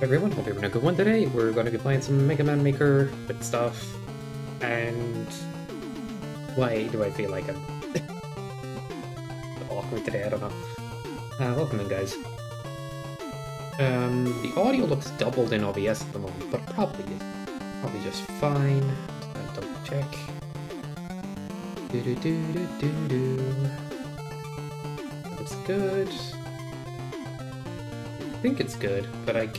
Everyone, hope you're having a good one today. We're going to be playing some Mega Man Maker bit stuff, and why do I feel like I'm awkward today? I don't know. Welcome in, guys. The audio looks doubled in OBS at the moment, but probably just fine. I'll double check. Looks good. I think it's good, but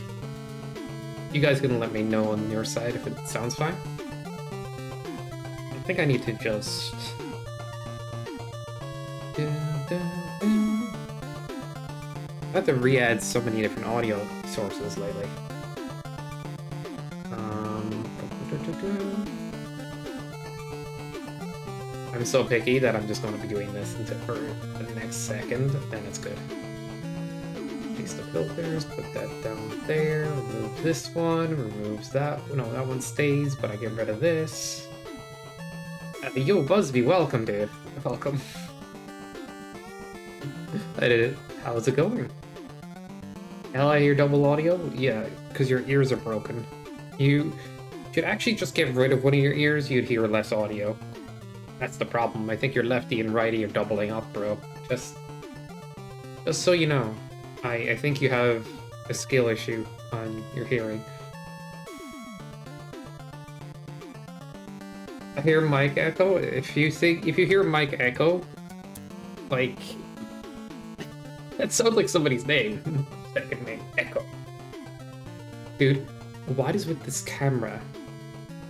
you guys gonna let me know on your side if it sounds fine? I think I need to just... I have to re-add so many different audio sources lately. I'm so picky that I'm just going to be doing this until for the next second, then it's good. Fix the filters, put that down there, remove this one, removes that. No, that one stays, but I get rid of this. Yo, Busby, welcome, dude. Welcome. I did it. How's it going? Hell, I hear double audio? Yeah, because your ears are broken. You should actually just get rid of one of your ears, you'd hear less audio. That's the problem. I think your lefty and righty are doubling up, bro. Just so you know. I think you have a skill issue on your hearing. I hear mic echo. If you hear mic echo, like that sounds like somebody's name. Second name, Echo. Dude, what is with this camera?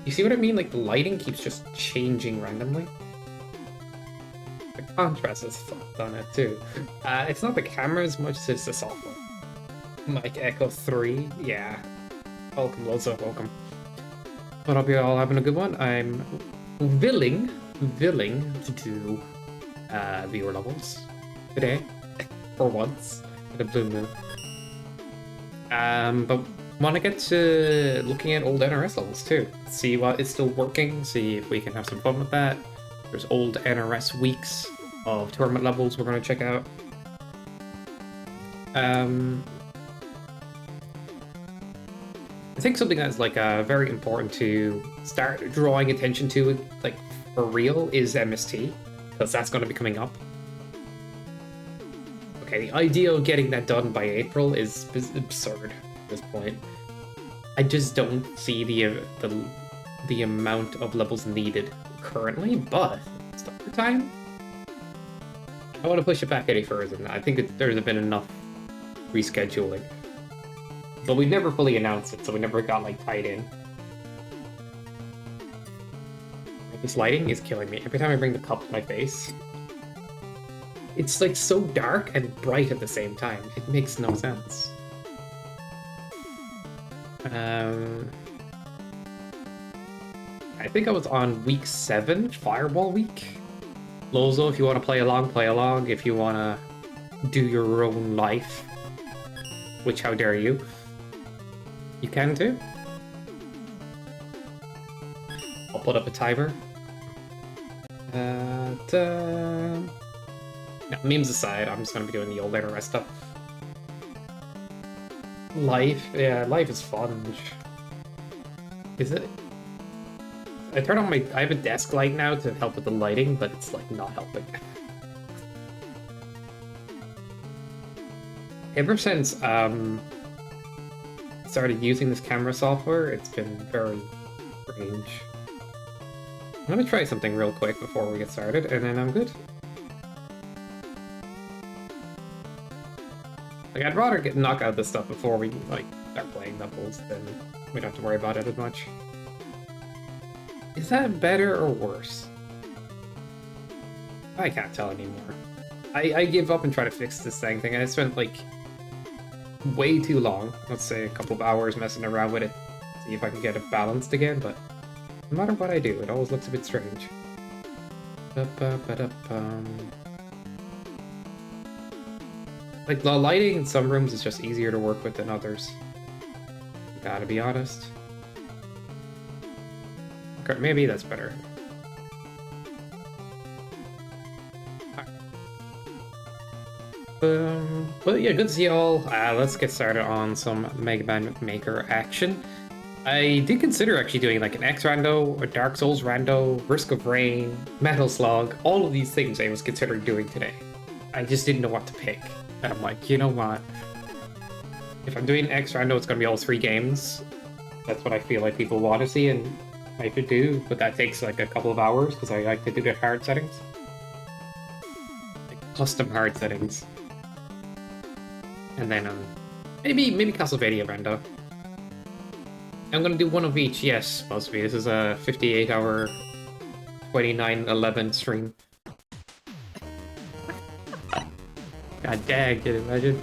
You see what I mean? Like the lighting keeps just changing randomly. The contrast is fucked on it too. It's not the camera as much as it's the software. Mic Echo 3, yeah. Welcome, Lozo, welcome. But hope you all having a good one. I'm willing to do viewer levels today, for once, at a blue moon. But want to get to looking at old NRS levels too. See what is still working, see if we can have some fun with that. There's old NRS weeks of tournament levels we're going to check out. I think something that's like very important to start drawing attention to, like for real, is MST, because that's going to be coming up. Okay, the idea of getting that done by April is absurd at this point. I just don't see the amount of levels needed currently, but start time. I don't want to push it back any further than that. I think there's been enough rescheduling. But we never fully announced it, so we never got like tied in. This lighting is killing me. Every time I bring the cup to my face, it's like so dark and bright at the same time. It makes no sense. I think I was on week 7, Fireball week. Lozo, if you want to play along, play along. If you want to do your own life, which how dare you, you can too. I'll put up a timer. No, memes aside, I'm just going to be doing the old NRS stuff. Life, yeah, life is fun. Is it? I turn on I have a desk light now to help with the lighting, but it's like not helping. Ever since I started using this camera software, it's been very strange. I'm gonna try something real quick before we get started, and then I'm good. Like, I'd rather knock out this stuff before we like start playing levels, than we don't have to worry about it as much. Is that better or worse? I can't tell anymore. I give up and try to fix this thing. I spent like way too long, let's say a couple of hours messing around with it, see if I can get it balanced again, but no matter what I do, it always looks a bit strange. Like, the lighting in some rooms is just easier to work with than others. Gotta be honest. Okay, maybe that's better. But yeah, good to see you all. Let's get started on some Mega Man Maker action. I did consider actually doing like an X rando, a Dark Souls rando, Risk of Rain, Metal Slug, all of these things I was considering doing today. I just didn't know what to pick. And I'm like, you know what? If I'm doing X rando, it's gonna be all 3 games. That's what I feel like people want to see, and I could do, but that takes like a couple of hours because I like to do the hard settings. Like custom hard settings. And then maybe Castlevania rando. I'm gonna do one of each, yes, supposed to be. This is a 58-hour 29/11 stream. God dang, can you imagine?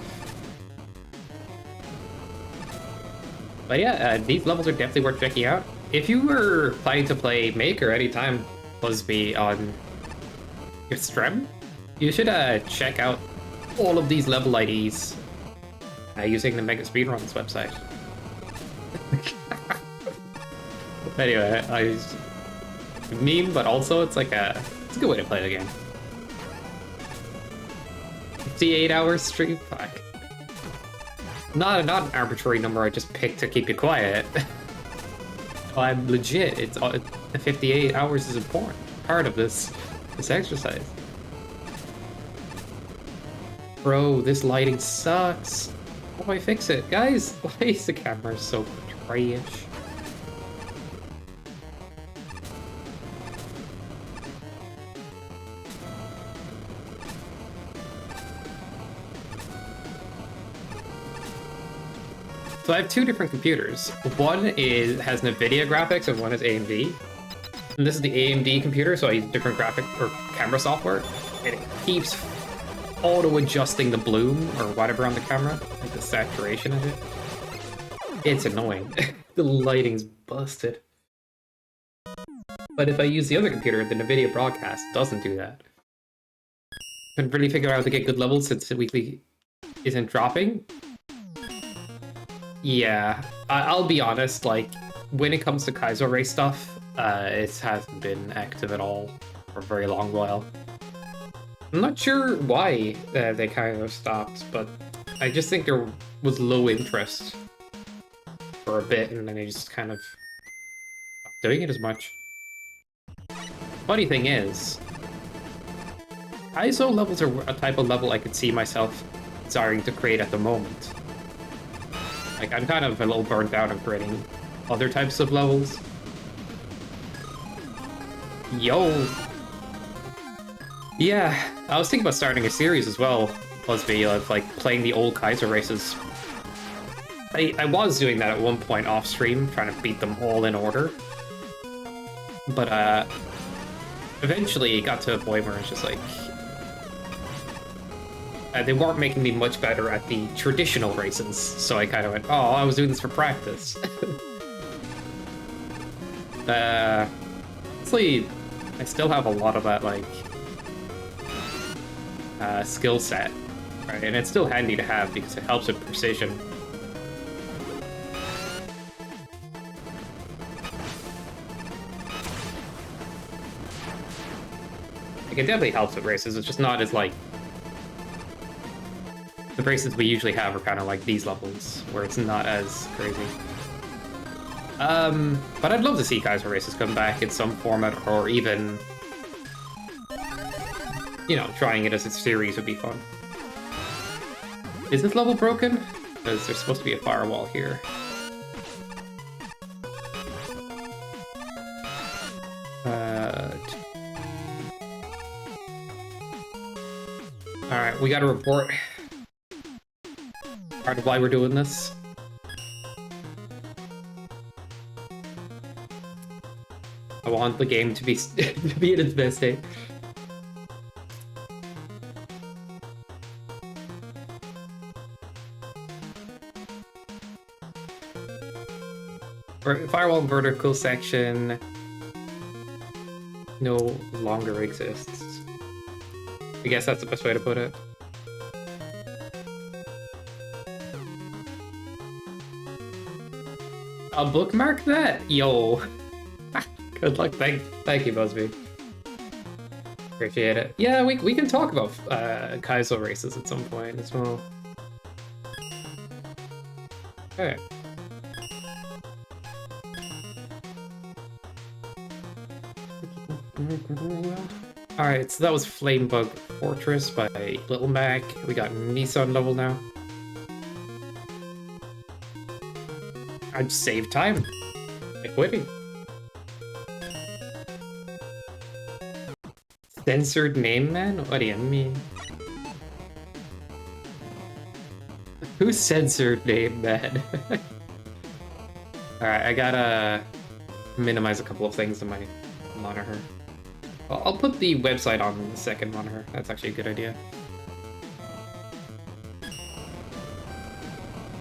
But yeah, these levels are definitely worth checking out. If you were planning to play Maker anytime Busby on your stream, you should check out all of these level IDs using the Mega Speedruns website. Anyway, I meme, but also it's like it's a good way to play the game. 58-hour stream, fuck. Not an arbitrary number I just picked to keep you quiet. I'm legit. It's 58 hours is important part of this exercise. Bro, this lighting sucks. How do I fix it, guys? Why is the camera so trash? So I have two different computers. One has NVIDIA graphics and one is AMD. And this is the AMD computer, so I use different graphic or camera software. And it keeps auto-adjusting the bloom or whatever on the camera, like the saturation of it. It's annoying. The lighting's busted. But if I use the other computer, the NVIDIA broadcast doesn't do that. Couldn't really figure out how to get good levels since the weekly isn't dropping. Yeah, I'll be honest, like, when it comes to Kaizo Race stuff, it hasn't been active at all for a very long while. I'm not sure why they kind of stopped, but I just think there was low interest for a bit, and then they just kind of stopped doing it as much. Funny thing is, ISO levels are a type of level I could see myself desiring to create at the moment. Like, I'm kind of a little burnt out on creating other types of levels. Yo! Yeah, I was thinking about starting a series as well, BuzzV, of like playing the old Kaiser races. I was doing that at one point off stream, trying to beat them all in order. But eventually it got to a point where it's just like, they weren't making me much better at the traditional races, so I kind of went, oh, I was doing this for practice. Honestly, I still have a lot of that, like, skill set, right? And it's still handy to have because it helps with precision. Like, it definitely helps with races, it's just not as, like, the races we usually have are kind of like these levels, where it's not as crazy. But I'd love to see Kaiser races come back in some format, or even, you know, trying it as a series would be fun. Is this level broken? Because there's supposed to be a firewall here. Alright, we got a report. Part of why we're doing this. I want the game to be to be in its best state. Firewall vertical section no longer exists. I guess that's the best way to put it. I'll bookmark that? Yo. Good luck. Thank you, BuzzV. Appreciate it. Yeah, we can talk about Kaizo races at some point as well. Okay. Alright, so that was Flamebug Fortress by Little Mac. We got Nissan level now. I'd save time by quitting. Censored name, man? What do you mean? Who censored name, man? Alright, I gotta minimize a couple of things on my monitor. I'll put the website on the second monitor. That's actually a good idea.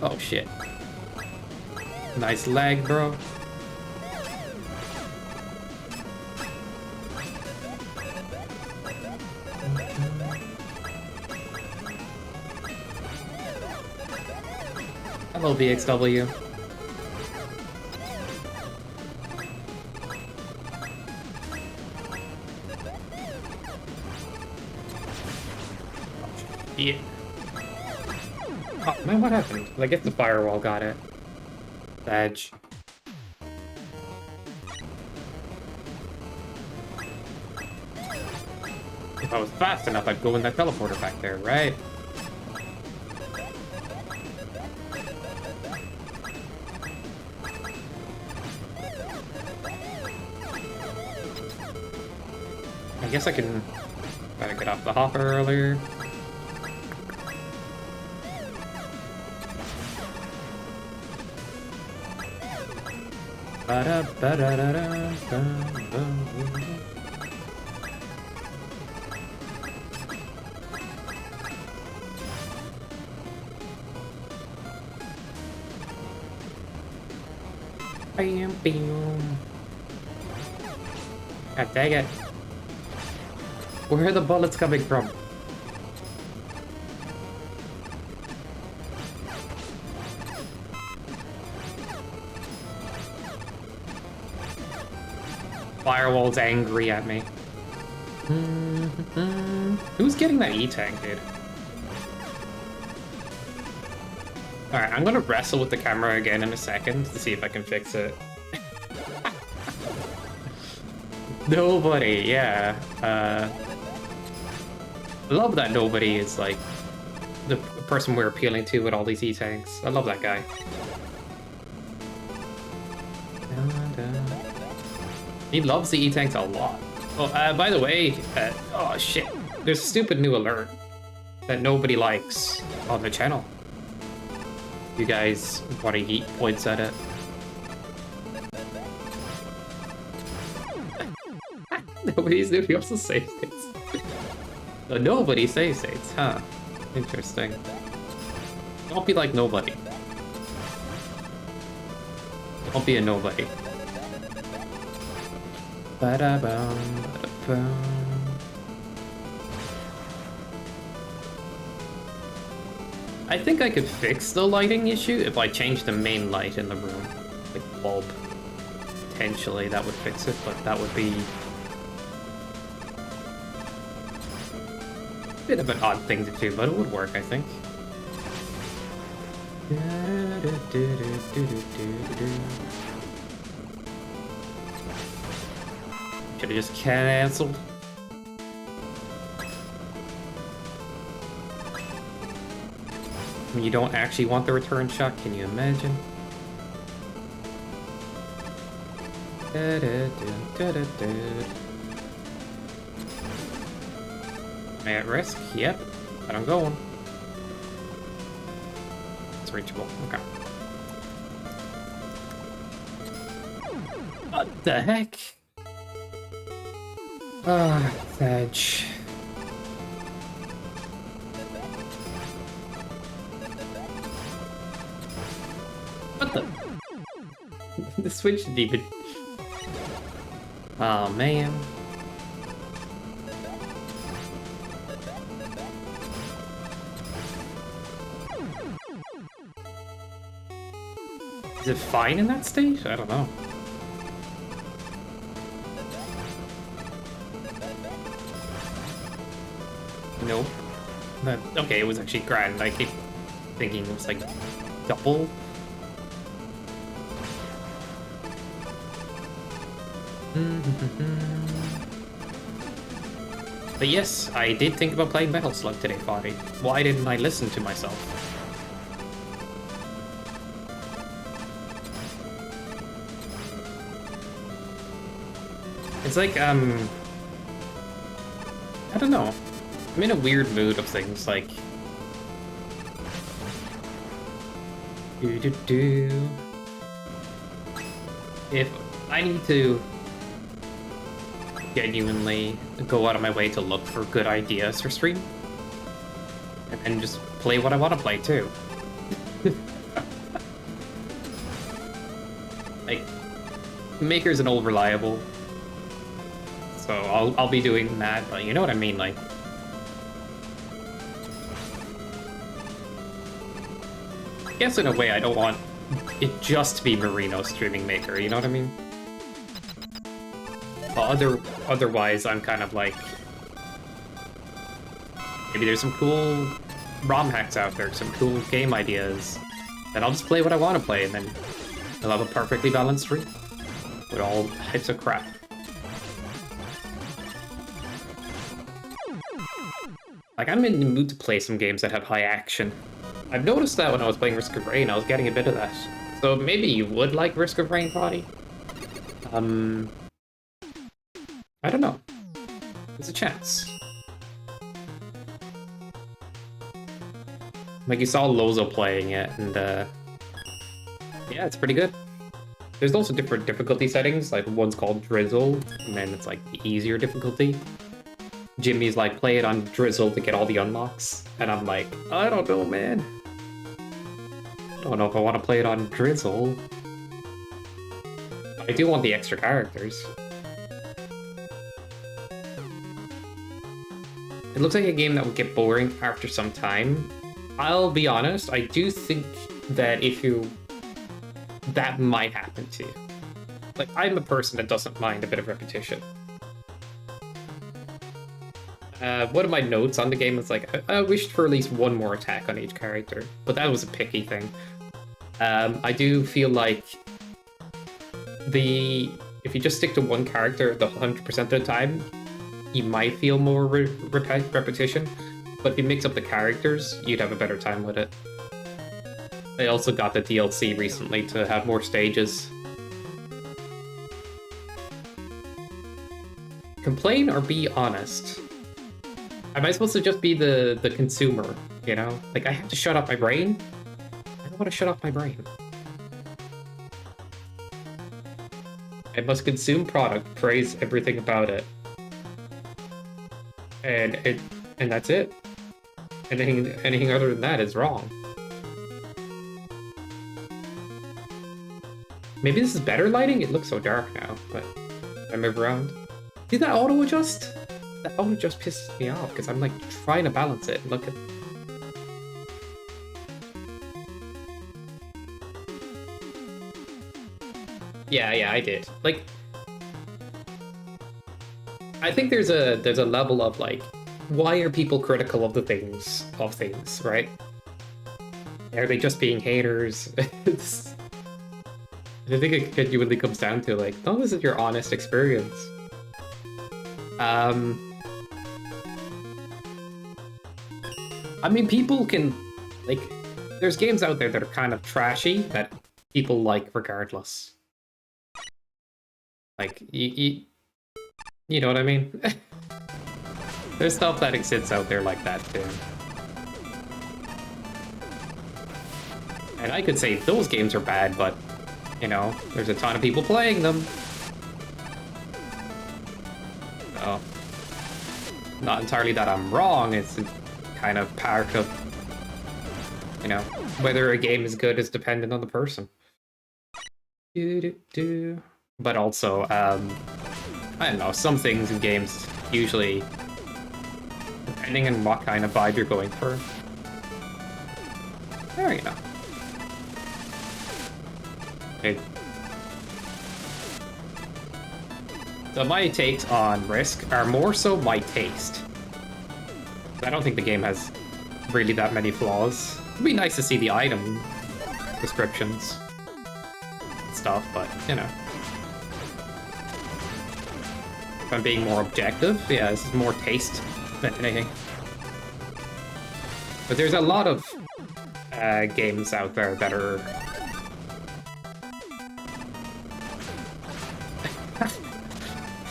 Oh shit. Nice lag, bro. Hello, VXW. Yeah. Oh man, what happened? I guess the firewall got it. Badge. If I was fast enough, I'd go in that teleporter back there, right? I guess I can try to get off the hopper earlier. Bam, bam. God dang it. Where are the bullets coming from? Firewall's angry at me. Who's getting that E-tank, dude? Alright, I'm gonna wrestle with the camera again in a second to see if I can fix it. Nobody, yeah. I love that nobody is like the person we're appealing to with all these E-tanks. I love that guy. He loves the E-tanks a lot. Oh, by the way, oh shit, there's a stupid new alert that nobody likes on the channel. You guys want to eat points at it? Nobody also saves states. So nobody saves states, huh? Interesting. Don't be like nobody. Don't be a nobody. Ba-da-bum, ba-da-bum. I think I could fix the lighting issue if I change the main light in the room. Like bulb. Potentially that would fix it, but that would be a bit of an odd thing to do, but it would work, I think. Should have just cancelled. You don't actually want the return shot, can you imagine? Am I at risk? Yep. But I'm going. It's reachable. Okay. What the heck? Ah, Edge. What the? The switch didn't even. Oh man. Is it fine in that state? I don't know. Nope. Okay, it was actually grand. I keep thinking it was like double. But yes, I did think about playing Metal Slug today, Foddy. Why didn't I listen to myself? It's like, I don't know. I'm in a weird mood of things, like... If I need to genuinely go out of my way to look for good ideas for stream, and just play what I want to play, too. Like, Maker's an old reliable, so I'll be doing that, but you know what I mean, like... I guess in a way I don't want it just to be Marino streaming Maker, you know what I mean? But otherwise I'm kind of like... Maybe there's some cool ROM hacks out there, some cool game ideas, and I'll just play what I want to play, and then I'll have a perfectly balanced stream with all types of crap. Like, I'm in the mood to play some games that have high action. I've noticed that when I was playing Risk of Rain, I was getting a bit of that. So maybe you would like Risk of Rain, Body? I don't know. There's a chance. Like, you saw Lozo playing it, and, yeah, it's pretty good. There's also different difficulty settings, like one's called Drizzle, and then it's like the easier difficulty. Jimmy's like, play it on Drizzle to get all the unlocks, and I'm like, I don't know, man. I don't know if I want to play it on Drizzle. I do want the extra characters. It looks like a game that would get boring after some time. I'll be honest, I do think that that might happen to you. Like, I'm a person that doesn't mind a bit of repetition. One of my notes on the game was like, I wished for at least one more attack on each character, but that was a picky thing. I do feel like if you just stick to one character the 100% of the time, you might feel more repetition, but if you mix up the characters, you'd have a better time with it. I also got the DLC recently to have more stages. Complain or be honest? Am I supposed to just be the consumer, you know? Like, I have to shut up my brain? I don't want to shut off my brain. I must consume product, praise everything about it. And that's it. Anything other than that is wrong. Maybe this is better lighting? It looks so dark now, but I move around. See that auto adjust? That auto adjust pisses me off because I'm like trying to balance it. Look at. Yeah, I did. Like, I think there's a level of like, why are people critical of things, right? Are they just being haters? I think it genuinely comes down to like, no, this is your honest experience. I mean, people can, like, there's games out there that are kind of trashy that people like regardless. Like, you know what I mean? There's stuff that exists out there like that too. And I could say those games are bad, but, you know, there's a ton of people playing them. So, not entirely that I'm wrong, it's kind of part of, you know, whether a game is good is dependent on the person. But also, I don't know, some things in games usually, depending on what kind of vibe you're going for. There you go. Okay. So my takes on Risk are more so my taste. I don't think the game has really that many flaws. It'd be nice to see the item descriptions and stuff, but, you know. If I'm being more objective, yeah, this is more taste than anything. But there's a lot of games out there that are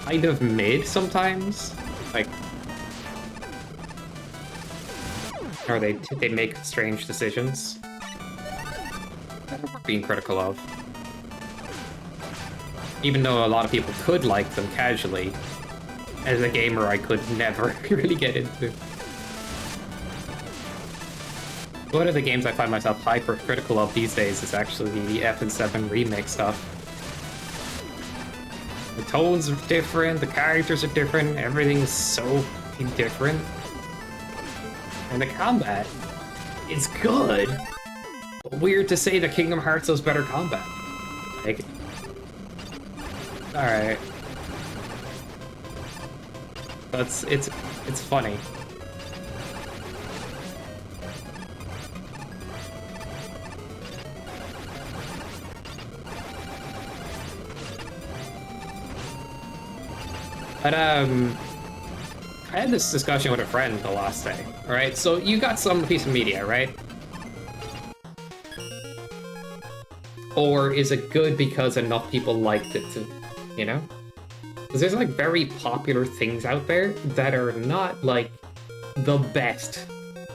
kind of mid sometimes, like, or they make strange decisions that I'm being critical of. Even though a lot of people could like them casually, as a gamer I could never really get into. One of the games I find myself hyper-critical of these days is actually the FN7 remake stuff. The tones are different, the characters are different, everything is so different. And the combat is good, but weird to say that Kingdom Hearts has better combat. Like, alright. It's funny. But, I had this discussion with a friend the last day, alright? So you got some piece of media, right? Or is it good because enough people liked it to, you know? Because there's, like, very popular things out there that are not, like, the best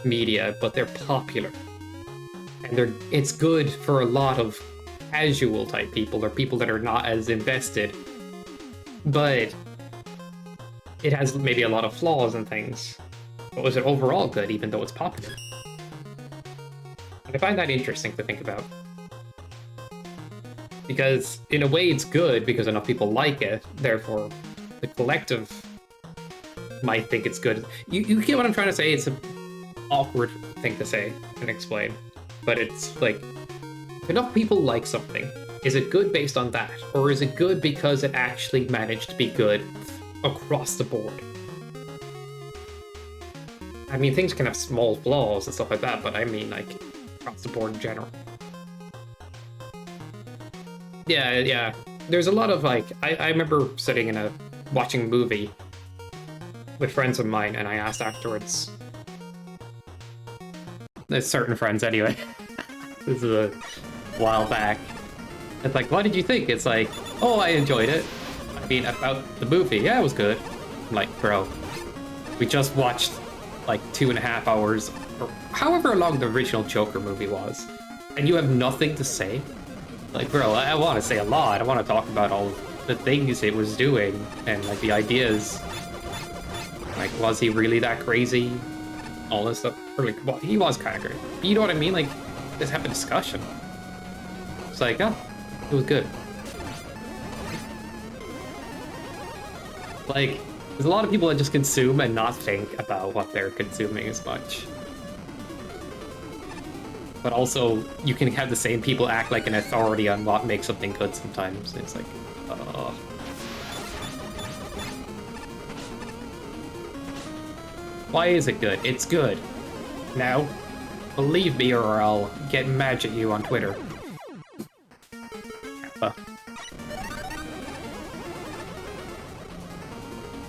media, but they're popular. And it's good for a lot of casual type people or people that are not as invested. But it has maybe a lot of flaws and things. But was it overall good, even though it's popular? And I find that interesting to think about. Because in a way it's good because enough people like it, therefore the collective might think it's good. You get what I'm trying to say? It's an awkward thing to say and explain. But it's like, if enough people like something, is it good based on that? Or is it good because it actually managed to be good across the board? I mean, things can have small flaws and stuff like that, but I mean, like, across the board in general. Yeah. There's a lot of, like, I remember sitting in watching a movie with friends of mine, and I asked afterwards. There's certain friends, anyway. This is a while back. It's like, what did you think? It's like, oh, I enjoyed it. I mean, about the movie, yeah, it was good. I'm like, bro, we just watched like 2.5 hours, or however long the original Joker movie was, and you have nothing to say? Like, bro, I want to say a lot. I want to talk about all the things it was doing and like the ideas. Like, was he really that crazy? All this stuff. Or like, well, he was kind of crazy. You know what I mean? Like, let's have a discussion. It's like, oh, it was good. Like, there's a lot of people that just consume and not think about what they're consuming as much. But also, you can have the same people act like an authority on what makes something good sometimes. It's like, why is it good? It's good. Now, believe me or I'll get mad at you on Twitter.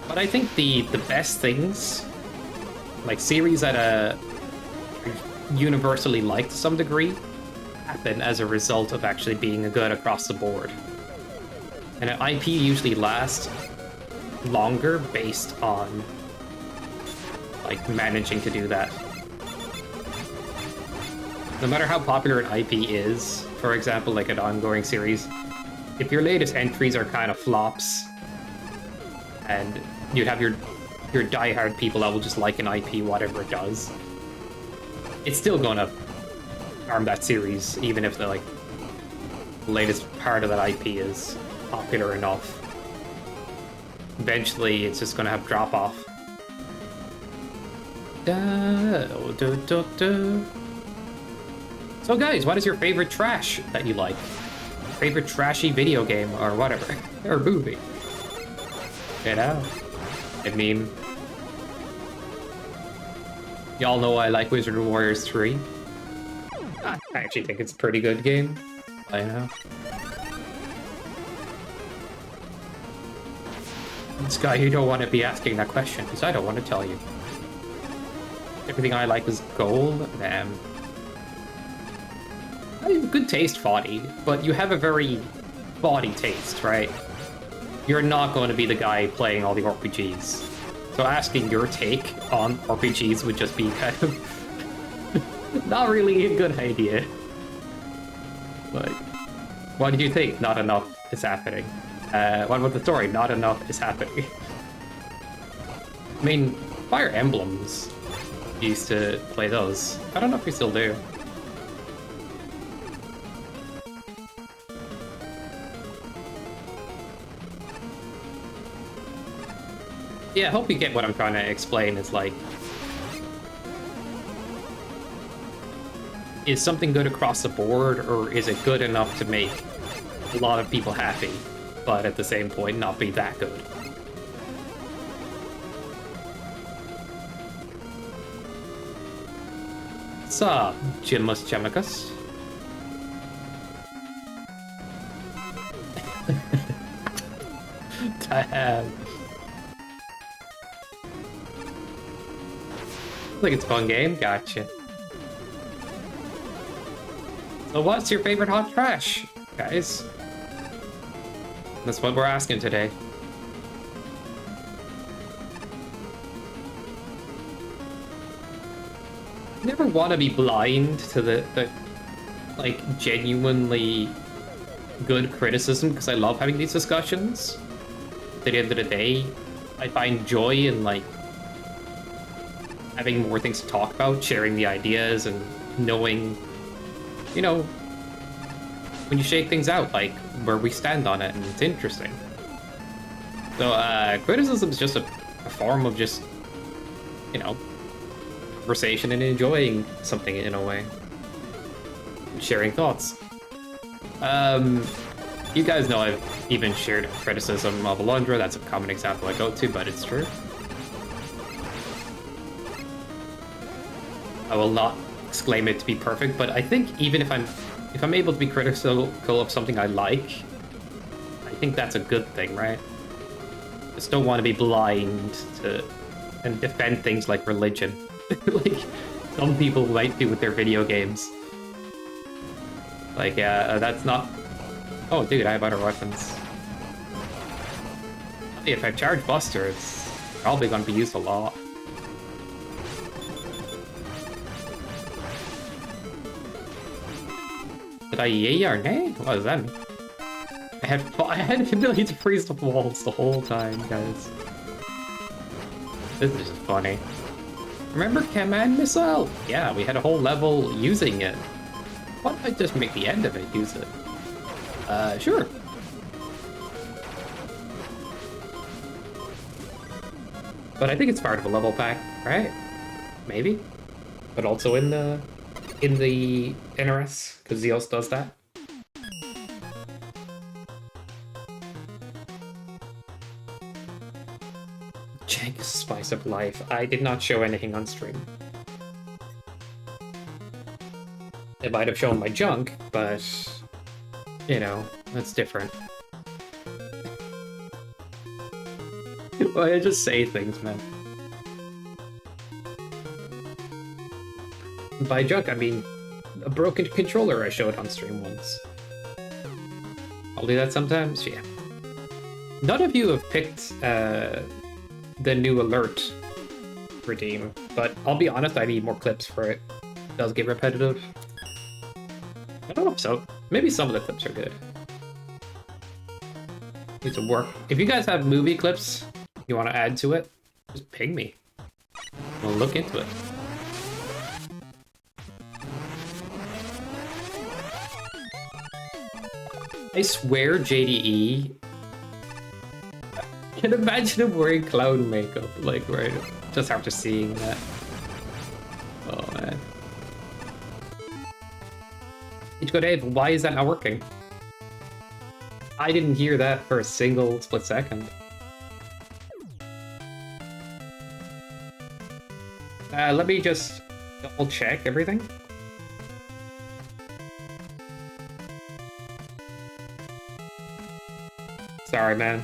But I think the best things, like series that are universally liked to some degree, happen as a result of actually being good across the board. And an IP usually lasts longer based on like managing to do that. No matter how popular an IP is, for example, like an ongoing series, if your latest entries are kind of flops, and you'd have your diehard people that will just like an IP, whatever it does, it's still gonna harm that series, even if the latest part of that IP is popular enough. Eventually, it's just gonna have drop off. So guys, what is your favorite trash that you like? Favorite trashy video game or whatever, or movie? You know? I mean, y'all know I like Wizard Warriors 3. I actually think it's a pretty good game. I know. Sky, you don't want to be asking that question, because I don't want to tell you. Everything I like is gold. Damn. I have good taste, Foddy, but you have a very body taste, right? You're not going to be the guy playing all the RPGs. So asking your take on RPGs would just be kind of not really a good idea. But what do you think? Not enough is happening. What about the story? Not enough is happening. I mean, Fire Emblems used to play those. I don't know if we still do. Yeah, I hope you get what I'm trying to explain. Is like, is something good across the board, or is it good enough to make a lot of people happy, but at the same point not be that good? So, Gilmus Gemicus. Damn. I think it's a fun game. Gotcha. So what's your favorite hot trash, guys? That's what we're asking today. I never want to be blind to the like genuinely good criticism because I love having these discussions. At the end of the day, I find joy in like having more things to talk about, sharing the ideas, and knowing, you know, when you shake things out, like where we stand on it, and it's interesting. So criticism is just a form of just, you know, conversation and enjoying something in a way, sharing thoughts. You guys know I've even shared criticism of Alundra. That's a common example I go to, but it's true. I will not exclaim it to be perfect, but I think even if I'm able to be critical of something I like, I think that's a good thing, right? Just don't want to be blind to and defend things like religion, like some people might do with their video games. Like, that's not. Oh, dude, I have better weapons. If I charge Buster, it's probably gonna be used a lot. Did I yay or nay? What does that mean? I had the ability to freeze the walls the whole time, guys. This is just funny. Remember Command Missile? Yeah, we had a whole level using it. Why don't I just make the end of it use it? Sure. But I think it's part of a level pack, right? Maybe. But also in the NRS, because Zeos does that. Jank spice of life. I did not show anything on stream. It might have shown my junk, but you know, that's different. Why I just say things, man. By junk, I mean a broken controller I showed on stream once. I'll do that sometimes, yeah. None of you have picked the new alert redeem, but I'll be honest, I need more clips for it. It does get repetitive. I don't know if so. Maybe some of the clips are good. Need to work. If you guys have movie clips you want to add to it, just ping me. We'll look into it. I swear JDE. I can imagine him wearing clown makeup, like right just after seeing that. Oh man. Ichigo Dave, why is that not working? I didn't hear that for a single split second. Let me just double check everything. Sorry, man.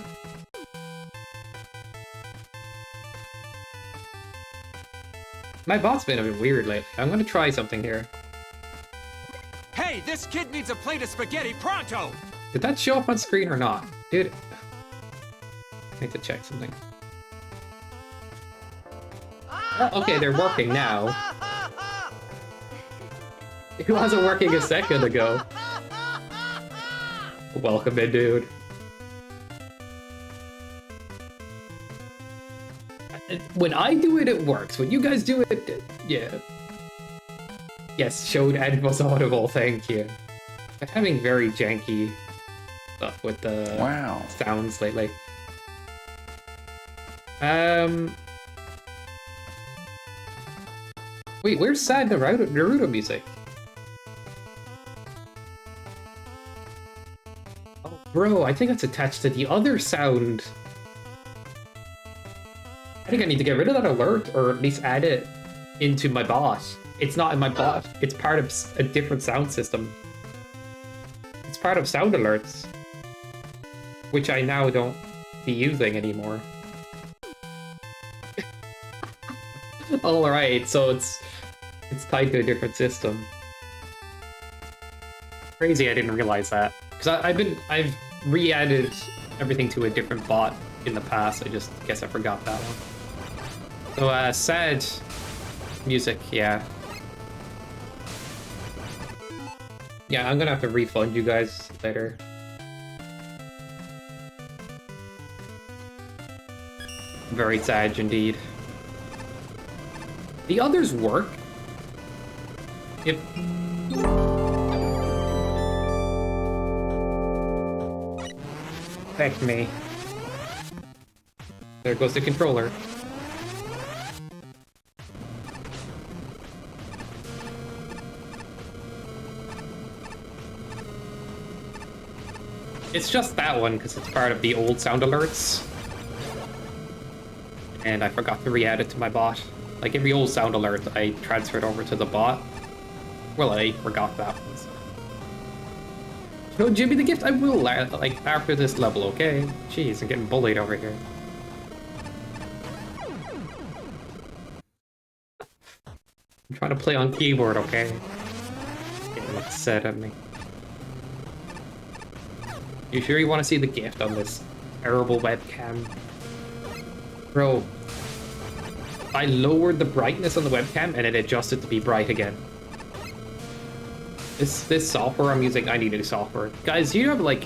My bot's been a bit weird lately. I'm gonna try something here. Hey, this kid needs a plate of spaghetti pronto! Did that show up on screen or not? Dude, I need to check something. Oh, okay, they're working now. It wasn't working a second ago. Welcome in, dude. When I do it, it works. When you guys do it, yeah. Yes, showed and was audible, thank you. I'm having very janky stuff with the sounds lately. Wait, where's sad Naruto music? Oh, bro, I think it's attached to the other sound. I think I need to get rid of that alert, or at least add it into my bot. It's not in my bot. It's part of a different sound system. It's part of sound alerts, which I now don't be using anymore. All right, so it's tied to a different system. Crazy, I didn't realize that because I've re-added everything to a different bot in the past. I just guess I forgot that one. So sad music, yeah. Yeah, I'm gonna have to refund you guys later. Very sad indeed. The others work. If... Heck me. There goes the controller. It's just that one because it's part of the old sound alerts. And I forgot to re-add it to my bot. Like every old sound alert I transferred over to the bot. Well, I forgot that one. So. No, Jimmy the Gift, I will, like, after this level, okay? Jeez, I'm getting bullied over here. I'm trying to play on keyboard, okay? Getting upset at me. You sure you want to see the gift on this terrible webcam? Bro, I lowered the brightness on the webcam and it adjusted to be bright again. This software I'm using, I need new software. Guys, do you have like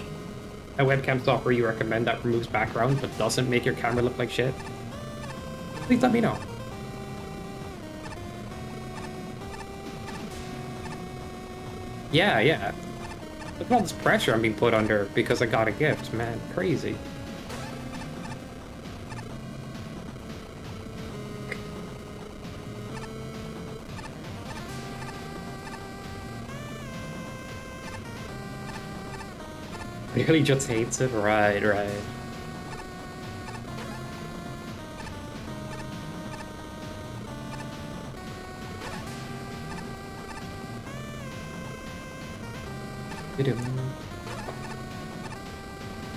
a webcam software you recommend that removes background but doesn't make your camera look like shit? Please let me know. Yeah. Look at all this pressure I'm being put under because I got a gift, man. Crazy. Really just hates it? Right.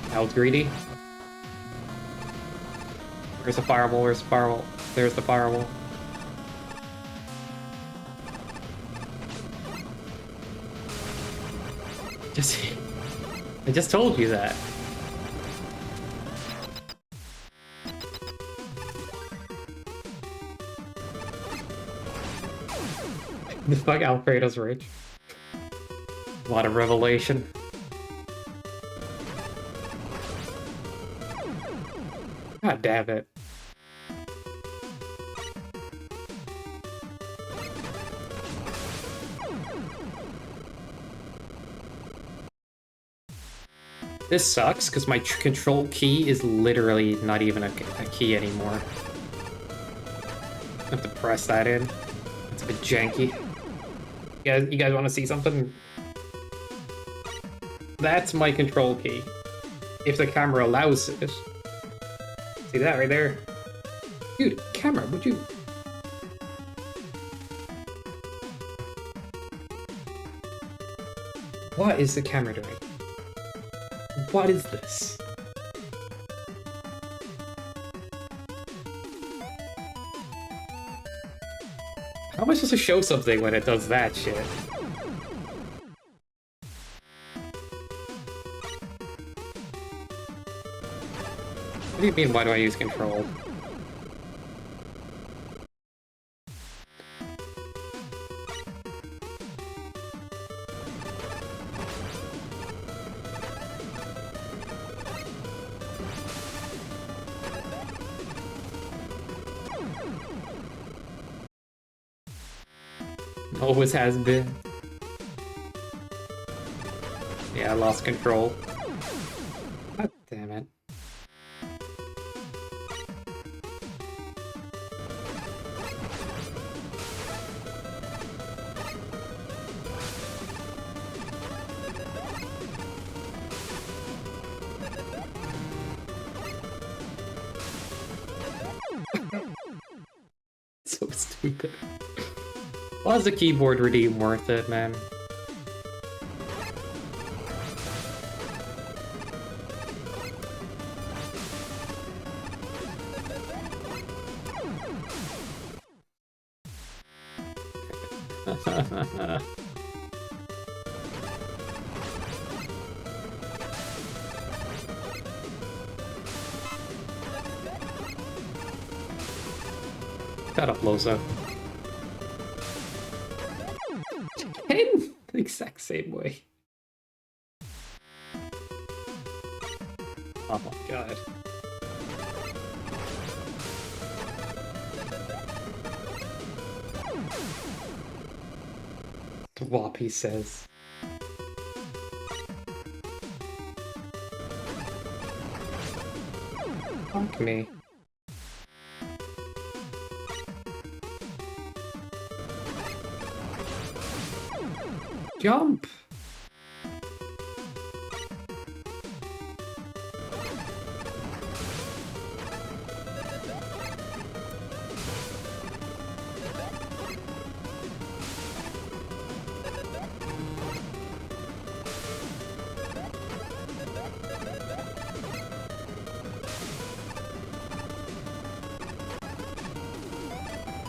That was greedy. Where's the fireball? Where's the fireball? There's the fireball. I just told you that. The fuck, Alfredo's rich. A lot of revelation. God damn it. This sucks because my control key is literally not even a key anymore. I have to press that in. It's a bit janky. You guys want to see something? That's my control key. If the camera allows it. See that right there? Dude, camera, would you... What is the camera doing? What is this? How am I supposed to show something when it does that shit? What do you mean, why do I use control? Always has been. Yeah, I lost control. God damn it. So stupid. Why is the keyboard redeem worth it, man? That uploads up. The exact same way. Oh my god. Whoppy says. Fuck me. Jump!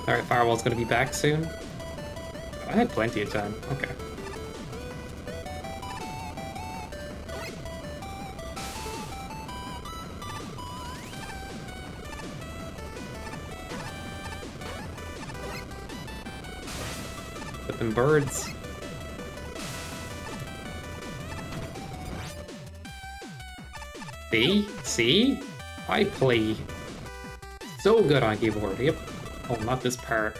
Alright, Firewall's gonna be back soon. I had plenty of time. Okay. Put them birds. See? See? I play so good on keyboard. Yep. Oh, not this part.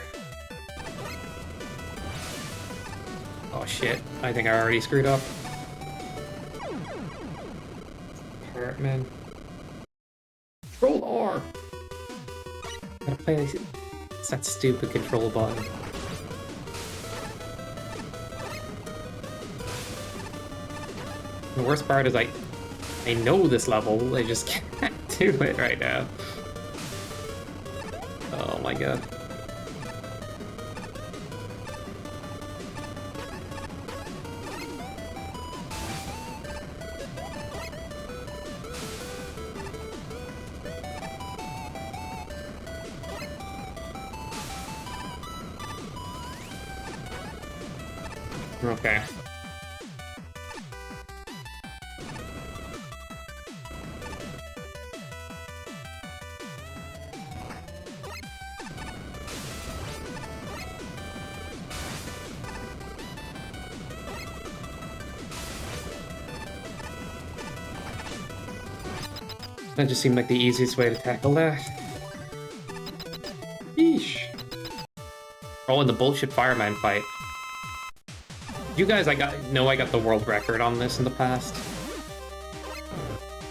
Oh shit, I think I already screwed up. Part, man. Control R! Gotta play this. It's that stupid control button. The worst part is I know this level, I just can't do it right now. Oh my god. Okay. That just seemed like the easiest way to tackle that. Yeesh. Oh, and the bullshit fireman fight. You guys, I got the world record on this in the past.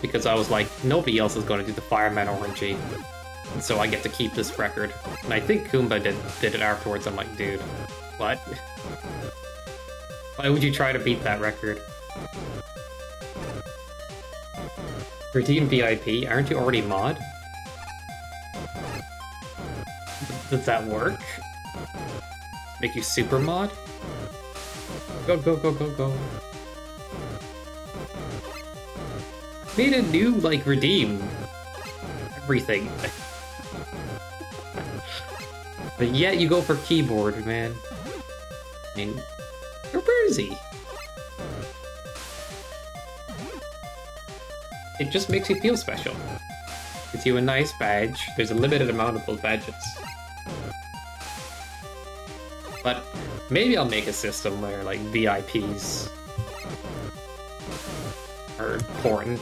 Because I was like, nobody else is going to do the fireman RNG. And so I get to keep this record. And I think Kumba did it afterwards. I'm like, dude, what? Why would you try to beat that record? Redeem VIP? Aren't you already mod? Does that work? Make you super mod? Go, go, go, go, go. Made a new, like, redeem everything. But yet you go for keyboard, man. I mean, you're busy. It just makes you feel special. Gets you a nice badge. There's a limited amount of those badges. But maybe I'll make a system where, like, VIPs are important.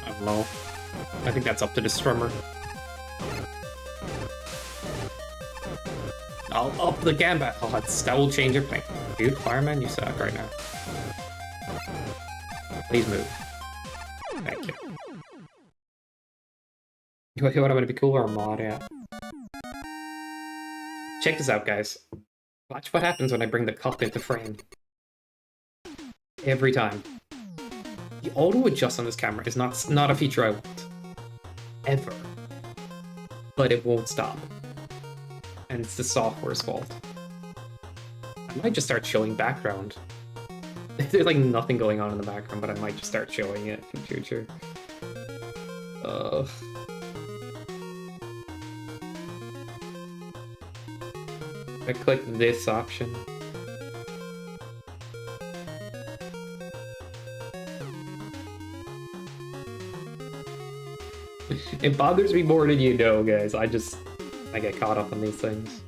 I don't know. I think that's up to the streamer. I'll up the gambit. Oh, that will change everything. Dude, fireman, you suck right now. Please move. Thank you. You want I'm gonna be cool or mod? Yeah. Check this out, guys. Watch what happens when I bring the cup into frame. Every time. The auto adjust on this camera is not a feature I want. Ever. But it won't stop. And it's the software's fault. I might just start showing background. There's like nothing going on in the background, but I might just start showing it in future. I click this option. It bothers me more than you know, guys. I get caught up on these things.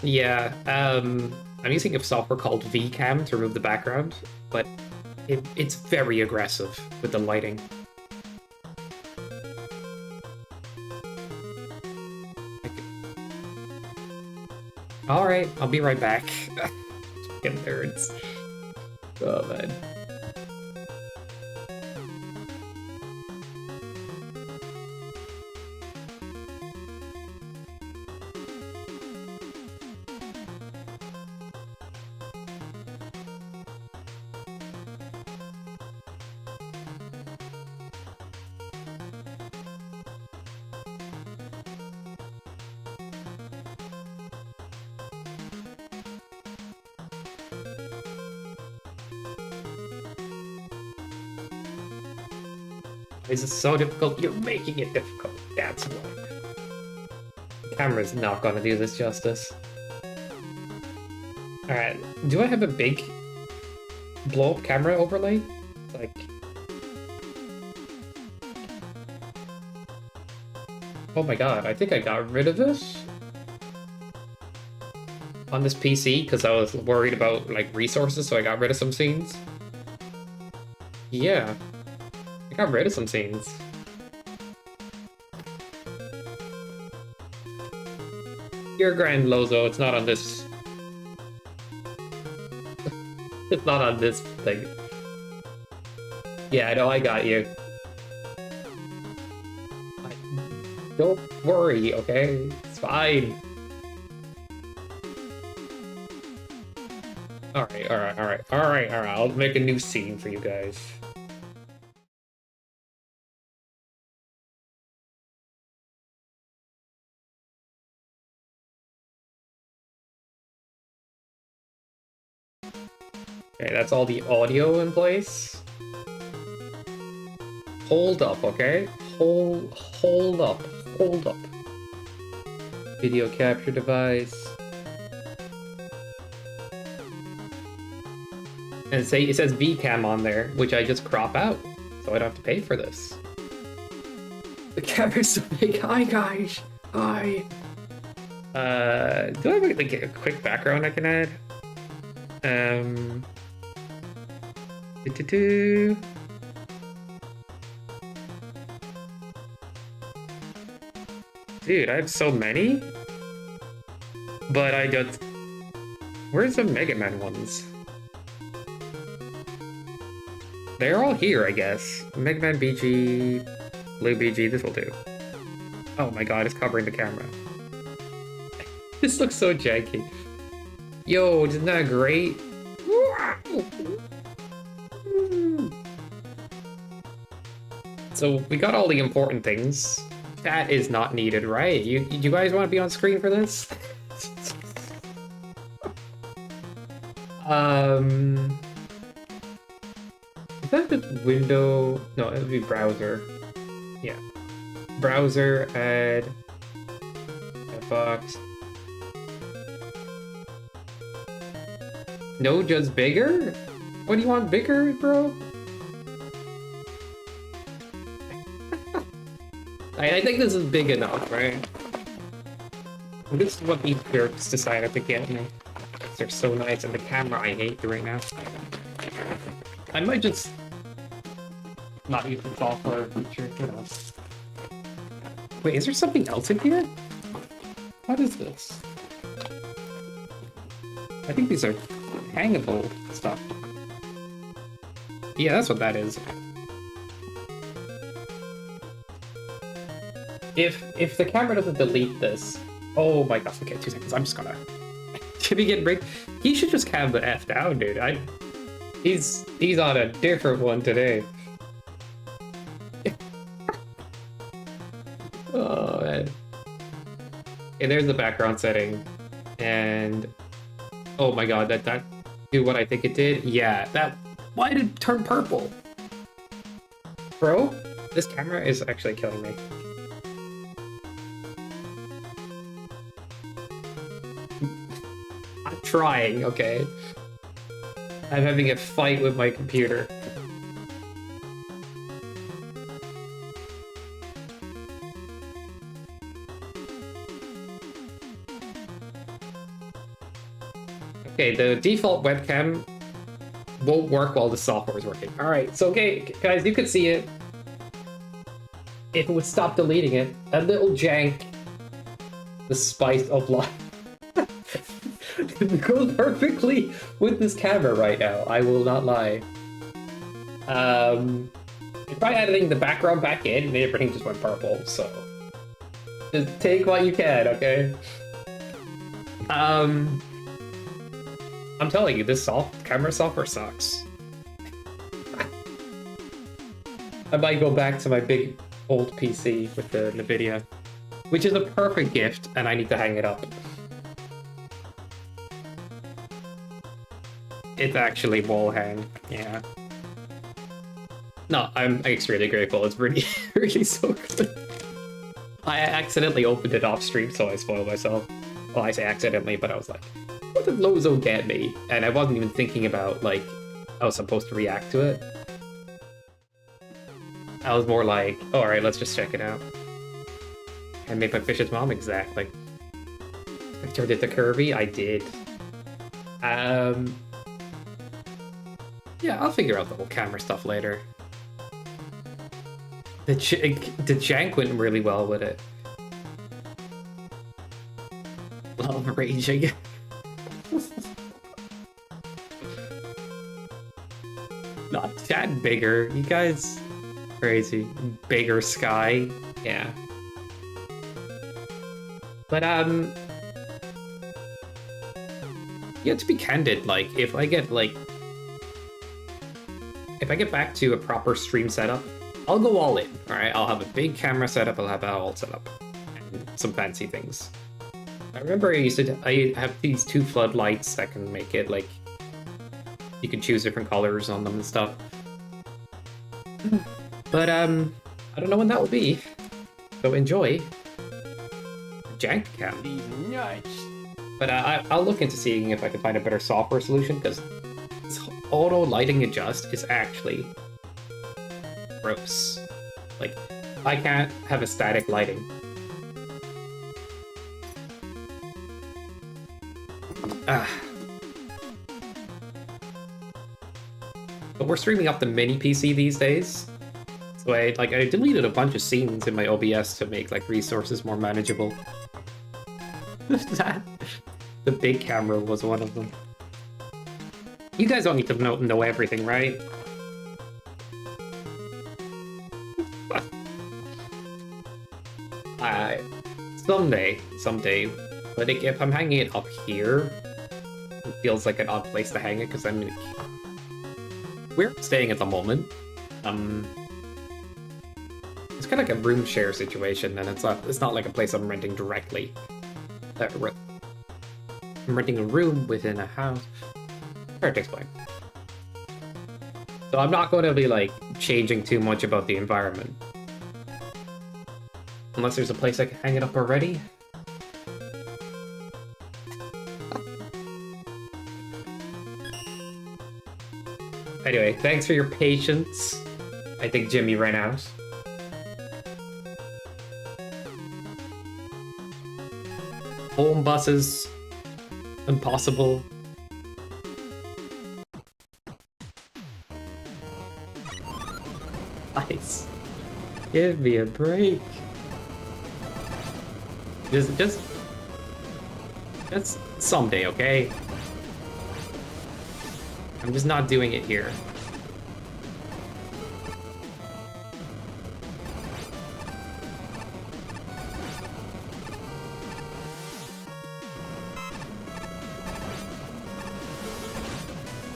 Yeah, I'm using a software called VCam to remove the background, but it's very aggressive with the lighting. Alright, I'll be right back. Fucking nerds. Oh, man. This is so difficult. You're making it difficult. That's why. The camera's not gonna do this justice. Alright, do I have a big blow-up camera overlay? Like... Oh my god, I think I got rid of this on this PC because I was worried about like resources, so I got rid of some scenes. Yeah. I got rid of some scenes. You're Grand Lozo, it's not on this. It's not on this thing. Yeah, I know, I got you. Don't worry, okay? It's fine. Alright. I'll make a new scene for you guys. Okay, that's all the audio in place. Hold up, okay? Hold up. Video capture device. And it says VCam on there, which I just crop out, so I don't have to pay for this. The camera's so big. Hi guys. Hi. Do I have like a quick background I can add? Dude, I have so many, but I don't. Where's the Mega Man ones? They're all here, I guess. Mega Man BG, Blue BG, this will do. Oh my god, it's covering the camera. This looks so janky. Yo, isn't that great? So we got all the important things. That is not needed, right? You guys want to be on screen for this? Is that the window? No, it would be browser. Yeah. Browser, add, Box. No, just bigger? What do you want bigger, bro? I think this is big enough, right? This is what these jerks decided to get me. They're so nice, and the camera I hate right now. I might just not use the software feature, you know. Wait, is there something else in here? What is this? I think these are hangable stuff. Yeah, that's what that is. If the camera doesn't delete this, oh my gosh, okay, 2 seconds. I'm just gonna. Should we get break? He should just calm the F down, dude. He's on a different one today. Oh man. Okay, there's the background setting, and oh my god, that do what I think it did. Yeah, that. Why did it turn purple, bro? This camera is actually killing me. I'm trying, okay? I'm having a fight with my computer. Okay, the default webcam won't work while the software is working. Alright, so okay, guys, you could see it. If it would stop deleting it, a little jank. The spice of life. It goes perfectly with this camera right now. I will not lie. I tried editing the background back in, and everything just went purple. So just take what you can, okay? I'm telling you, this camera software sucks. I might go back to my big old PC with the NVIDIA, which is a perfect gift, and I need to hang it up. It's actually wall hang, yeah. No, I'm extremely grateful. It's really, really so good. I accidentally opened it off stream, so I spoiled myself. Well, I say accidentally, but I was like, what did Lozo get me? And I wasn't even thinking about, like, I was supposed to react to it. I was more like, alright, let's just check it out. And make my fish's mom, exactly. I turned it to Kirby, I did. Yeah, I'll figure out the whole camera stuff later. The jank went really well with it. Love raging. Not that bigger. You guys crazy. Bigger sky. Yeah. But yeah, to be candid, like if I get back to a proper stream setup, I'll go all in, alright? I'll have a big camera setup, I'll have that all set up. And some fancy things. I remember I have these 2 floodlights that can make it, like, you can choose different colors on them and stuff. But, I don't know when that will be. So enjoy. Jank cam. Nuts. But I'll look into seeing if I can find a better software solution, because this auto lighting adjust is actually gross. Like, I can't have a static lighting. But we're streaming up the mini PC these days. So I deleted a bunch of scenes in my OBS to make like resources more manageable. The big camera was one of them. You guys don't need to know everything, right? Someday. But if I'm hanging it up here, it feels like an odd place to hang it because I'm in we're staying at the moment. It's kind of like a room share situation, and it's not like a place I'm renting directly. I'm renting a room within a house. Hard to explain. So I'm not going to be like changing too much about the environment. Unless there's a place I can hang it up already. Anyway, thanks for your patience. I think Jimmy ran out. Home buses. Impossible. Nice. Give me a break. Just someday, okay? I'm just not doing it here.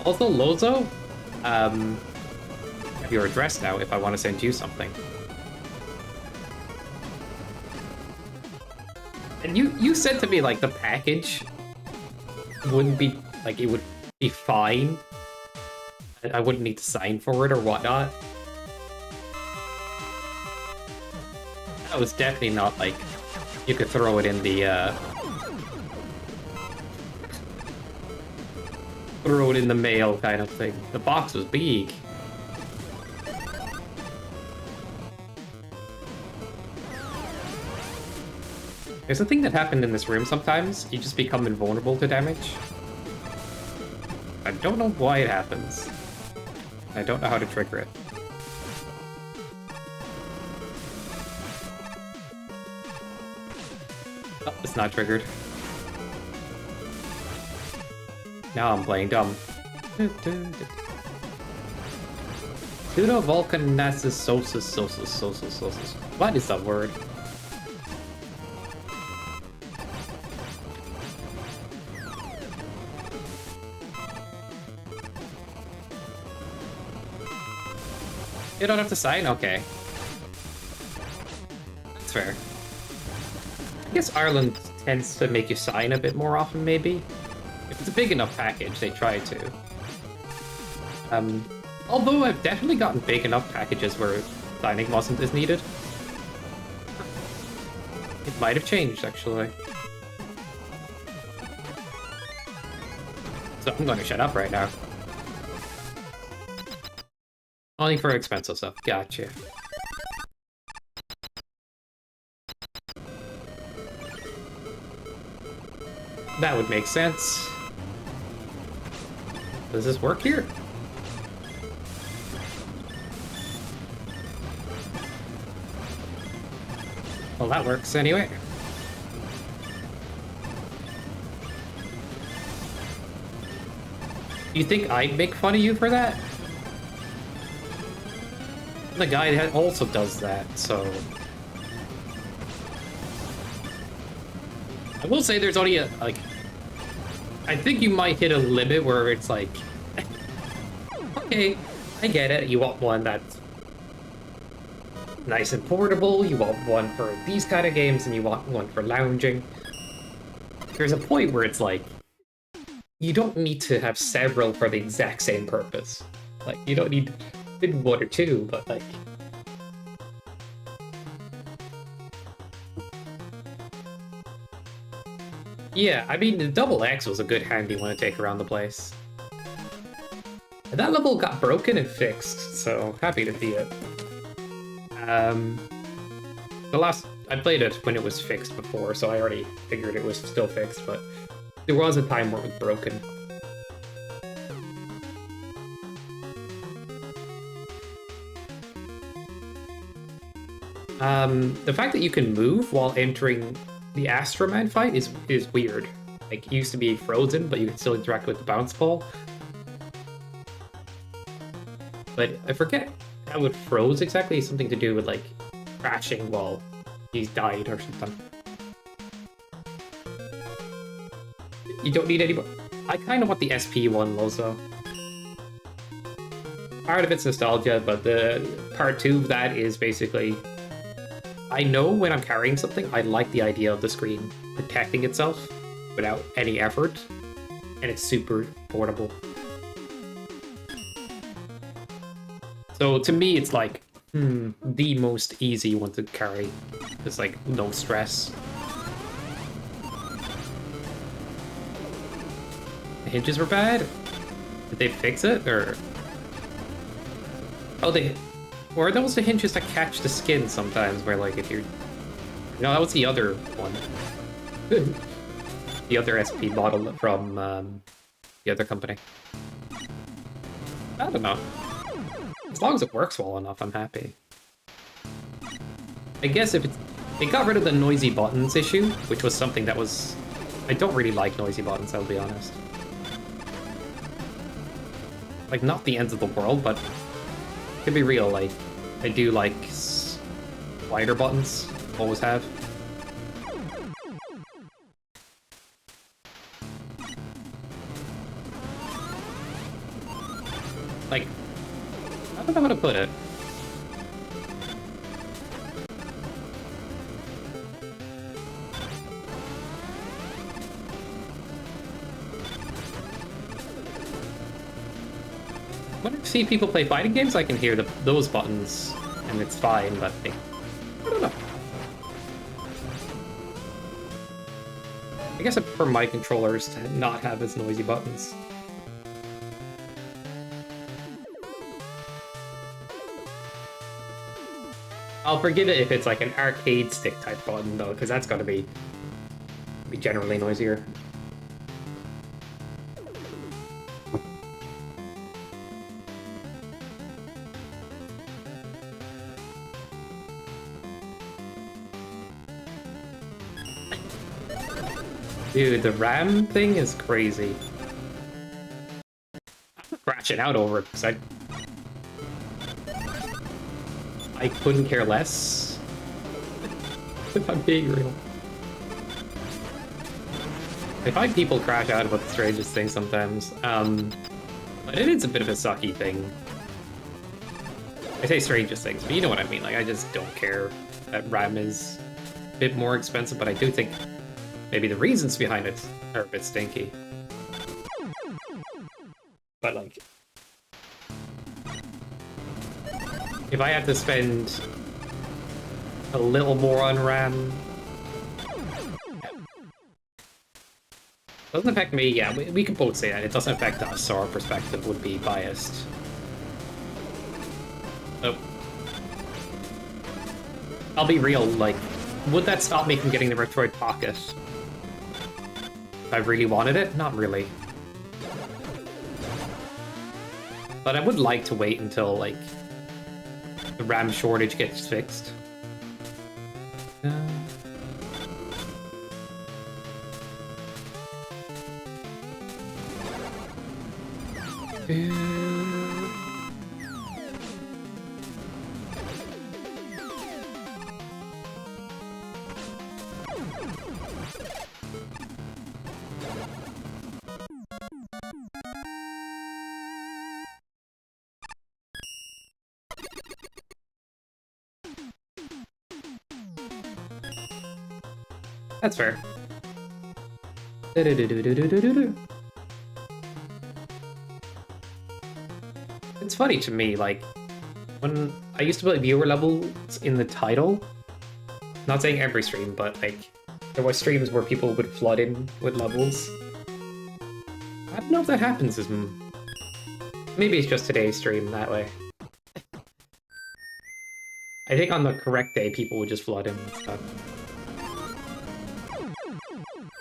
Also, Lozo, have your address now if I want to send you something. And you said to me, like, the package wouldn't be, like, it would be fine. I wouldn't need to sign for it or whatnot. That was definitely not, like, you could throw it in the, throw it in the mail kind of thing. The box was big. There's a thing that happened in this room sometimes. You just become invulnerable to damage. I don't know why it happens. I don't know how to trigger it. Oh, it's not triggered. Now I'm playing dumb. Pseudo volcanasis sosis. What is that word? You don't have to sign? Okay. That's fair. I guess Ireland tends to make you sign a bit more often, maybe. If it's a big enough package, they try to. Although I've definitely gotten big enough packages where signing wasn't as needed. It might have changed, actually. So I'm going to shut up right now. Only for expensive stuff. Gotcha. That would make sense. Does this work here? Well, that works anyway. You think I'd make fun of you for that? The guy that also does that, so... I will say there's only a, like... I think you might hit a limit where it's like... Okay, I get it, you want one that's nice and portable, you want one for these kind of games, and you want one for lounging. There's a point where it's like... You don't need to have several for the exact same purpose. Like, you don't need... Maybe one or two, but like... Yeah, I mean, the double X was a good handy one to take around the place. And that level got broken and fixed, so happy to see it. I played it when it was fixed before, so I already figured it was still fixed, but there was a time where it was broken. The fact that you can move while entering the Astro Man fight is weird. Like, it used to be frozen, but you can still interact with the bounce ball. But I forget how it froze exactly. It's something to do with, like, crashing while he's died or something. You don't need any more. I kind of want the SP one, Lozo. Part of it's nostalgia, but the part 2 of that is basically... I know when I'm carrying something, I like the idea of the screen protecting itself without any effort, and it's super portable. So to me, it's like, the most easy one to carry. It's like, no stress. The hinges were bad? Did they fix it, or...? Oh, they... Or are those the hinges that catch the skin sometimes, where, like, if you're... No, that was the other one. The other SP model from, the other company. I don't know. As long as it works well enough, I'm happy. I guess if it's... They got rid of the noisy buttons issue, which was something that was... I don't really like noisy buttons, I'll be honest. Like, not the ends of the world, but... To be real, like, I do like wider buttons, always have. Like, I don't know how to put it. When I see people play fighting games, I can hear those buttons, and it's fine, but I don't know. I guess I prefer my controllers to not have as noisy buttons. I'll forgive it if it's like an arcade stick type button, though, because that's gotta be generally noisier. Dude, the RAM thing is crazy. crashing out over it because I couldn't care less. If I'm being real. I find people crash out about the strangest things sometimes. But it is a bit of a sucky thing. I say strangest things, but you know what I mean. Like, I just don't care that RAM is a bit more expensive, but I do think maybe the reasons behind it are a bit stinky. But, like, if I have to spend a little more on RAM, doesn't affect me. Yeah, we can both say that. It doesn't affect us, so our perspective would be biased. Oh. I'll be real, like, would that stop me from getting the Retroid Pocket? If I really wanted it? Not really. But I would like to wait until, like, the RAM shortage gets fixed. That's fair. It's funny to me, like, when I used to play viewer levels in the title, not saying every stream, but, like, there were streams where people would flood in with levels. I don't know if that happens as... Maybe it's just today's stream that way. I think on the correct day, people would just flood in and stuff.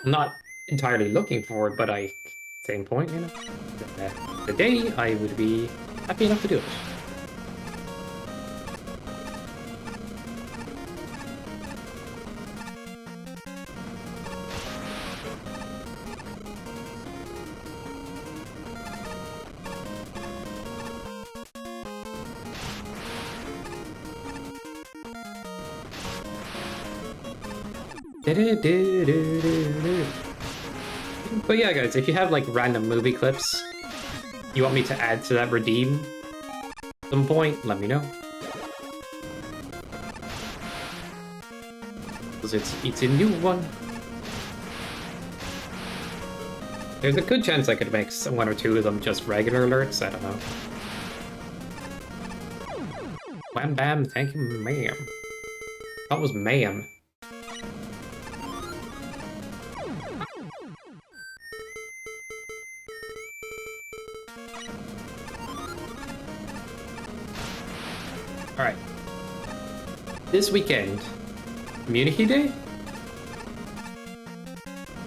I'm not entirely looking for it, but same point, you know? The day, I would be happy enough to do it. But yeah, guys, if you have, like, random movie clips you want me to add to that redeem at some point, let me know. Because it's a new one. There's a good chance I could make one or two of them just regular alerts, I don't know. Wham bam, thank you, ma'am. That was ma'am. Alright. This weekend, Community Day?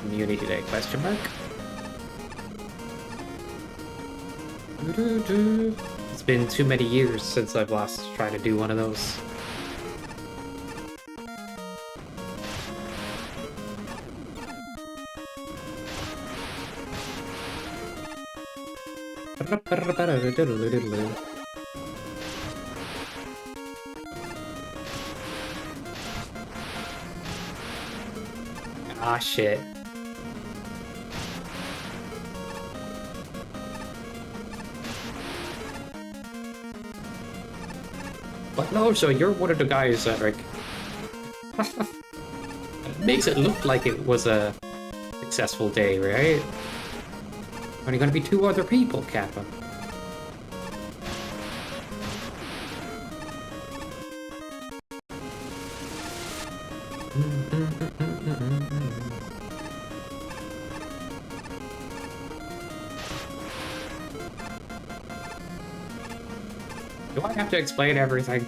Community Day, question mark? It's been too many years since I've last tried to do one of those. Ah, shit. But no, so you're one of the guys that, like... It makes it look like it was a successful day, right? Only gonna be 2 other people, Kappa. Do I have to explain everything?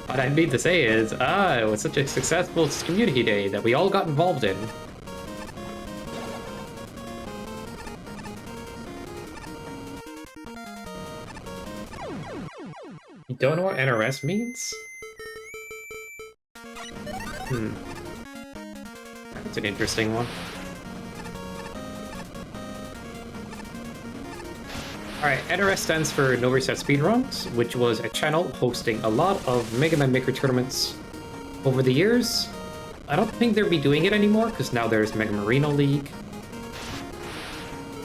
What I mean to say is, it was such a successful community day that we all got involved in. You don't know what NRS means? That's an interesting one. Alright, NRS stands for No Reset Speedruns, which was a channel hosting a lot of Mega Man Maker tournaments over the years. I don't think they'll be doing it anymore, because now there's Mega Marino League.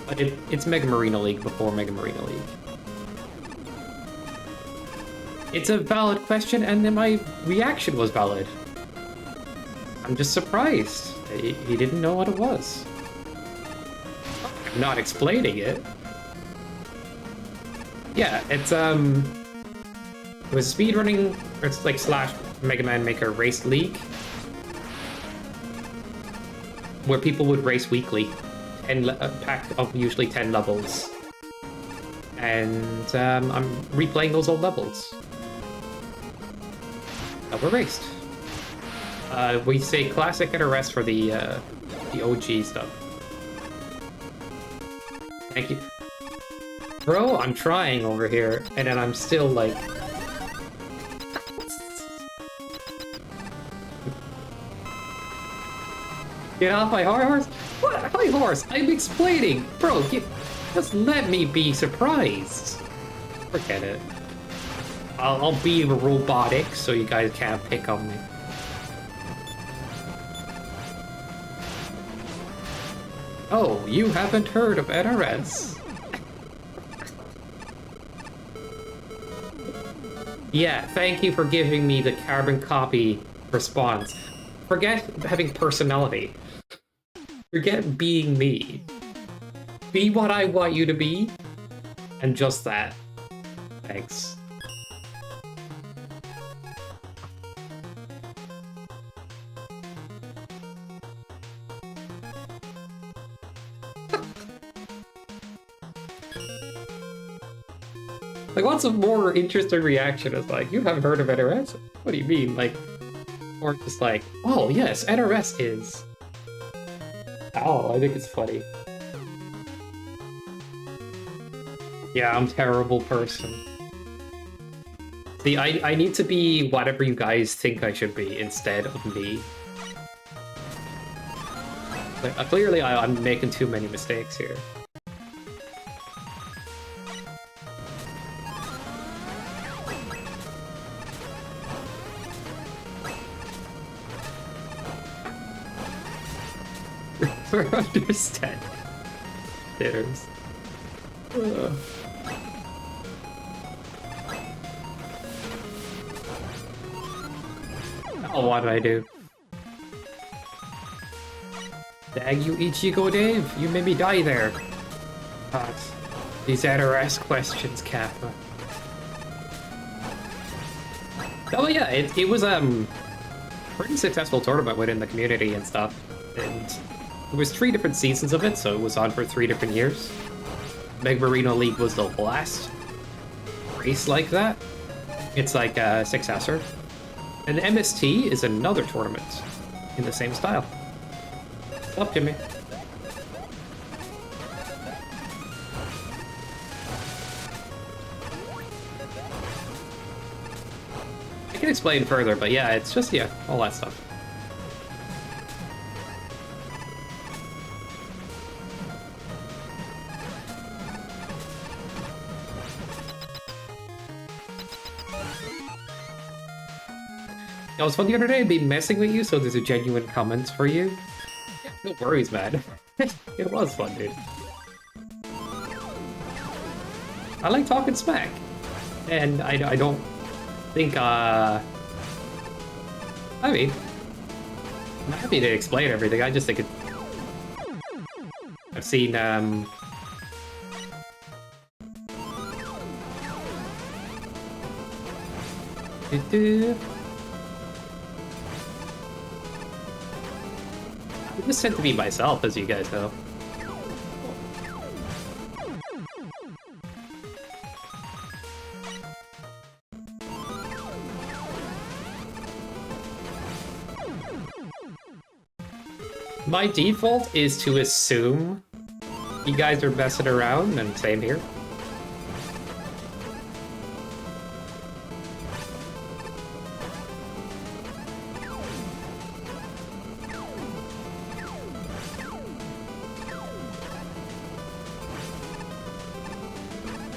But it's Mega Marino League before Mega Marino League. It's a valid question, and then my reaction was valid. I'm just surprised. He didn't know what it was. I'm not explaining it. Yeah, it's it was speedrunning, or it's like / Mega Man Maker Race League, where people would race weekly, and a pack of usually 10 levels, and I'm replaying those old levels that were raced. We say classic NRS for the OG stuff. Thank you. Bro, I'm trying over here, and then I'm still like... Get off my horse! What? My horse! I'm explaining! Bro, just let me be surprised! Forget it. I'll be robotic so you guys can't pick on me. Oh, you haven't heard of NRS? Yeah, thank you for giving me the carbon copy response. Forget having personality. Forget being me. Be what I want you to be, and just that. Thanks. Like, what's a more interesting reaction? Is like, you haven't heard of NRS? What do you mean? Like, or just like, oh yes, NRS is. Oh, I think it's funny. Yeah, I'm a terrible person. See, I need to be whatever you guys think I should be instead of me. Like, clearly I'm making too many mistakes here. Understand. There's. Oh, what did I do? Dag you, Ichigo Dave! You made me die there! God, these NRS questions, Kappa. Oh yeah, it was pretty successful tournament within the community and stuff, and there was 3 different seasons of it, so it was on for 3 different years. Mega Marino League was the last race like that. It's like a successor. And MST is another tournament in the same style. What's up, Jimmy? I can explain further, but yeah, it's just, yeah, all that stuff. I was fun the other day, I'd be messing with you, so there's a genuine comment for you. Yeah, no worries, man. It was fun, dude. I like talking smack. And I don't think, I mean, I'm happy to explain everything, I just think it... I've seen, I just tend to be myself, as you guys know. My default is to assume you guys are messing around, and same here.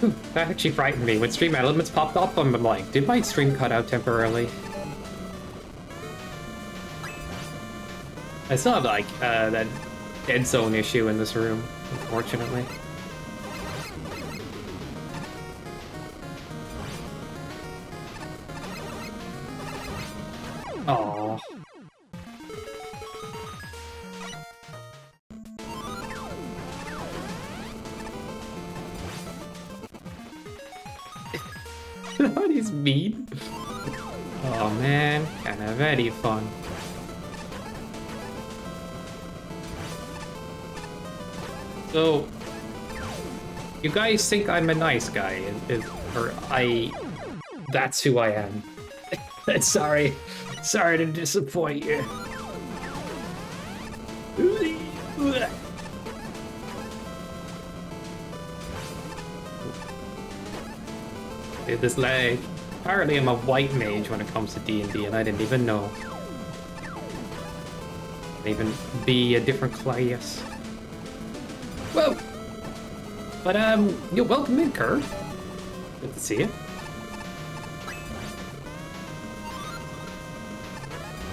That actually frightened me. When stream elements popped up, I'm like, did my stream cut out temporarily? I still have, like, that dead zone issue in this room, unfortunately. Aww. That is mean. Oh man, kinda very fun. So, you guys think I'm a nice guy, or that's who I am. Sorry to disappoint you. Dude, this leg. Apparently I'm a white mage when it comes to D&D, and I didn't even know. Can't even be a different class. Well, but you're welcome in, Kurt. Good to see you.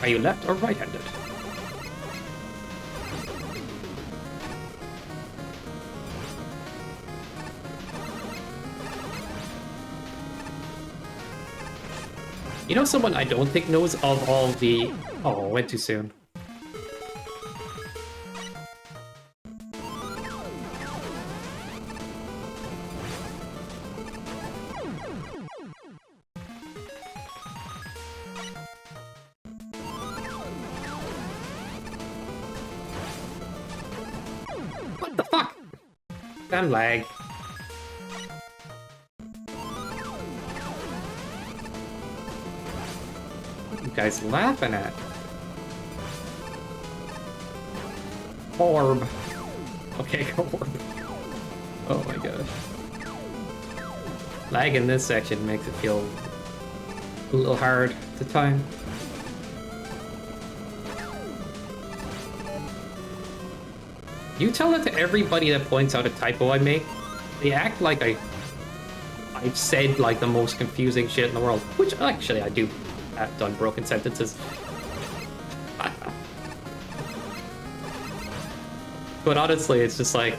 Are you left or right-handed? You know someone I don't think knows of all the... Oh, went too soon. What the fuck? Damn lag. What are you guys laughing at? Orb. Okay, orb. Oh my gosh. Lag in this section makes it feel a little hard at the time. You tell that to everybody that points out a typo I make. They act like I've said like the most confusing shit in the world, which actually I do have done broken sentences. But honestly, it's just like,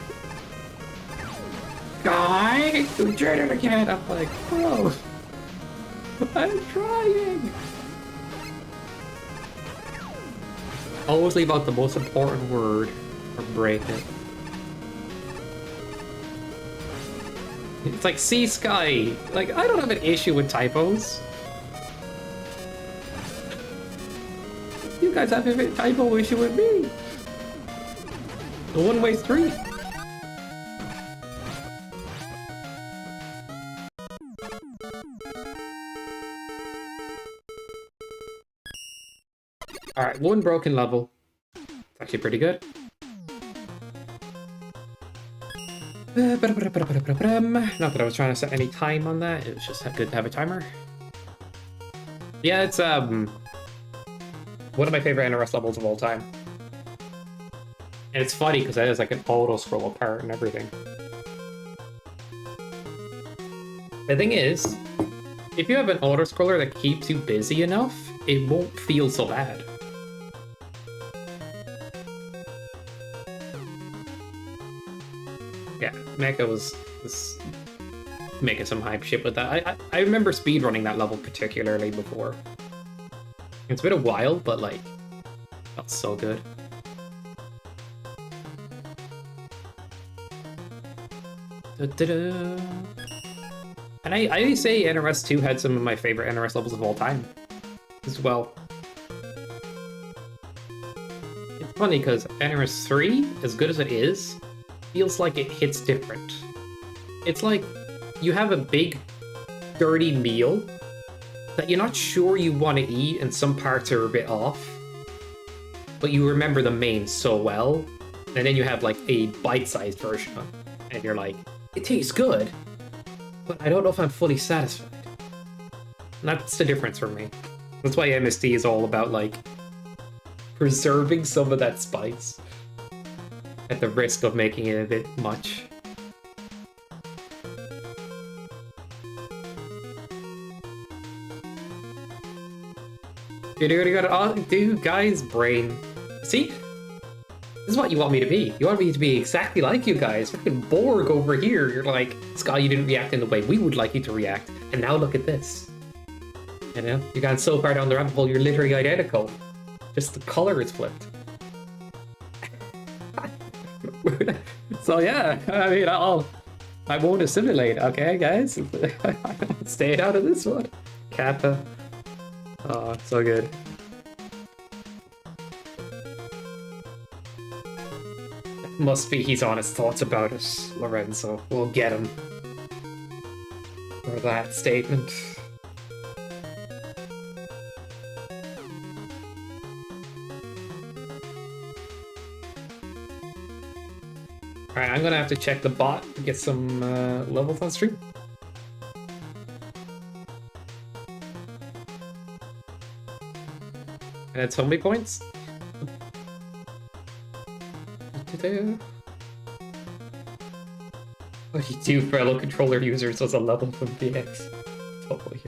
guy, you did it again. I'm like, bro, I'm trying. Always leave out the most important word or break it. It's like sea sky. Like, I don't have an issue with typos. You guys have a typo issue with me. The one-way street. Alright, one broken level. It's actually pretty good. Not that I was trying to set any time on that, it was just good to have a timer. Yeah, it's one of my favorite NRS levels of all time. And it's funny because that is like an auto scroll apart and everything. The thing is, if you have an auto scroller that keeps you busy enough, it won't feel so bad. Yeah, Mecha was making some hype shit with that. I remember speedrunning that level particularly before. It's been a while, but like, felt so good. Da-da-da. And I say NRS 2 had some of my favorite NRS levels of all time as well. It's funny because NRS 3, as good as it is, feels like it hits different. It's like you have a big, dirty meal that you're not sure you want to eat and some parts are a bit off, but you remember the main so well, and then you have like a bite-sized version of it, and you're like, it tastes good, but I don't know if I'm fully satisfied. And that's the difference for me. That's why MSD is all about like preserving some of that spice at the risk of making it a bit much. You're gonna do guys' brain. See? This is what you want me to be. You want me to be exactly like you guys. Fucking Borg over here. You're like, Sky, you didn't react in the way we would like you to react. And now look at this. You know? You got so far down the rabbit hole, you're literally identical. Just the color is flipped. So yeah, I mean, I won't assimilate, okay, guys? Stay out of this one. Kappa. Oh, so good. Must be he's on his thoughts about it, Lorenzo. We'll get him. For that statement. Alright, I'm gonna have to check the bot to get some levels on stream. And it's homie points. What do you do, fellow controller users as a level from BX? Totally.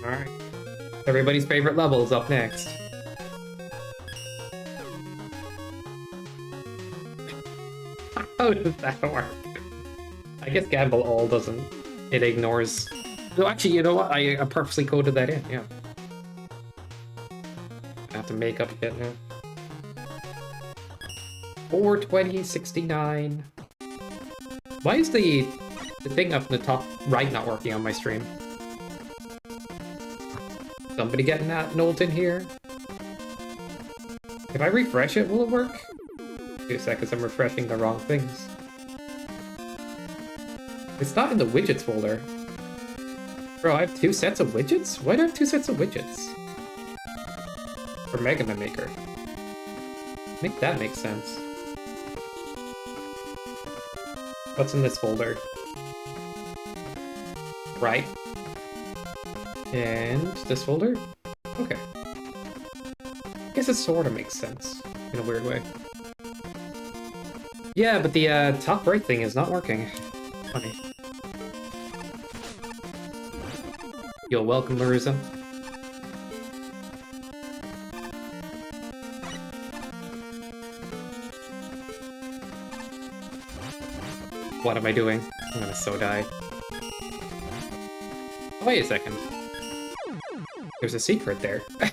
Alright. Everybody's favorite level is up next. How does that work? I guess Gamble all doesn't. It ignores. No, actually, you know what? I purposely coded that in, yeah. I have to make up again now. 42069. Why is the thing up in the top right not working on my stream? Somebody getting that note in here? If I refresh it, will it work? 2 seconds, I'm refreshing the wrong things. It's not in the widgets folder. Bro, I have 2 sets of widgets? Why do I have 2 sets of widgets? For Mega Man Maker. Make that make sense. What's in this folder? Right. And this folder? Okay. I guess it sort of makes sense, in a weird way. Yeah, but the top right thing is not working. Funny. You're welcome, Larissa. What am I doing? I'm gonna so die. Oh, wait a second. There's a secret there. I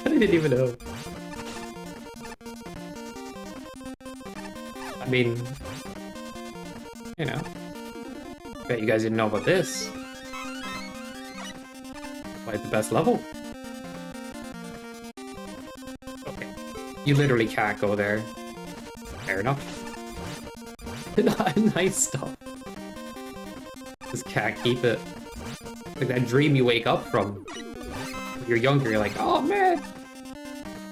didn't even know. I mean, you know. Bet you guys didn't know about this. Why the best level? Okay. You literally can't go there. Fair enough. Nice stuff. Just can't keep it. Like that dream you wake up from. When you're younger, you're like, oh man,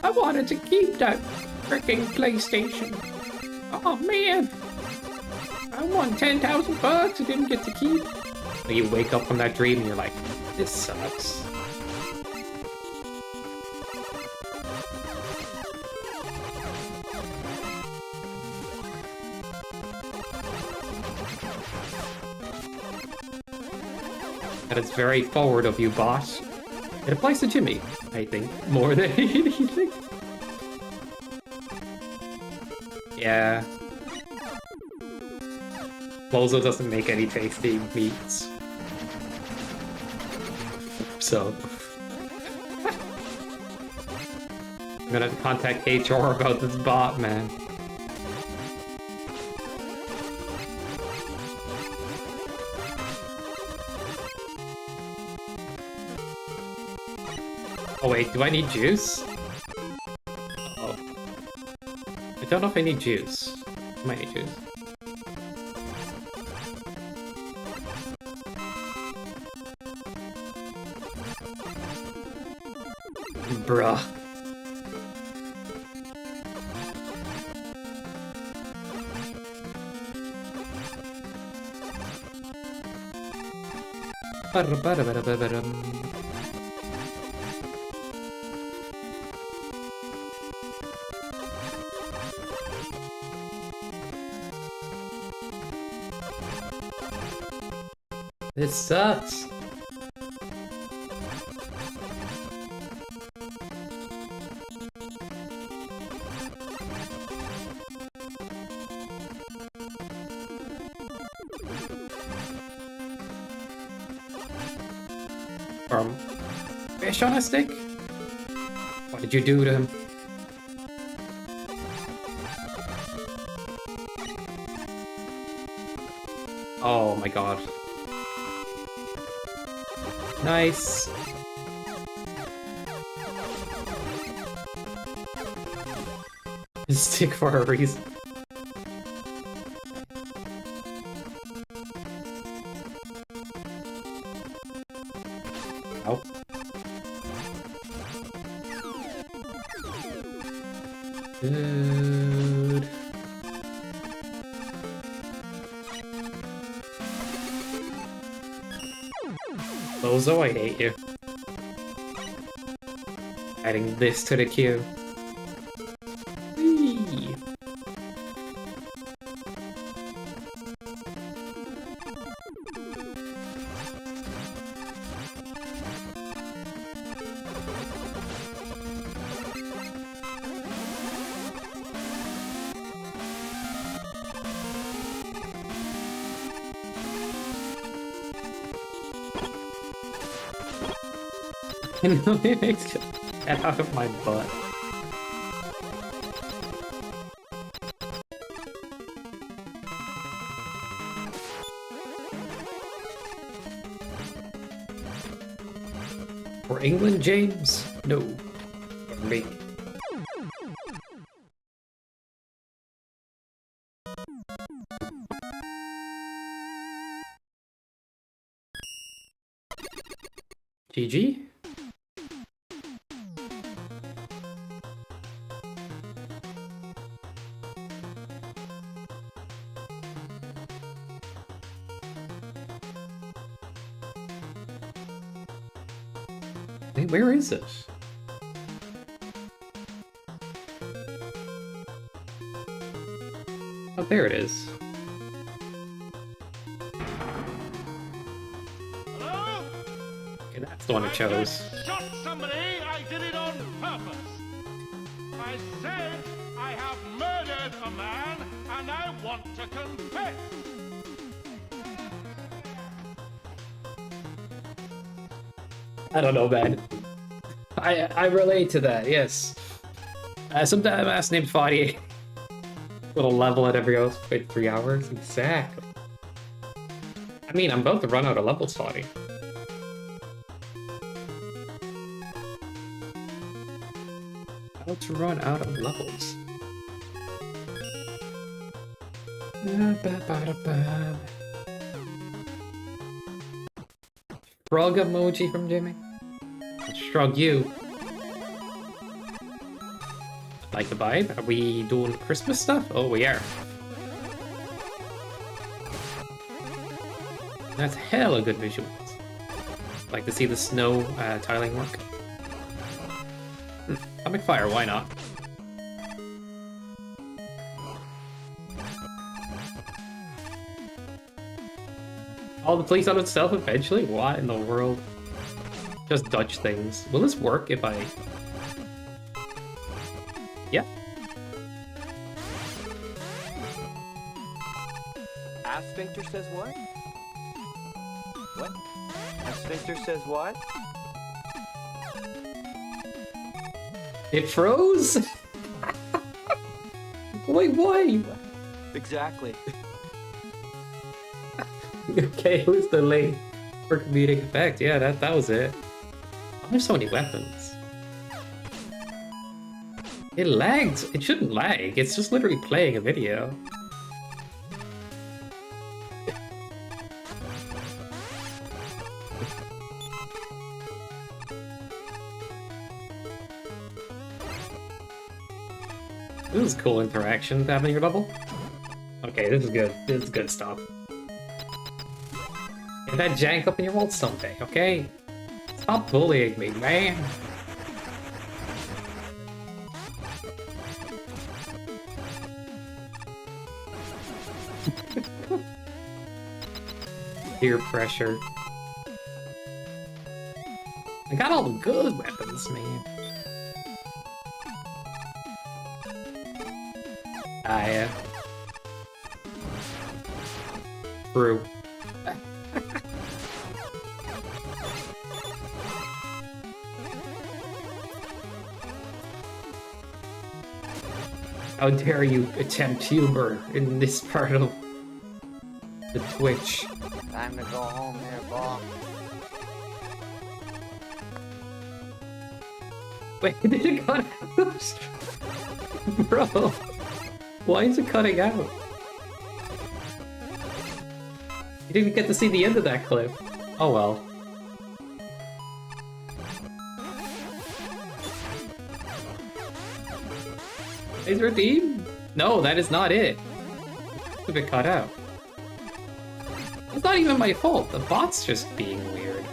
I wanted to keep that freaking PlayStation. Oh man, I won 10,000 bucks I didn't get to keep. And you wake up from that dream and you're like, this sucks. That is very forward of you, boss. It applies to Jimmy, I think, more than anything. Yeah. Bozo doesn't make any tasty meats. So. I'm gonna contact HR about this bot, man. Oh wait, do I need juice? Uh-oh. I don't know if I need juice. I might need juice. Bruh. This sucks. Fish on a stick? What did you do to him? Oh my god. Nice. Stick for a reason. Ow. Dude. Bozo, I hate you. Adding this to the queue. Whee. It makes get out of my butt. For England, James? No. For me. GG? Wait, where is it? Oh, there it is. Hello? Okay, that's the one I chose. Shot somebody. I did it on purpose. I said I have murdered a man and I want to confess. I don't know, man. I relate to that, yes. Some dumbass named 48 will level it every else. Wait, 3 hours? Exactly. I mean, I'm about to run out of levels, 40. About to run out of levels. Shrug emoji from Jimmy. Shrug you. Like the vibe? Are we doing Christmas stuff? Oh, we are. That's hella good visuals. Like to see the snow tiling work. Atomic fire, why not? Oh, the police on itself eventually? What in the world? Just Dutch things. Will this work if I... Yeah. Asphyncter says what? What? Asphyncter says what? It froze? Wait, why? Exactly. Okay, who's the link for comedic effect? Yeah, that was it. Oh, there's so many weapons. It lags. It shouldn't lag. It's just literally playing a video. This is cool interaction happening your level. Okay, this is good. This is good stuff. Get that jank up in your world someday, okay? Stop bullying me, man. Peer pressure. I got all the good weapons, man. Ah, yeah. True. How dare you attempt humor in this part of the Twitch? Time to go home there, Bob. Wait, did it cut out? Bro, why is it cutting out? You didn't get to see the end of that clip. Oh well. Is redeemed? No, that is not it. It's been cut out. It's not even my fault. The bot's just being weird.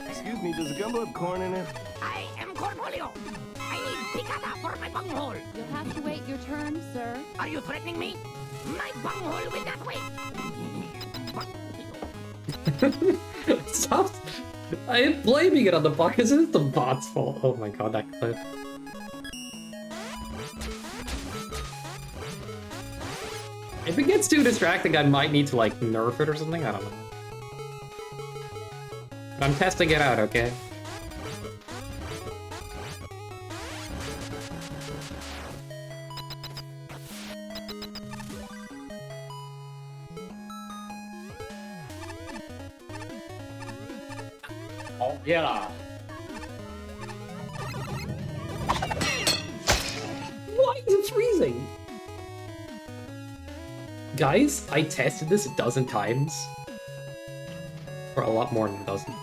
Excuse me, does the gumbo have corn in it? I am Cornholio. I need picada for my bunghole. You'll have to wait your turn, sir. Are you threatening me? My bunghole will not wait. Stop! I am blaming it on the bot because it's the bot's fault. Oh my god, that clip. If it gets too distracting, I might need to like nerf it or something. I don't know. But I'm testing it out, okay? Oh, yeah. Why is it freezing? Guys, I tested this a dozen times. Or a lot more than a dozen.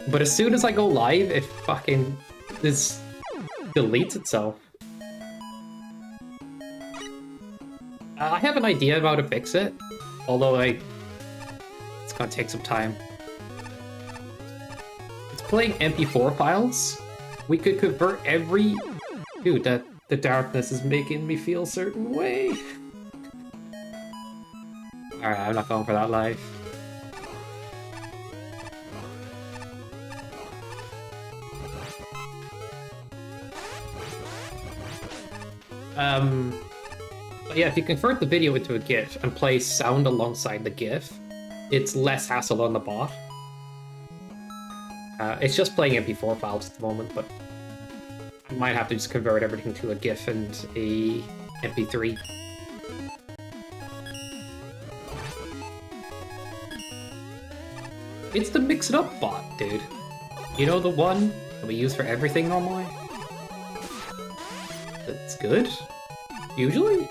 But as soon as I go live, it fucking... this deletes itself. I have an idea of how to fix it. Although it's gonna take some time. It's playing MP4 files. We could convert every... Dude, the darkness is making me feel a certain way. Alright, I'm not going for that life. But yeah, if you convert the video into a GIF and play sound alongside the GIF, it's less hassle on the bot. It's just playing MP4 files at the moment, but I might have to just convert everything to a GIF and a MP3. It's the Mix It Up bot, dude. You know, the one that we use for everything normally? That's good? Usually?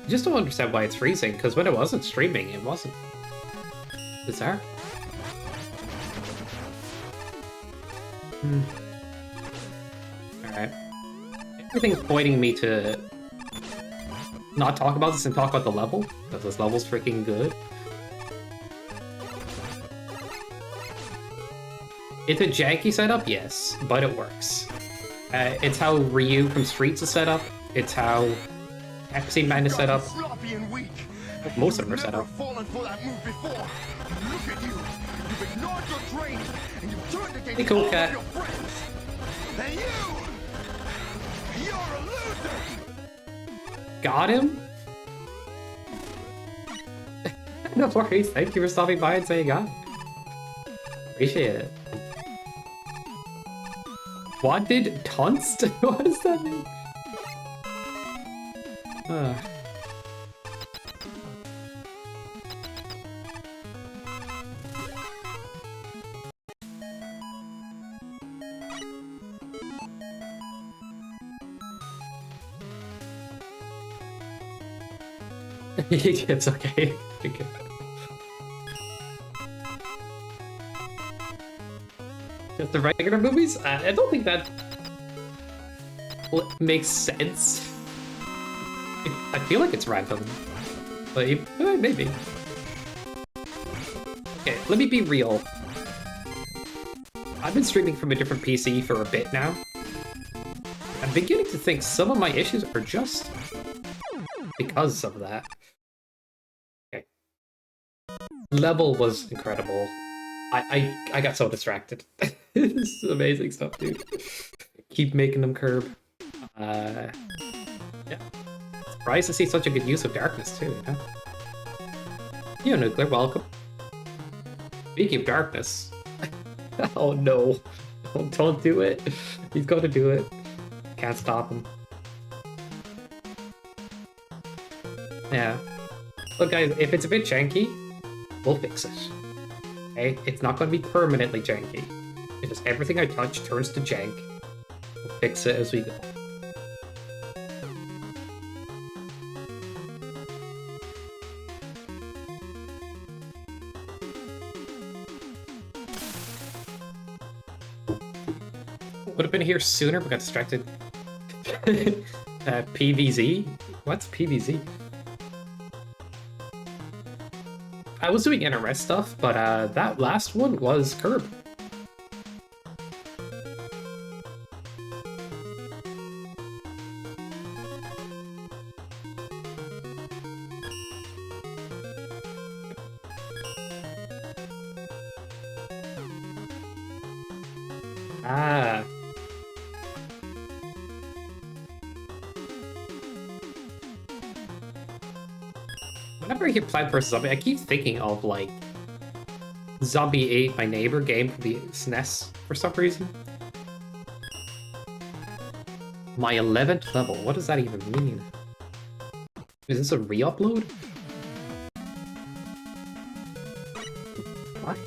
I just don't understand why it's freezing, because when it wasn't streaming, it wasn't. Bizarre. Alright. Everything's pointing me to not talk about this and talk about the level, because this level's freaking good. It's a janky setup, yes, but it works. It's how Ryu from Streets is set up. It's how Pepsi Man is set up. Most of them are set up. Hey, cool cat. Got him? No worries. Thank you for stopping by and saying hi. Appreciate it. What did Tunst? What does that mean? It's okay. Just the regular movies? I don't think that makes sense. I feel like it's random. But maybe. Okay, let me be real. I've been streaming from a different PC for a bit now. I'm beginning to think some of my issues are just because of that. Okay. Level was incredible. I got so distracted. This is amazing stuff, dude. Keep making them curb. Yeah. Surprised to see such a good use of darkness too, you know? You know, Nuclear, welcome. Speaking of darkness. Oh no. Don't do it. He's got to do it. Can't stop him. Yeah. Look guys, if it's a bit janky, we'll fix it. Okay? It's not going to be permanently janky. It's just everything I touch turns to jank. We'll fix it as we go. Would have been here sooner, but got distracted. PVZ? What's PVZ? I was doing NRS stuff, but that last one was curb. Ah. Whenever I hear Plant vs. Zombie, I keep thinking of, like, Zombie 8, my neighbor game for the SNES for some reason. My 11th level, what does that even mean? Is this a re-upload? What?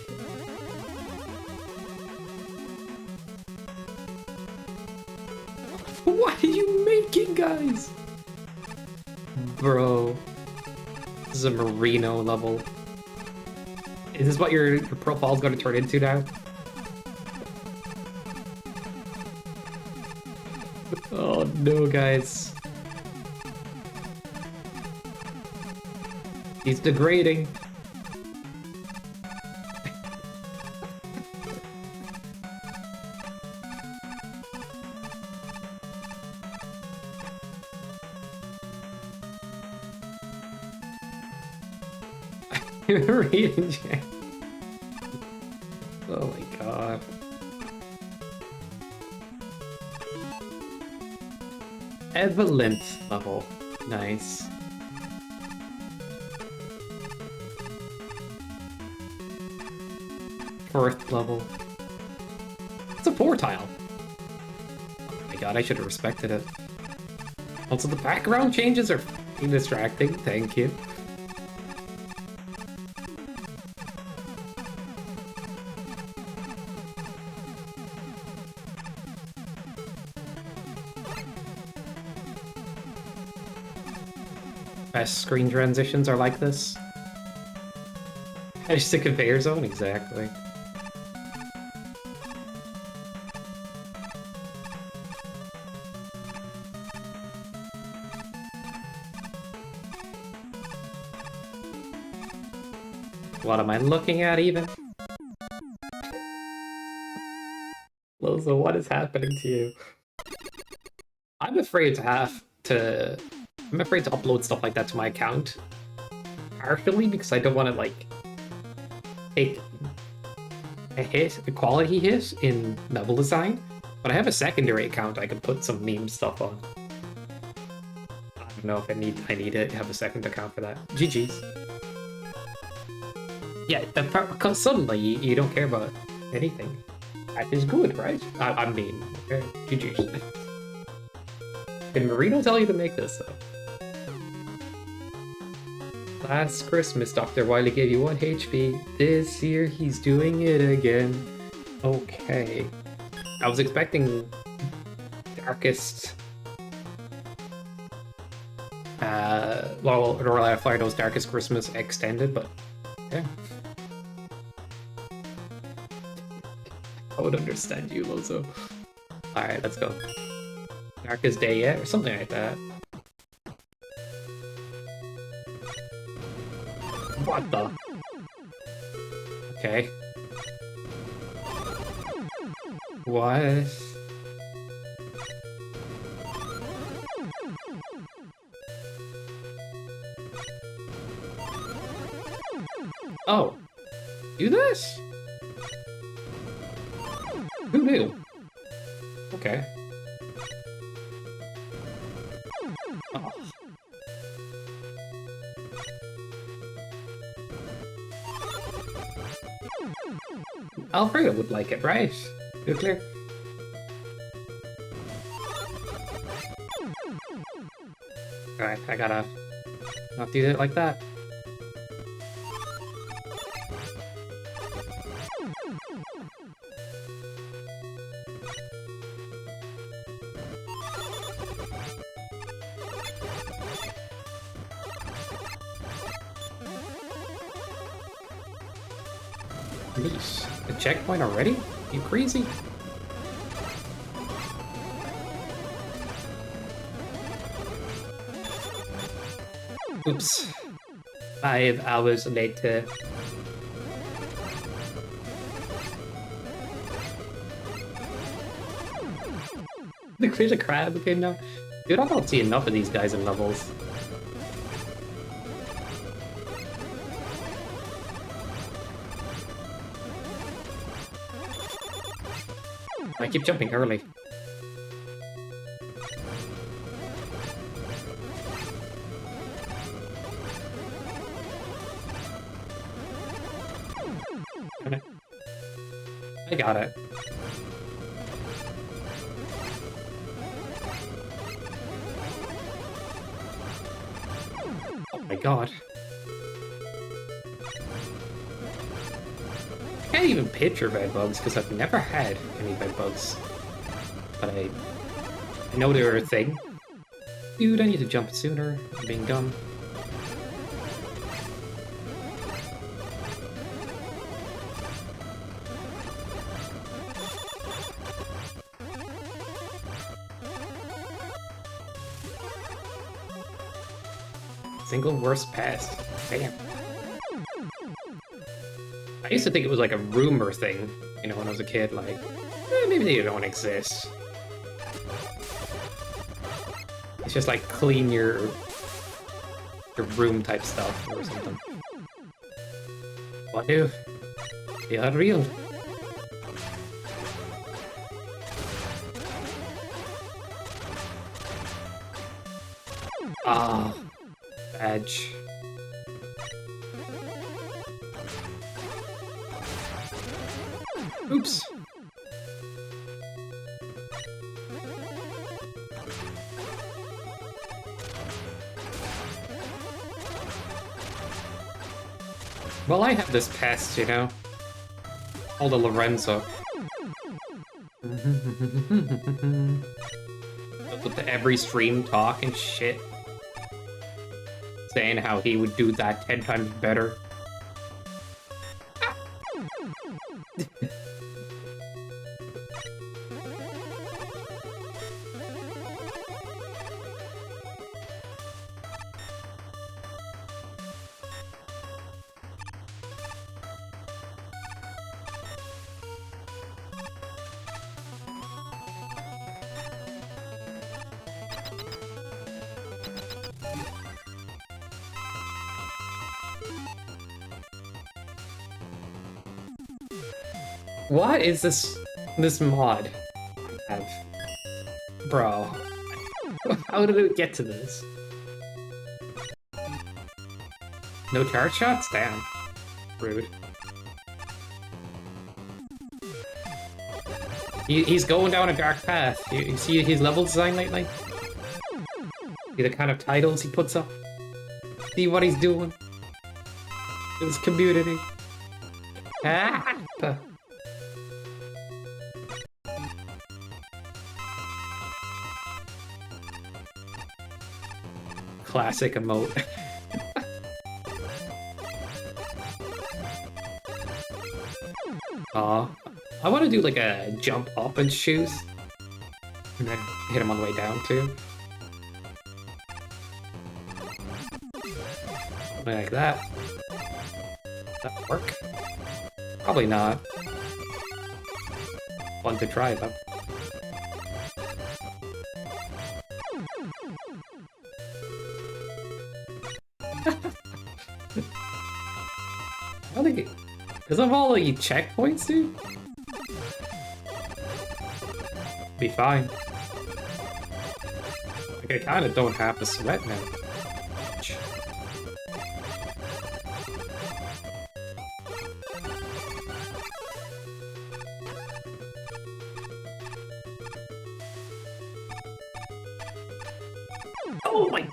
What are you making, guys? Bro. This is a Merino level. Is this what your profile's going to turn into now? Oh no, guys. He's degrading. Reading Jack. Oh my god. Evelyn level. Nice. Fourth level. It's a 4 tile. Oh my god, I should have respected it. Also, the background changes are f***ing distracting. Thank you. Best screen transitions are like this. Just a conveyor zone, exactly. What am I looking at even? Loza, what is happening to you? I'm afraid to I'm afraid to upload stuff like that to my account. Partially because I don't want to, like, take a quality hit in level design. But I have a secondary account I can put some meme stuff on. I don't know if I need to have a second account for that. GG's. Yeah, because suddenly you don't care about anything. That is good, right? I mean, okay, GG's. Did Marino tell you to make this, though? Last Christmas, Dr. Wily gave you 1 HP. This year, he's doing it again. Okay. I was expecting Darkest... Lorelei Flydo's Darkest Christmas extended, but... yeah. I would understand you, Lozo. Alright, let's go. Darkest Day yet? Or something like that. What the? Okay. What? Oh. Do this? Who knew? Okay. Oh. Alfredo would like it, right? Nuclear? Alright, I gotta not do it like that. Nice. A checkpoint already? You crazy? Oops. 5 hours later. The creature crab came down. Dude, I don't see enough of these guys in levels. I keep jumping early. I got it. Oh my god. I can't even picture bed bugs because I've never had any bed bugs. But I know they're a thing. Dude, I need to jump sooner. I'm being dumb. Single worst pass. Damn. I used to think it was like a rumor thing, you know, when I was a kid, like, maybe they don't exist. It's just like clean your room type stuff or something. What do? They are real. Ah, badge. Oops. Well, I have this pest, you know. All the Lorenzo. With the every stream talk and shit. Saying how he would do that 10 times better. What is this mod I have? Bro. How did it get to this? No charge shots? Damn. Rude. He's going down a dark path. You see his level design lately? See the kind of titles he puts up? See what he's doing? To his community. Ah! Classic emote. I want to do like a jump up and shoot, and then hit him on the way down too. Something like that. work? Probably not. Fun to try, though. I don't think it... Does it have all the checkpoints, dude? Be fine. Like, I kinda don't have to sweat now. Oh my...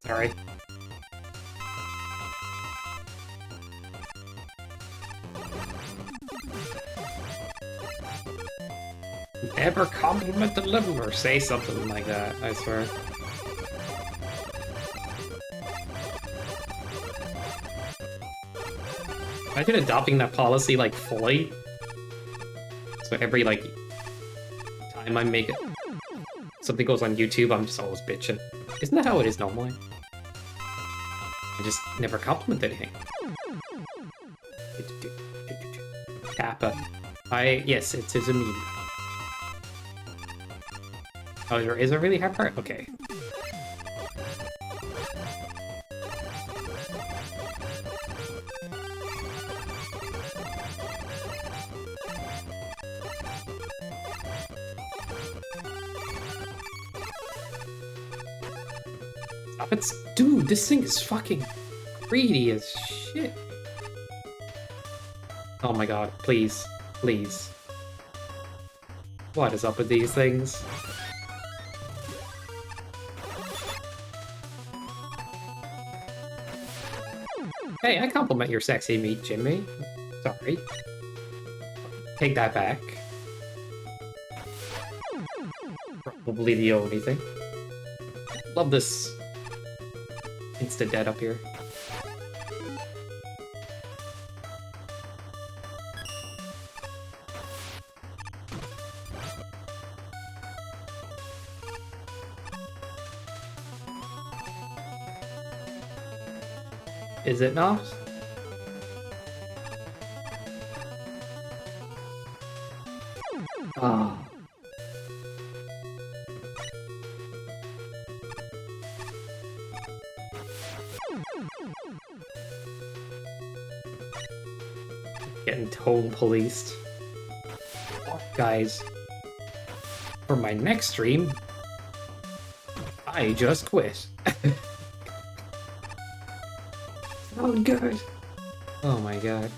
Sorry. Never compliment the living or say something like that, I swear. Imagine adopting that policy, like, fully. So every, like, time I make it, something goes on YouTube, I'm just always bitching. Isn't that how it is normally? I just never compliment anything. Kappa. Yes, it is a meme. Oh, is it really hard part? Okay. Stop it. Dude, this thing is fucking greedy as shit. Oh my god, please. Please. What is up with these things? Hey, I compliment your sexy meat, Jimmy. Sorry. Take that back. Probably the only thing. Love this insta-dead up here. Is it not? Ah. Getting tone policed. Oh, guys, for my next stream, I just quit. Oh, good. Oh my god.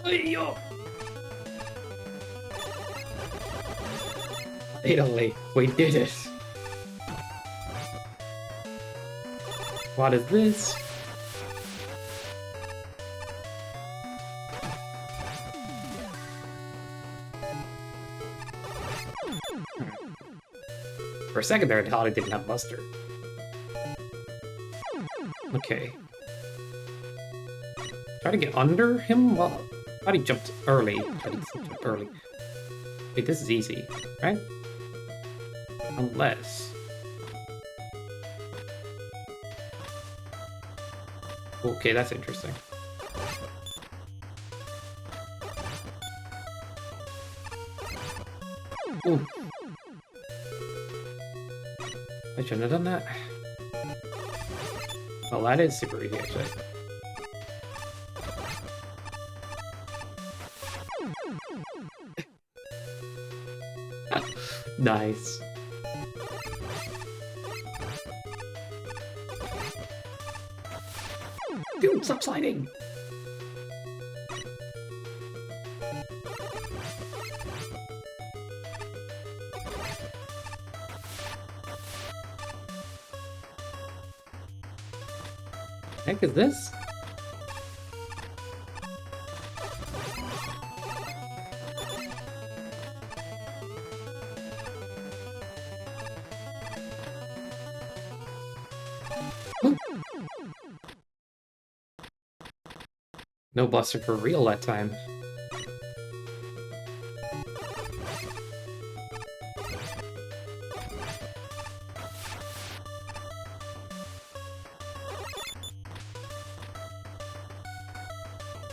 Yo. Finally, we did it. What is this? For a second there, I thought I didn't have Buster. Okay. Try to get under him? Well, I thought he jumped early. Wait, this is easy, right? Unless... Okay, that's interesting. Ooh. I shouldn't have done that. Well, that is super easy, actually. Nice. Dude, stop sliding! Heck is this? No Buster for real that time.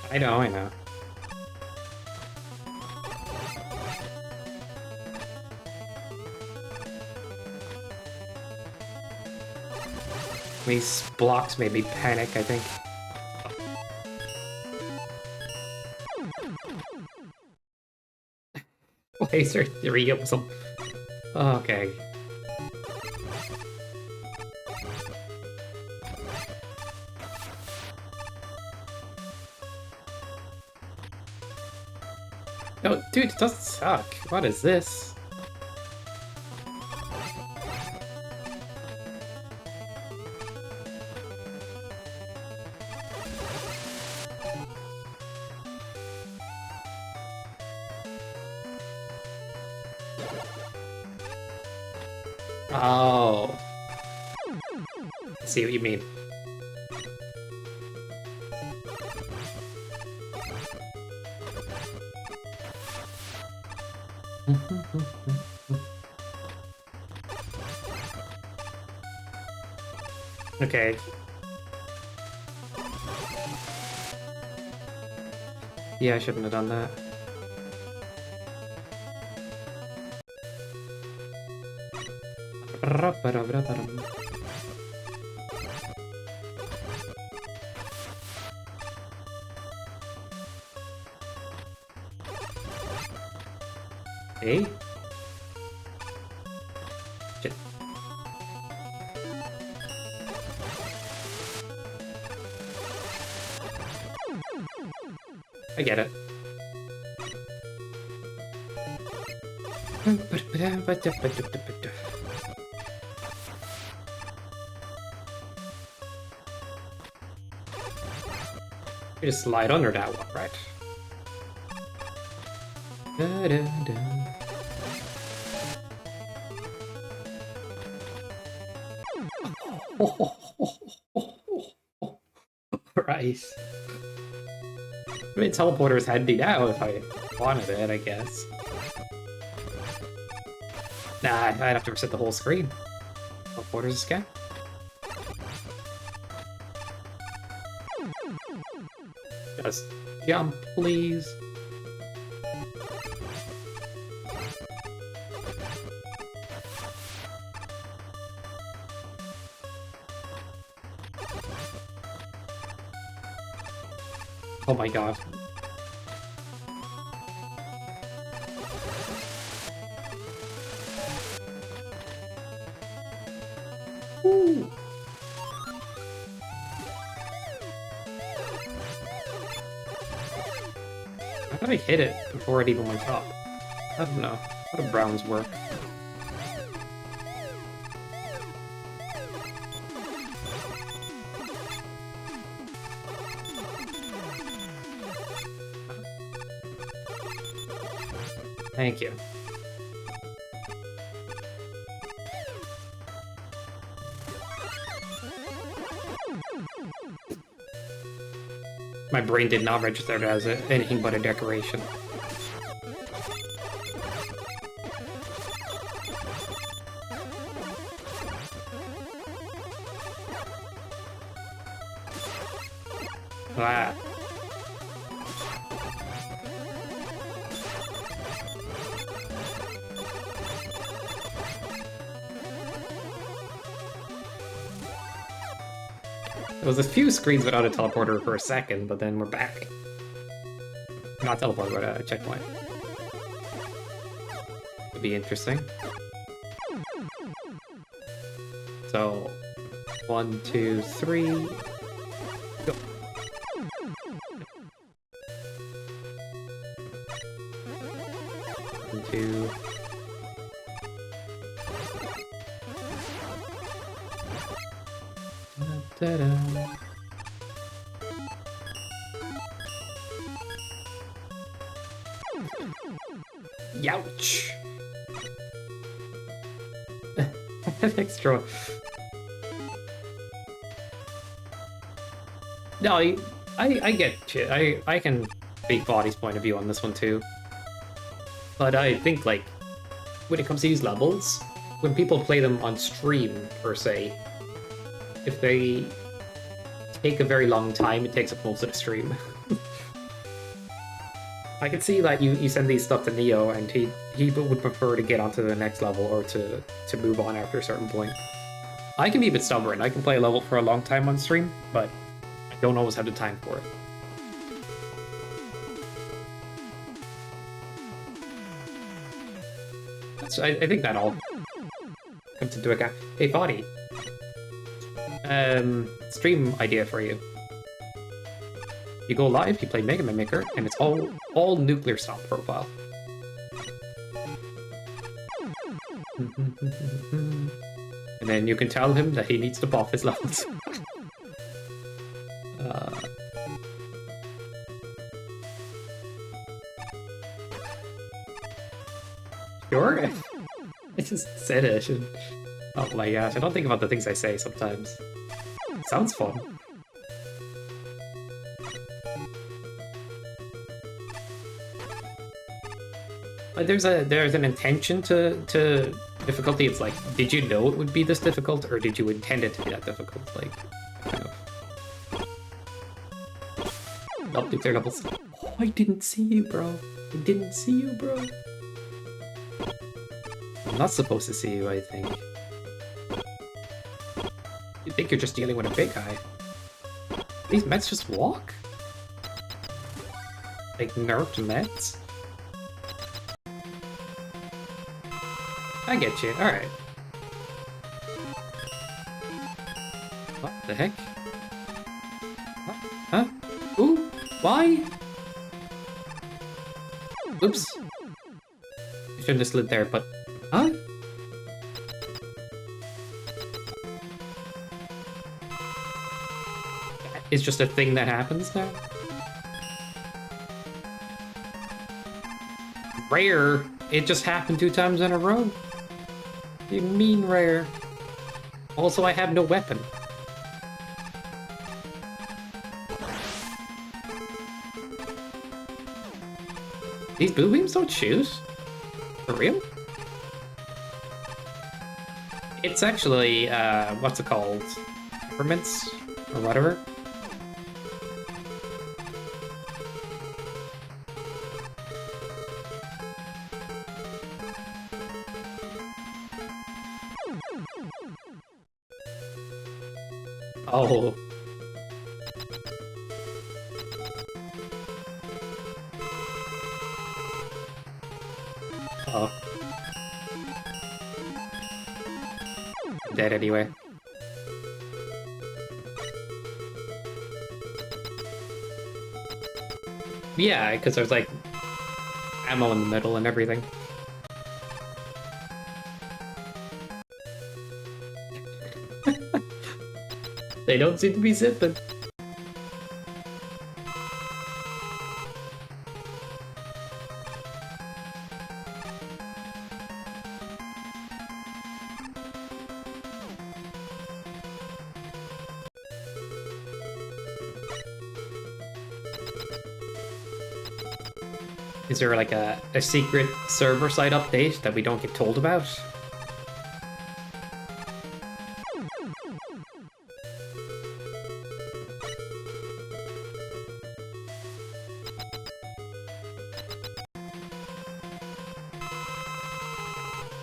I know, I know. These blocks made me panic, I think. Why is there 3 of them? Okay. No, dude, it doesn't suck. What is this? Oh. I see what you mean. Okay. Yeah, I shouldn't have done that. Hey? Shit. I get it. You just slide under that one, right? Right. I mean, teleporter's handy now if I wanted it, I guess. Nah, I'd have to reset the whole screen. Teleporter's a scam. Just jump, please. Oh my god. Woo. How did I hit it before it even went up? I don't know. How do browns work? Thank you. My brain did not register it as anything but a decoration. Ah. There was a few screens without a teleporter for a second, but then we're back. Not teleport, but a checkpoint. Would be interesting. So, 1, 2, 3, go. 1, 2. Ta-da. Youch! Extra. No, I get shit. I can speak Body's point of view on this one too. But I think, like, when it comes to these levels, when people play them on stream, per se, if they take a very long time, it takes up most of the stream. I can see that you send these stuff to Neo, and he would prefer to get onto the next level or to move on after a certain point. I can be a bit stubborn. I can play a level for a long time on stream, but I don't always have the time for it. I think that all comes into account. Hey, Body. Stream idea for you. You go live, you play Mega Man Maker, and it's all nuclear stomp profile. And then you can tell him that he needs to buff his levels. Sure? I just said it. And... oh my gosh, I don't think about the things I say sometimes. Sounds fun. There's an intention to difficulty. It's like, did you know it would be this difficult, or did you intend it to be that difficult? Like, kind of. Up to their levels. Oh, I didn't see you, bro. I didn't see you, bro. I'm not supposed to see you, I think. You think you're just dealing with a big guy. These Mets just walk? Like nerfed Mets? I get you, alright. What the heck? Huh? Ooh, why? Oops. I shouldn't have slid there, but... huh? It's just a thing that happens now? Rare! It just happened 2 times in a row. You mean rare. Also, I have no weapon. These blue beams don't shoot? For real? It's actually, what's it called? Peppermints? Or whatever? Oh. Oh. I'm dead anyway. Yeah, because there's like ammo in the middle and everything. They don't seem to be zipping. Is there like a secret server side update that we don't get told about?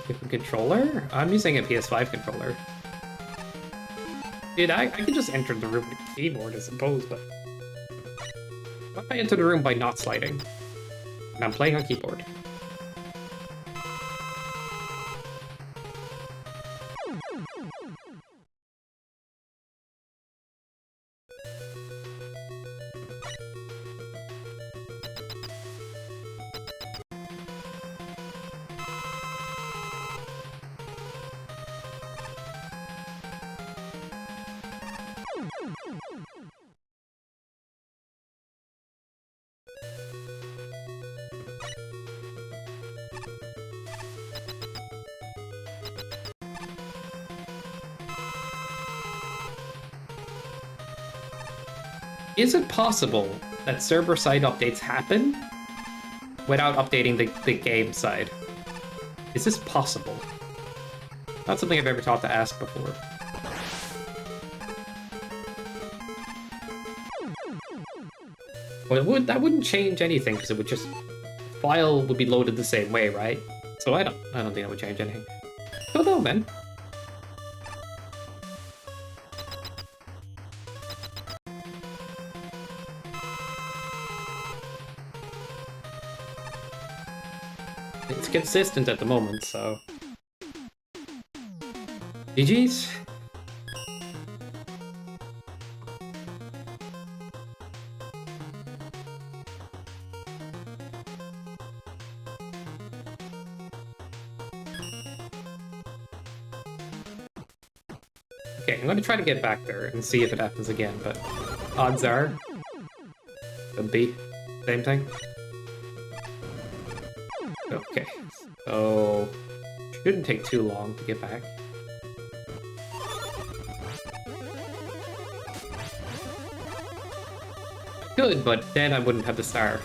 Different controller? I'm using a PS5 controller. Dude, I could just enter the room with a keyboard, I suppose, but... what if I enter the room by not sliding? And I'm playing on keyboard. Is it possible that server-side updates happen without updating the game side? Is this possible? Not something I've ever thought to ask before. Well, that wouldn't change anything, because it would just file would be loaded the same way, right? So I don't think that would change anything. Don't know, man. It's consistent at the moment, so GG's. Okay, I'm gonna try to get back there and see if it happens again, but odds are could be same thing. Okay, so shouldn't take too long to get back. Good, but then I wouldn't have the star.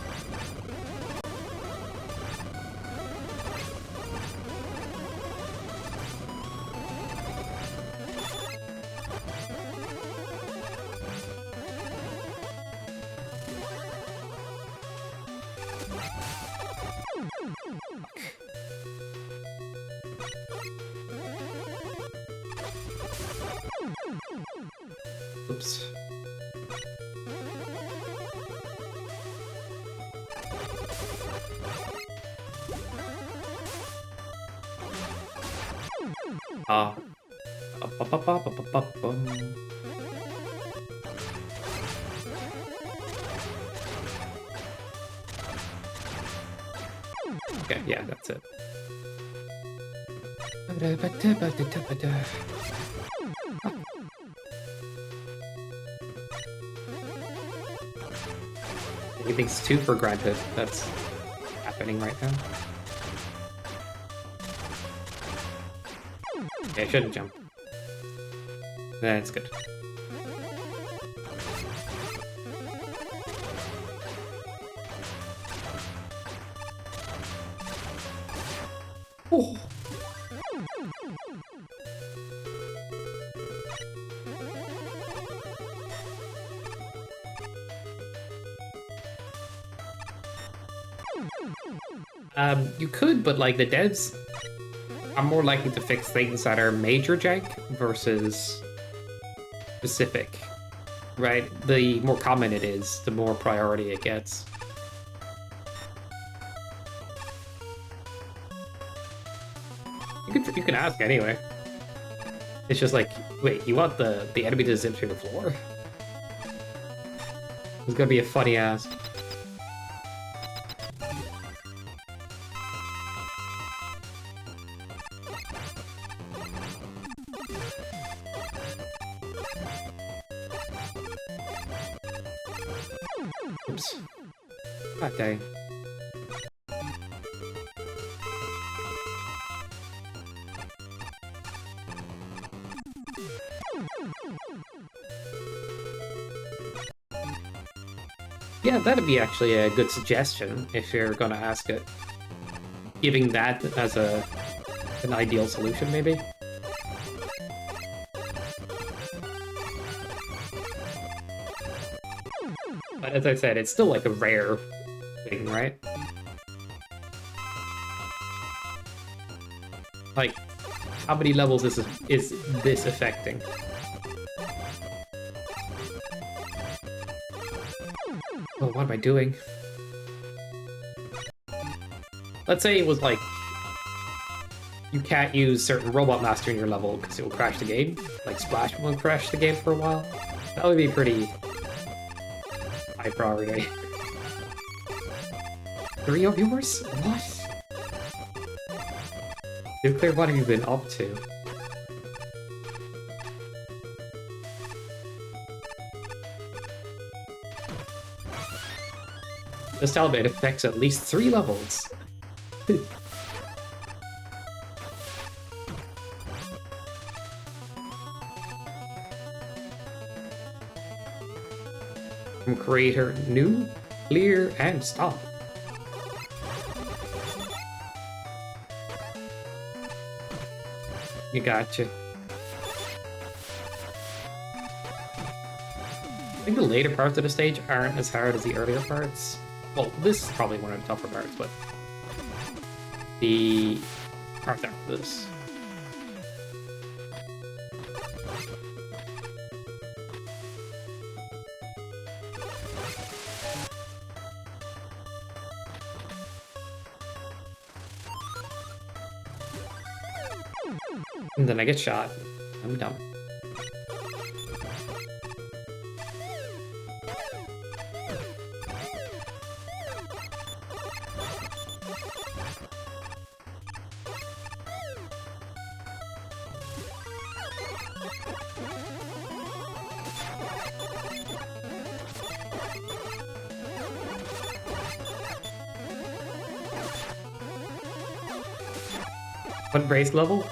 Oops. Ah. Okay, yeah, that's it. Everything's too for granted. That's happening right now. Okay, I shouldn't jump. That's good. Oh. You could, but like the devs are more likely to fix things that are major jank versus specific, right? The more common it is, the more priority it gets. You can ask anyway. It's just like, wait, you want the enemy to zip through the floor? It's gonna be a funny ask. Oops. God dang. Yeah, that'd be actually a good suggestion if you're gonna ask it. Giving that as an ideal solution, maybe. But as I said, it's still like a rare thing, right? Like, how many levels is this affecting? Oh, what am I doing? Let's say it was like, you can't use certain Robot Master in your level because it will crash the game. Like Splash will crash the game for a while. That would be pretty high priority. 3 viewers? What? Nuclear, what have you been up to? This tell me it affects at least 3 levels. From creator new, clear, and stop. You gotcha. I think the later parts of the stage aren't as hard as the earlier parts. Well, this is probably one of the tougher parts, but the... Oh, no, this. And then I get shot. I'm dumb. What race level?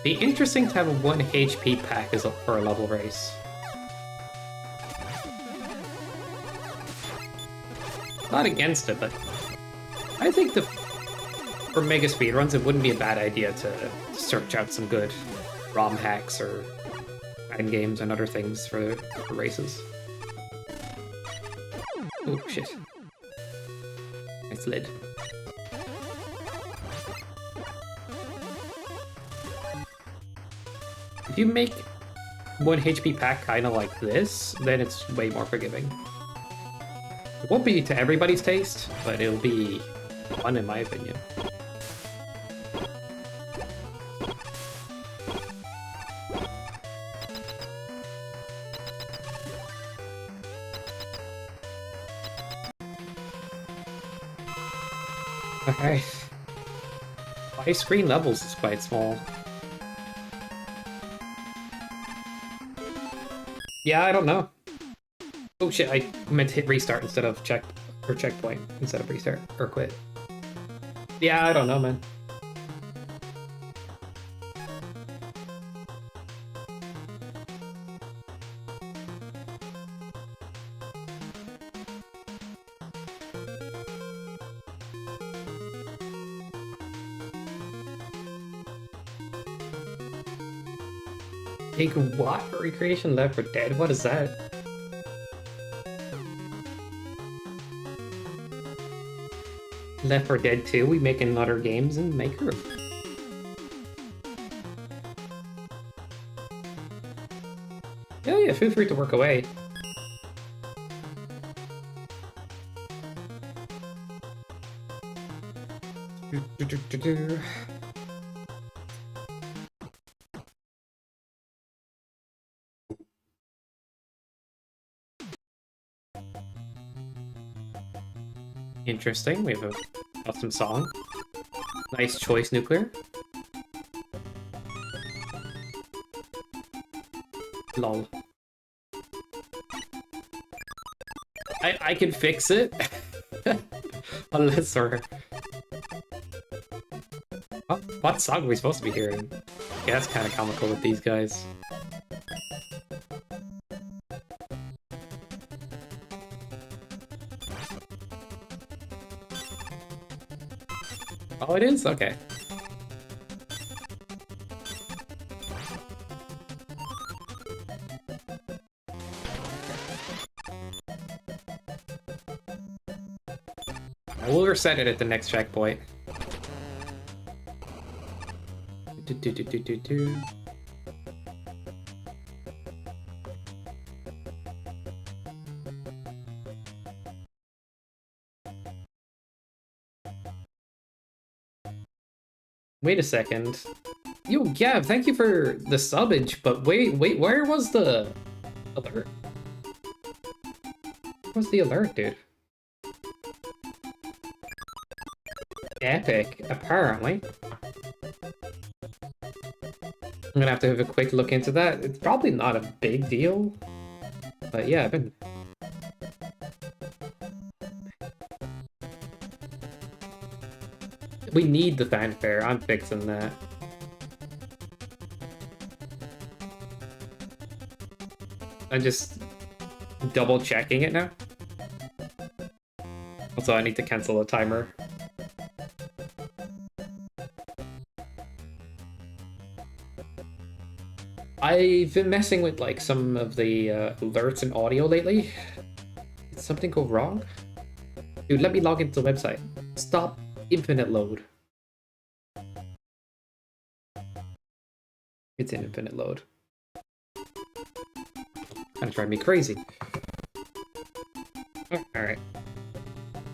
Be interesting to have a 1 HP pack as for a level race. Not against it, but I think for mega speedruns, it wouldn't be a bad idea to search out some good ROM hacks or end games and other things for races. Oh shit! I slid. If you make 1 HP pack kind of like this, then it's way more forgiving. It won't be to everybody's taste, but it'll be fun in my opinion. Okay. 5 screen levels is quite small. Yeah, I don't know. Oh shit, I meant to hit restart instead of checkpoint instead of restart or quit. Yeah, I don't know, man. Take what for recreation Left 4 Dead? What is that? Left 4 Dead 2, we making other games in Maker. Yeah, feel free to work away. Interesting, we have a awesome song. Nice choice, Nuclear. Lol. I can fix it. Unless we're... Oh, what song are we supposed to be hearing? Yeah, that's kind of comical with these guys. Oh, it is? Okay. I will reset it at the next checkpoint. Wait a second. Yo, Gav, thank you for the subbage, but wait, where was the alert? Where was the alert, dude? Epic, apparently. I'm gonna have to have a quick look into that. It's probably not a big deal, but yeah, I've been... We need the fanfare, I'm fixing that. I'm just double checking it now. Also, I need to cancel the timer. I've been messing with like some of the alerts and audio lately. Did something go wrong? Dude, let me log into the website. Stop infinite load. It's in infinite load. Kind of driving me crazy. Alright.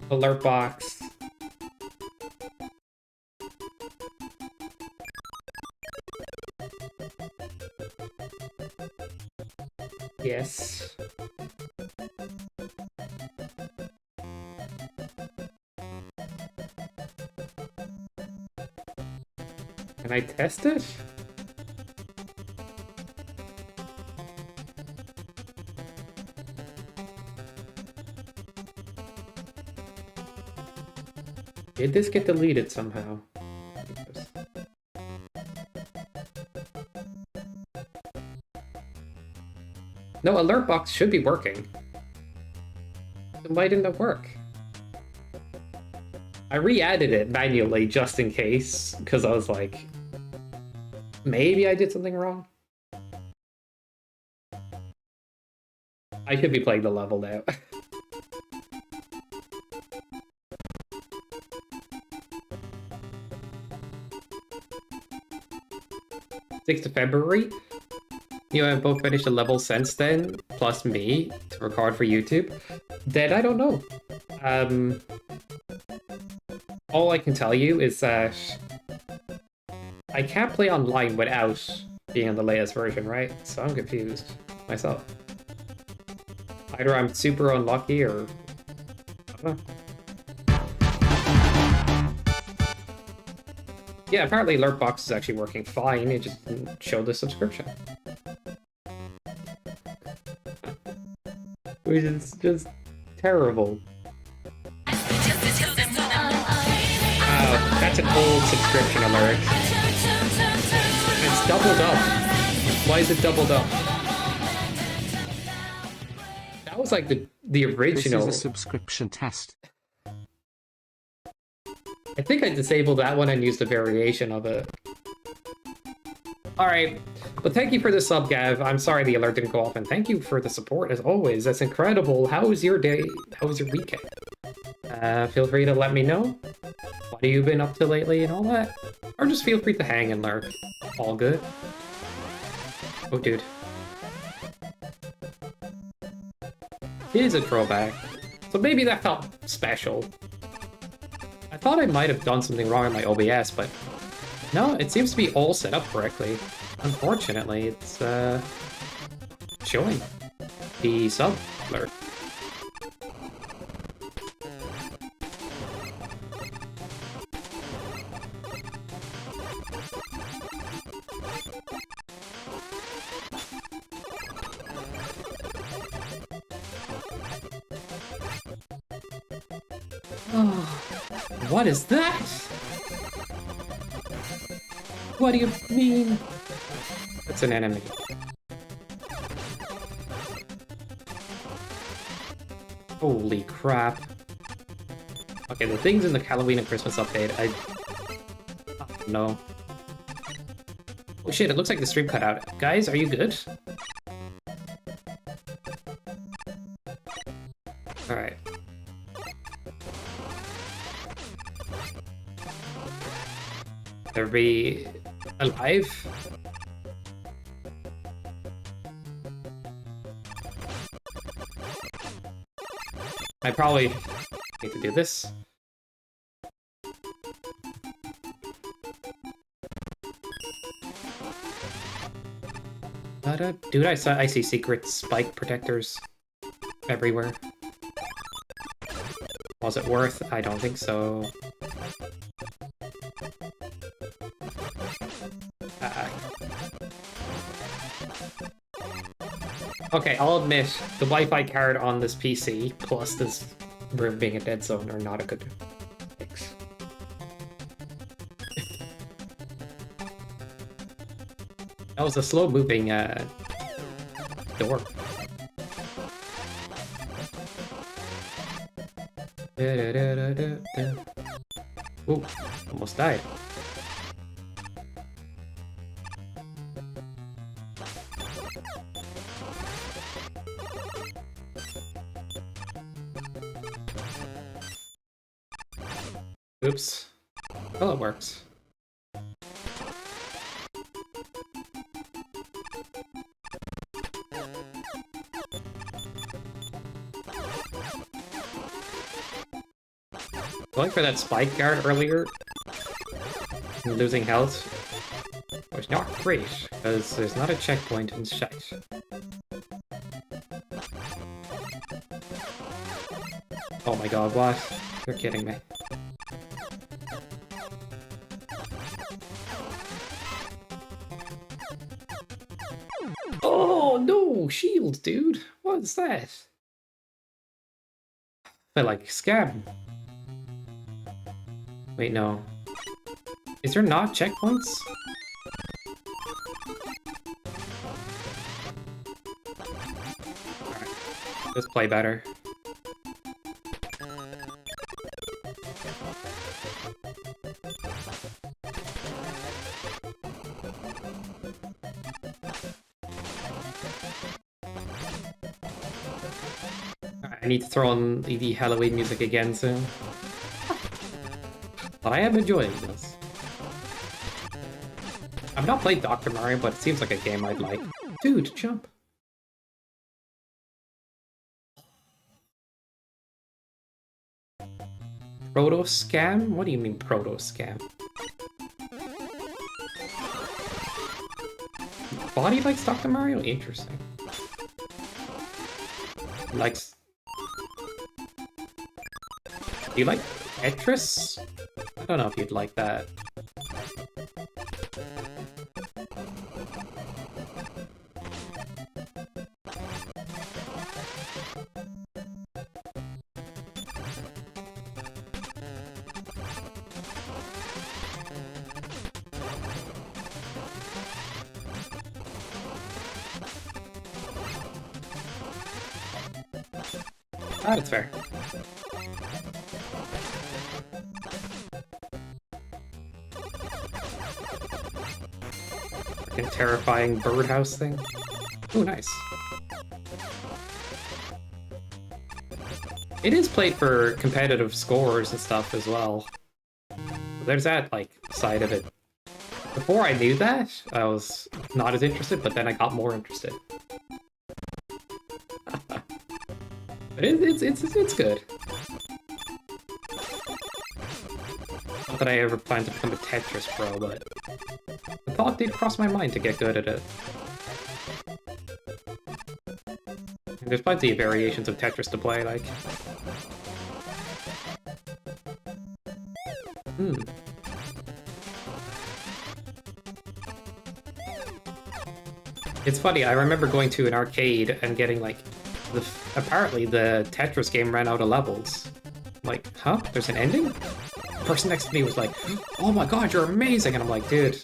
Alert box. Yes. Can I test it? Did this get deleted somehow? No, alert box should be working. Then why didn't it work? I re-added it manually just in case, because I was like, maybe I did something wrong. I should be playing the level now. 6th of February. You have both finished a level since then, plus me, to record for YouTube. Then I don't know. All I can tell you is that I can't play online without being on the latest version, right? So I'm confused myself. Either I'm super unlucky or I don't know. Yeah, apparently Alert Box is actually working fine, it just didn't show the subscription. Which is just terrible. Wow, that's an old subscription alert. It's doubled up. Why is it doubled up? That was like the original. This is a subscription test. I think I disabled that one and used a variation of it. Alright, but thank you for the sub, Gav. I'm sorry the alert didn't go off, and thank you for the support as always. That's incredible. How was your day? How was your weekend? Feel free to let me know. What have you been up to lately and all that? Or just feel free to hang and lurk. All good. Oh, dude. It is a throwback. So maybe that felt special. I thought I might have done something wrong in my OBS, but no, it seems to be all set up correctly. Unfortunately, it's showing the sub alert. What is that? What do you mean? It's an enemy. Holy crap. Okay, the things in the Halloween and Christmas update, I don't know. Oh shit, it looks like the stream cut out. Guys, are you good? Alright. Everybody alive? I probably need to do this. Dude, I see secret spike protectors everywhere. Was it worth? I don't think so. Okay, I'll admit, the Wi-Fi card on this PC, plus this room being a dead zone, are not a good mix. That was a slow-moving, door. Ooh, almost died. Oops. Well, it works. Going for that spike guard earlier, losing health, was not great, because there's not a checkpoint in sight. Oh my god, what? You're kidding me. Oh no! Shield, dude! What is that? I like scam. Wait, no. Is there not checkpoints? Alright. Let's play better. I need to throw on the Halloween music again soon. But I am enjoying this. I've not played Dr. Mario, but it seems like a game I'd like. Dude, jump. Proto-scam? What do you mean proto-scam? Body likes Dr. Mario? Interesting. Likes... Do you like Tetris? I don't know if you'd like that. Ah, that's fair. Fucking terrifying birdhouse thing. Oh, nice. It is played for competitive scores and stuff as well. There's that, like, side of it. Before I knew that, I was not as interested, but then I got more interested. But it's good. Not that I ever plan to become a Tetris pro, but the thought did cross my mind to get good at it. And there's plenty of variations of Tetris to play, like. It's funny, I remember going to an arcade and getting, like, apparently the Tetris game ran out of levels. I'm like, huh? There's an ending? The person next to me was like, oh my god, you're amazing! And I'm like, dude,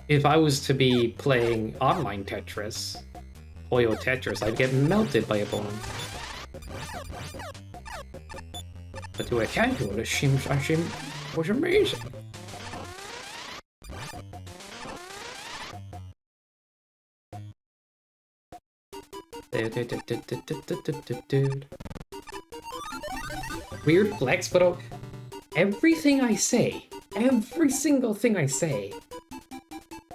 if I was to be playing online Tetris, Hoyo Tetris, I'd get melted by a bone. But to a casual, it seems was amazing. Weird flex, but everything I say, every single thing I say,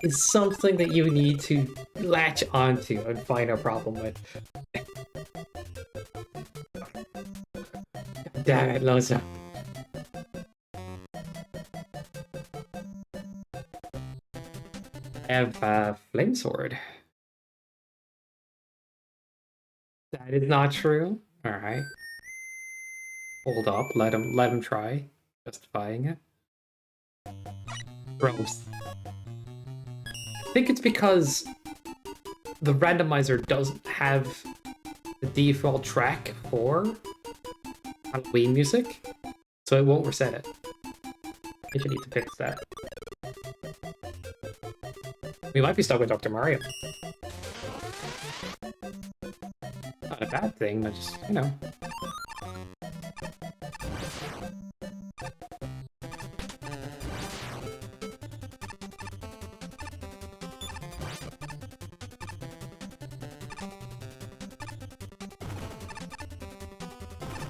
is something that you need to latch onto and find a problem with. Damn it, Loza. I have a flame sword. That is not true. Alright. Hold up, let him try. Justifying it. Gross. I think it's because the randomizer doesn't have the default track for Halloween music, so it won't reset it. I think you need to fix that. We might be stuck with Dr. Mario. Not a bad thing, but just, you know.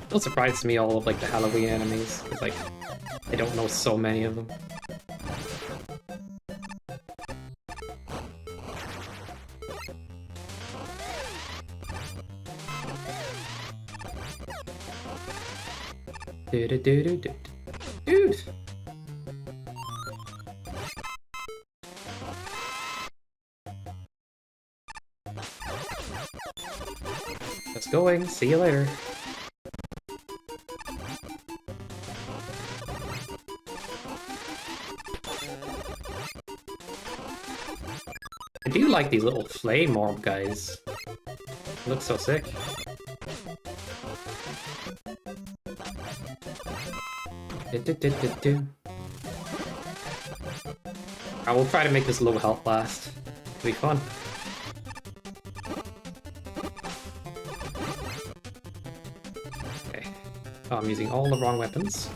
Still surprises me all of like the Halloween enemies, because like I don't know so many of them. Dude. Just going. See you later. I do like these little flame orb guys. Look so sick. I will try to make this low health last. It'll be fun. Okay. Oh, I'm using all the wrong weapons.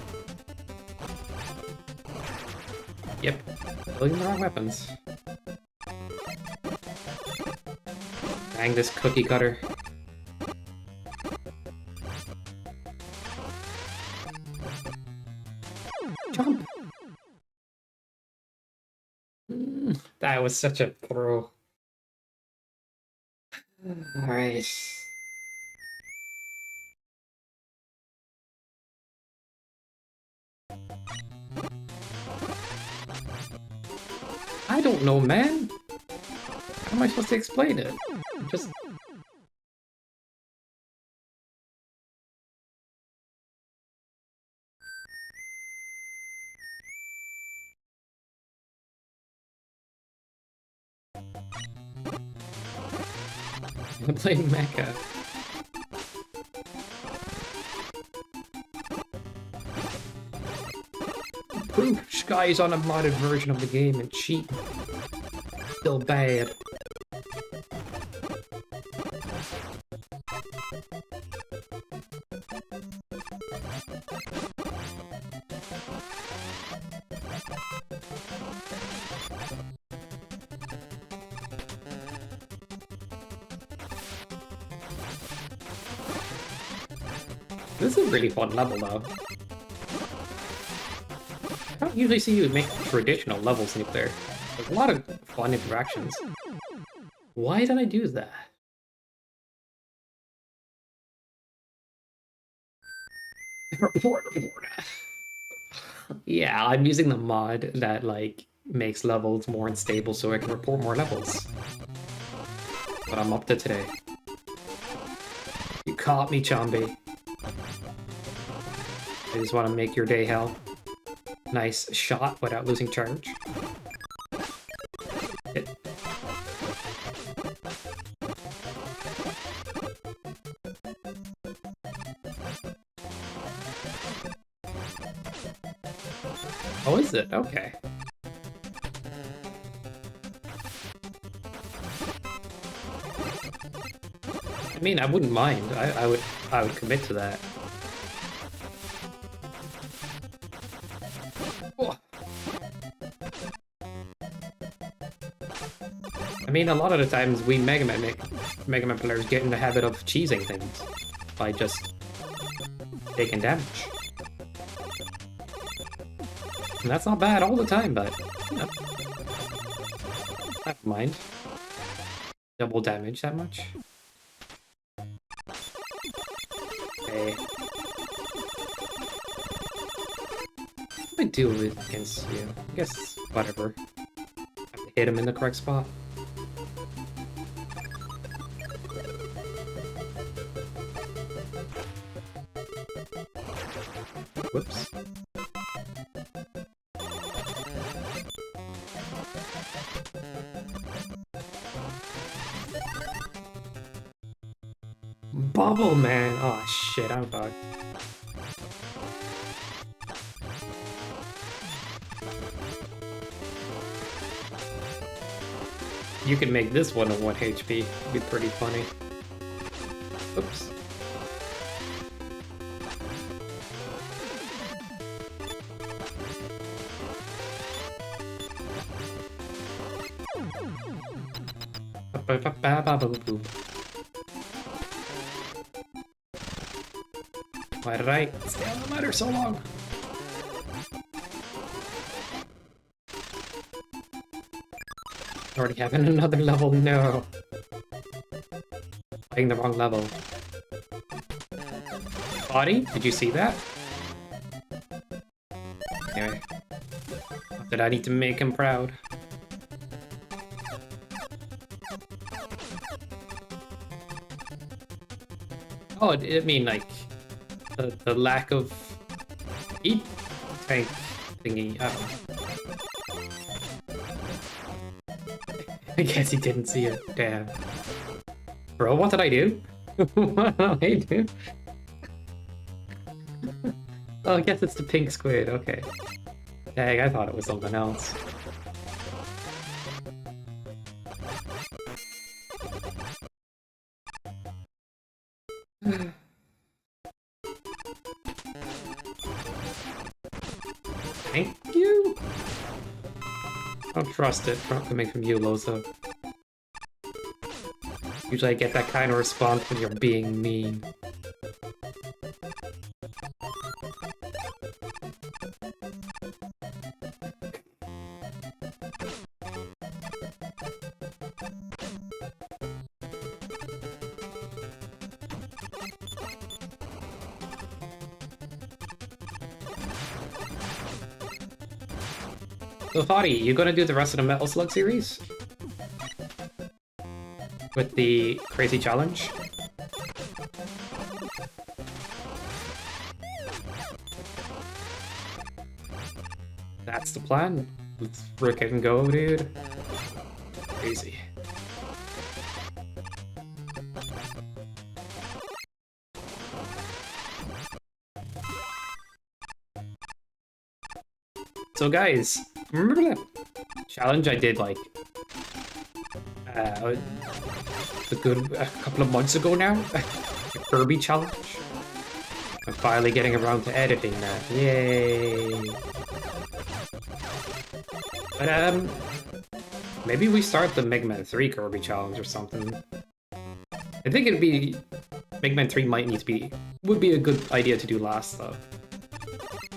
Yep. Using the wrong weapons. Dang this cookie cutter. Jump! That was such a throw. Alright. I don't know, man. How am I supposed to explain it? Just... I'm playing Mecha. Proof Sky's on a modded version of the game and cheap. Still bad. This is a really fun level, though. I don't usually see you make traditional levels in there. There's a lot of fun interactions. Why did I do that? Report. Yeah, I'm using the mod that, like, makes levels more unstable so I can report more levels. But I'm up to today. You caught me, Chombi. I just want to make your day hell. Nice shot without losing charge. Hit. Oh, is it? Okay. I mean, I wouldn't mind. I would commit to that. I mean, a lot of the times we Mega Man players get in the habit of cheesing things by just taking damage. And that's not bad all the time, but you know, I don't mind. Double damage that much. Okay. What do I do with against you? I guess whatever. Have to hit him in the correct spot. Whoops. Bubble Man! Oh shit, I'm fucked. You can make this one a 1 HP. It'd be pretty funny. Oops. Why did I stay on the ladder so long? Already having another level, no. Playing the wrong level. Body, did you see that? Anyway. Not that I need to make him proud. Oh, I mean, like, the lack of heat tank thingy, I don't know. I guess he didn't see it, damn. Bro, what did I do? What did I do? Oh, I guess it's the pink squid, okay. Dang, I thought it was something else. Thank you? I don't trust it coming from you, Loza. Usually I get that kind of response when you're being mean. So, Fadi, you gonna do the rest of the Metal Slug series? With the crazy challenge? That's the plan. Let's frickin' go, dude. Crazy. So guys, remember that challenge I did like a couple of months ago now? The Kirby challenge? I'm finally getting around to editing that. Yay! But maybe we start the Mega Man 3 Kirby challenge or something. I think it'd be Mega Man 3 would be a good idea to do last though.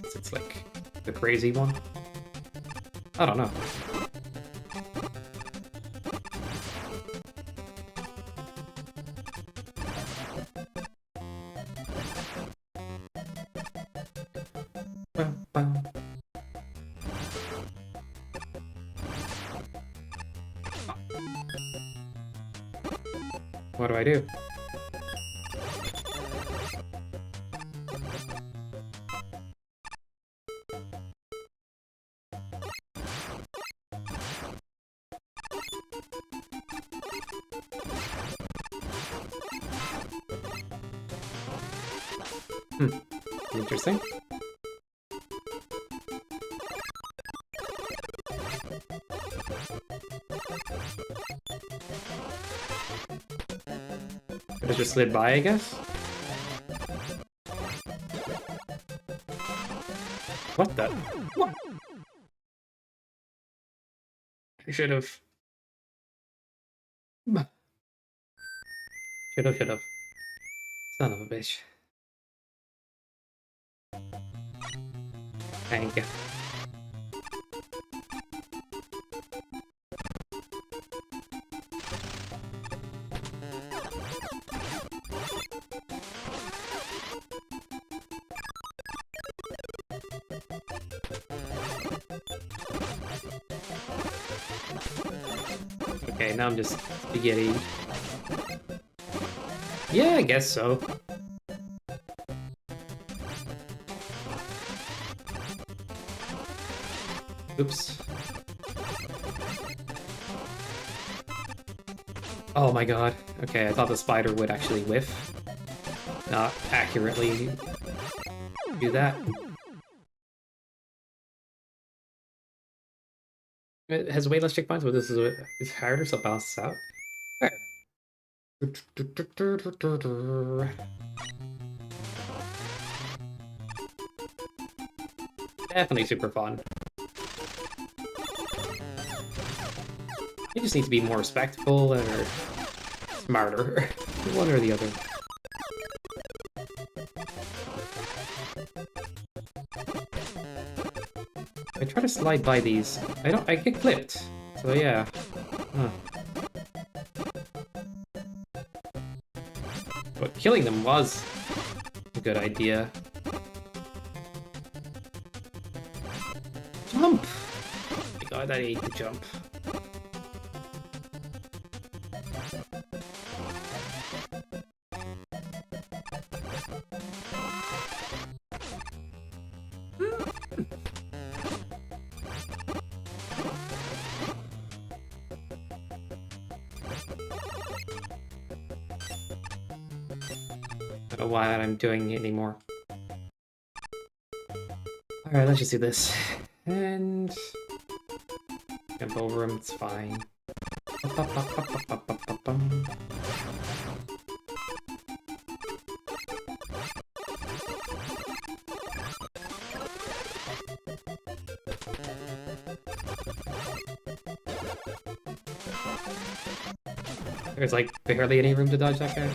It's like the crazy one. I don't know. What do I do? Interesting. Could have just slid by, I guess? What the? What? I should have. Should have. Son of a bitch. Thank you. Okay, now I'm just spaghetti. Yeah, I guess so. Oops. Oh my god. Okay, I thought the spider would actually whiff. Not accurately do that. It has way less checkpoints, but this is it's harder, so it balances out. Fair. Definitely super fun. You just need to be more respectful or smarter. One or the other. try to slide by these. I get clipped. So yeah. Huh. But killing them was a good idea. Jump! Oh my god, I hate the jump. I don't know why I'm doing it anymore. Alright, let's just do this. And... jump over him, it's fine. There's like barely any room to dodge that guy.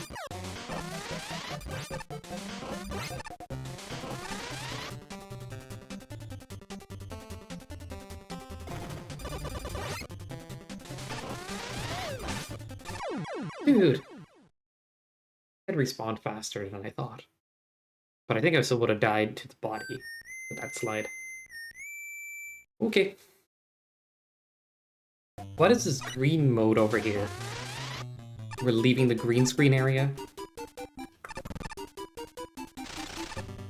Dude! I'd respawn faster than I thought. But I think I still would have died to the body with that slide. Okay. What is this green mode over here? We're leaving the green screen area?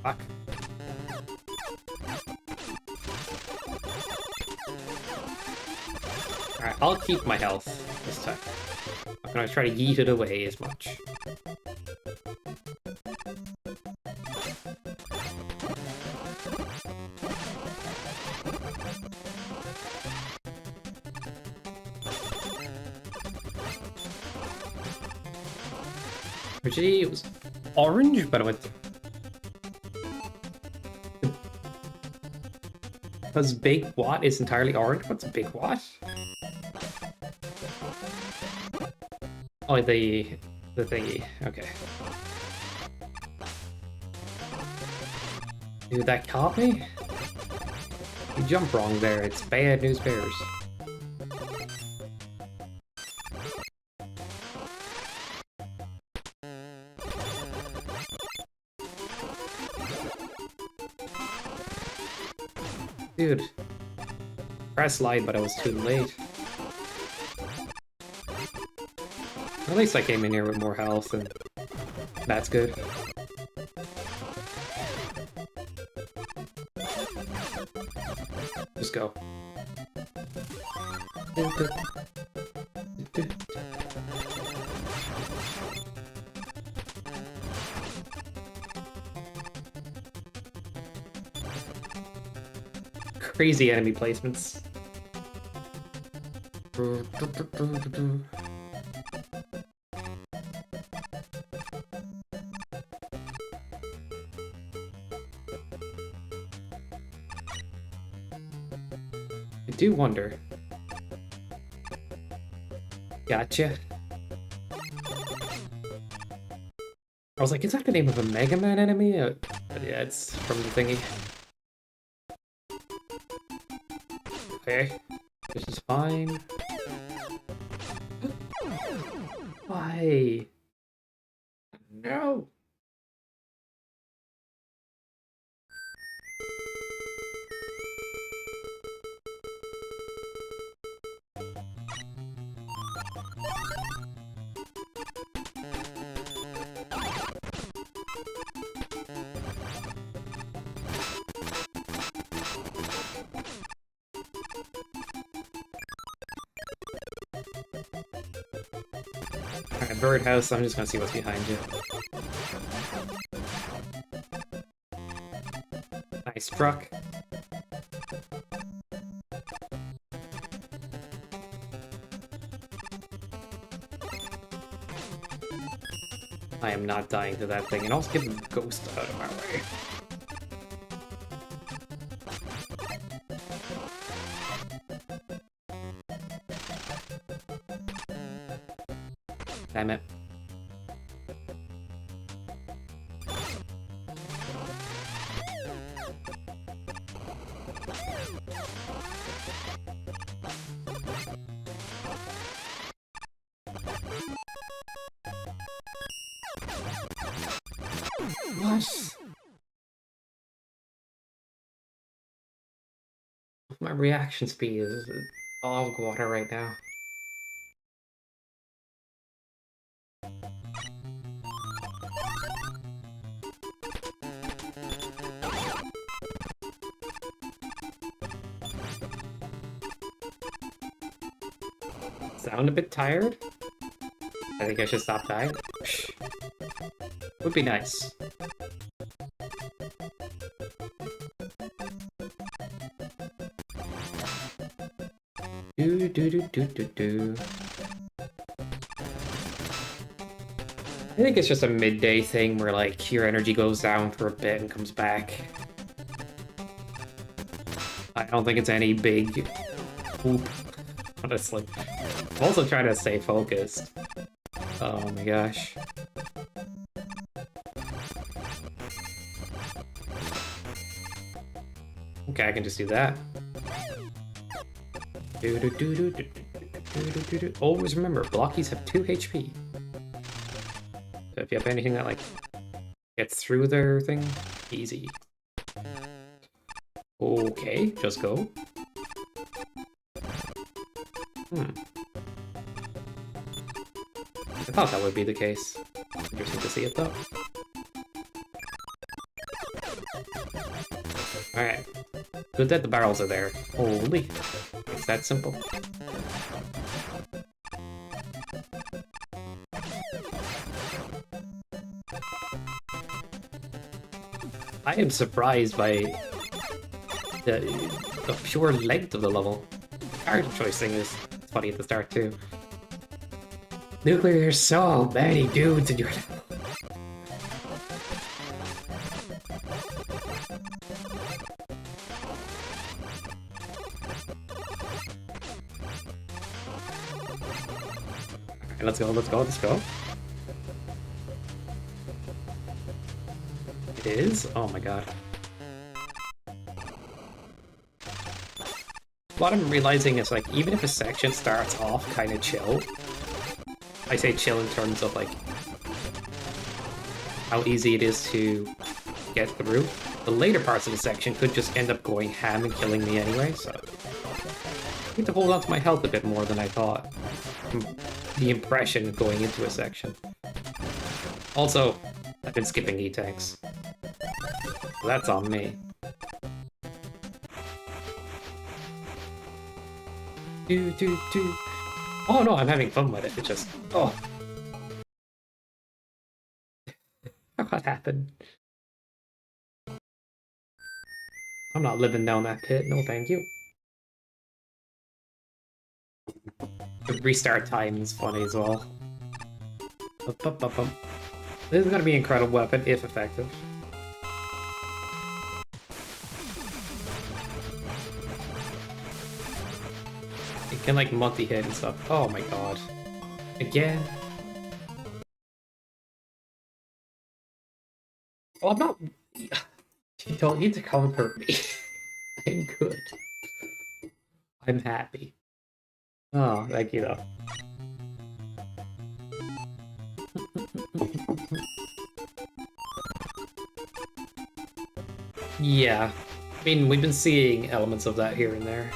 Fuck. Alright, I'll keep my health this time. I'm gonna try to yeet it away as much. Originally it was orange, but I went... Because Big Watt is entirely orange? What's Big Watt? Oh, the thingy. Okay. Dude, that caught me? You jumped wrong there. It's bad news bears. Dude. Press slide, but I was too late. At least I came in here with more health, and that's good. Just go. Crazy enemy placements. I do wonder. Gotcha. I was like, is that the name of a Mega Man enemy? But yeah, it's from the thingy. Okay, this is fine. Why? No! Alright, birdhouse, I'm just gonna see what's behind you. Nice truck. I am not dying to that thing, and also get the ghost out of my way. Damn it. What? My reaction speed is all water right now. Sound a bit tired? I think I should stop dying. Would be nice. Do do do do do do. I think it's just a midday thing where like your energy goes down for a bit and comes back. I don't think it's any big whoop, honestly. I'm also trying to stay focused. Oh my gosh. Okay, I can just do that. Always remember, blockies have 2 HP. So if you have anything that like gets through their thing, easy. Okay, just go. I thought that would be the case. Interesting to see it though. Alright. Good that the barrels are there. Holy. It's that simple. I am surprised by the pure length of the level. Art choice thing is funny at the start too. Nuclear, there's so many dudes in your level. Okay, let's go, let's go, let's go. It is? Oh my god. What I'm realizing is like, even if a section starts off kind of chill, I say chill in terms of like how easy it is to get through, the later parts of the section could just end up going ham and killing me anyway, so I need to hold on to my health a bit more than I thought. The impression of going into a section. Also, I've been skipping E-tanks. So that's on me. Do. Oh no, I'm having fun with it. It just... Oh. What happened? I'm not living down that pit. No, thank you. The restart time is funny as well. This is gonna be an incredible weapon, if effective. It can like multi-hit and stuff. Oh my god. Again? Oh, I'm not... You don't need to comfort me. I'm good. I'm happy. Oh, thank you though. Yeah. I mean, we've been seeing elements of that here and there.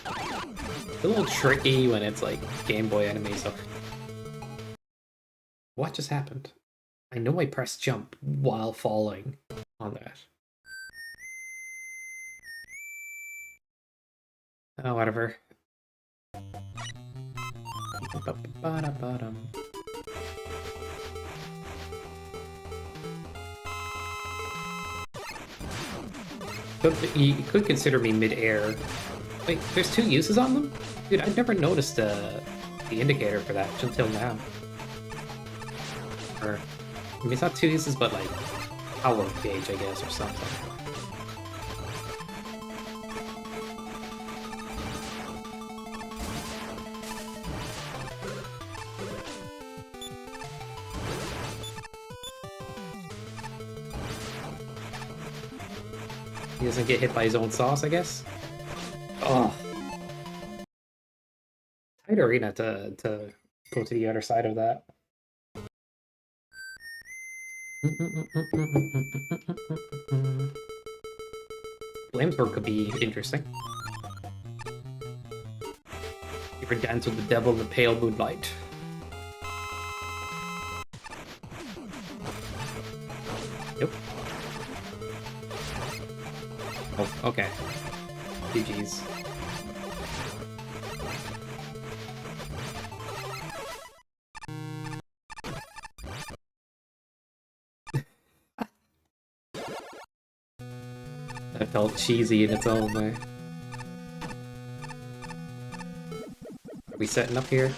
It's a little tricky when it's like Game Boy enemy stuff. What just happened? I know I pressed jump while falling on that. Oh, whatever. You could consider me mid-air. Wait, there's 2 uses on them? Dude, I've never noticed the indicator for that until now. Or, I mean, it's not 2 uses, but like, power gauge, I guess, or something. He doesn't get hit by his own sauce, I guess? Oh. I'd arena to go to the other side of that. Flamesburg could be interesting. You can dance with the devil in the pale moonlight. Nope. Oh, okay. GG's. That felt cheesy in its own way. Are we setting up here?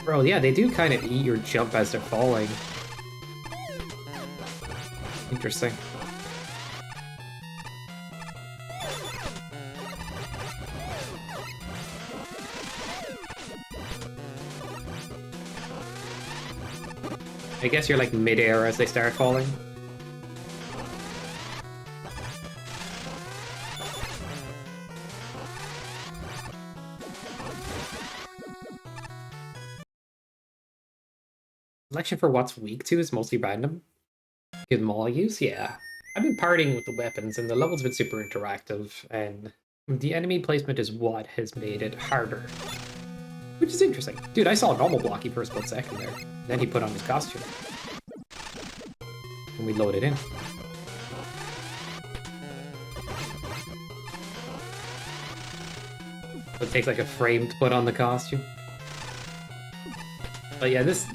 Bro, yeah, they do kind of eat your jump as they're falling. Interesting. I guess you're like mid-air as they start falling. Selection for what's weak to is mostly random. Give them all use? Yeah. I've been partying with the weapons, and the level's been super interactive, and the enemy placement is what has made it harder. Which is interesting. Dude, I saw a normal blocky for a split second there. Then he put on his costume. And we loaded in. It takes like a frame to put on the costume. But yeah, this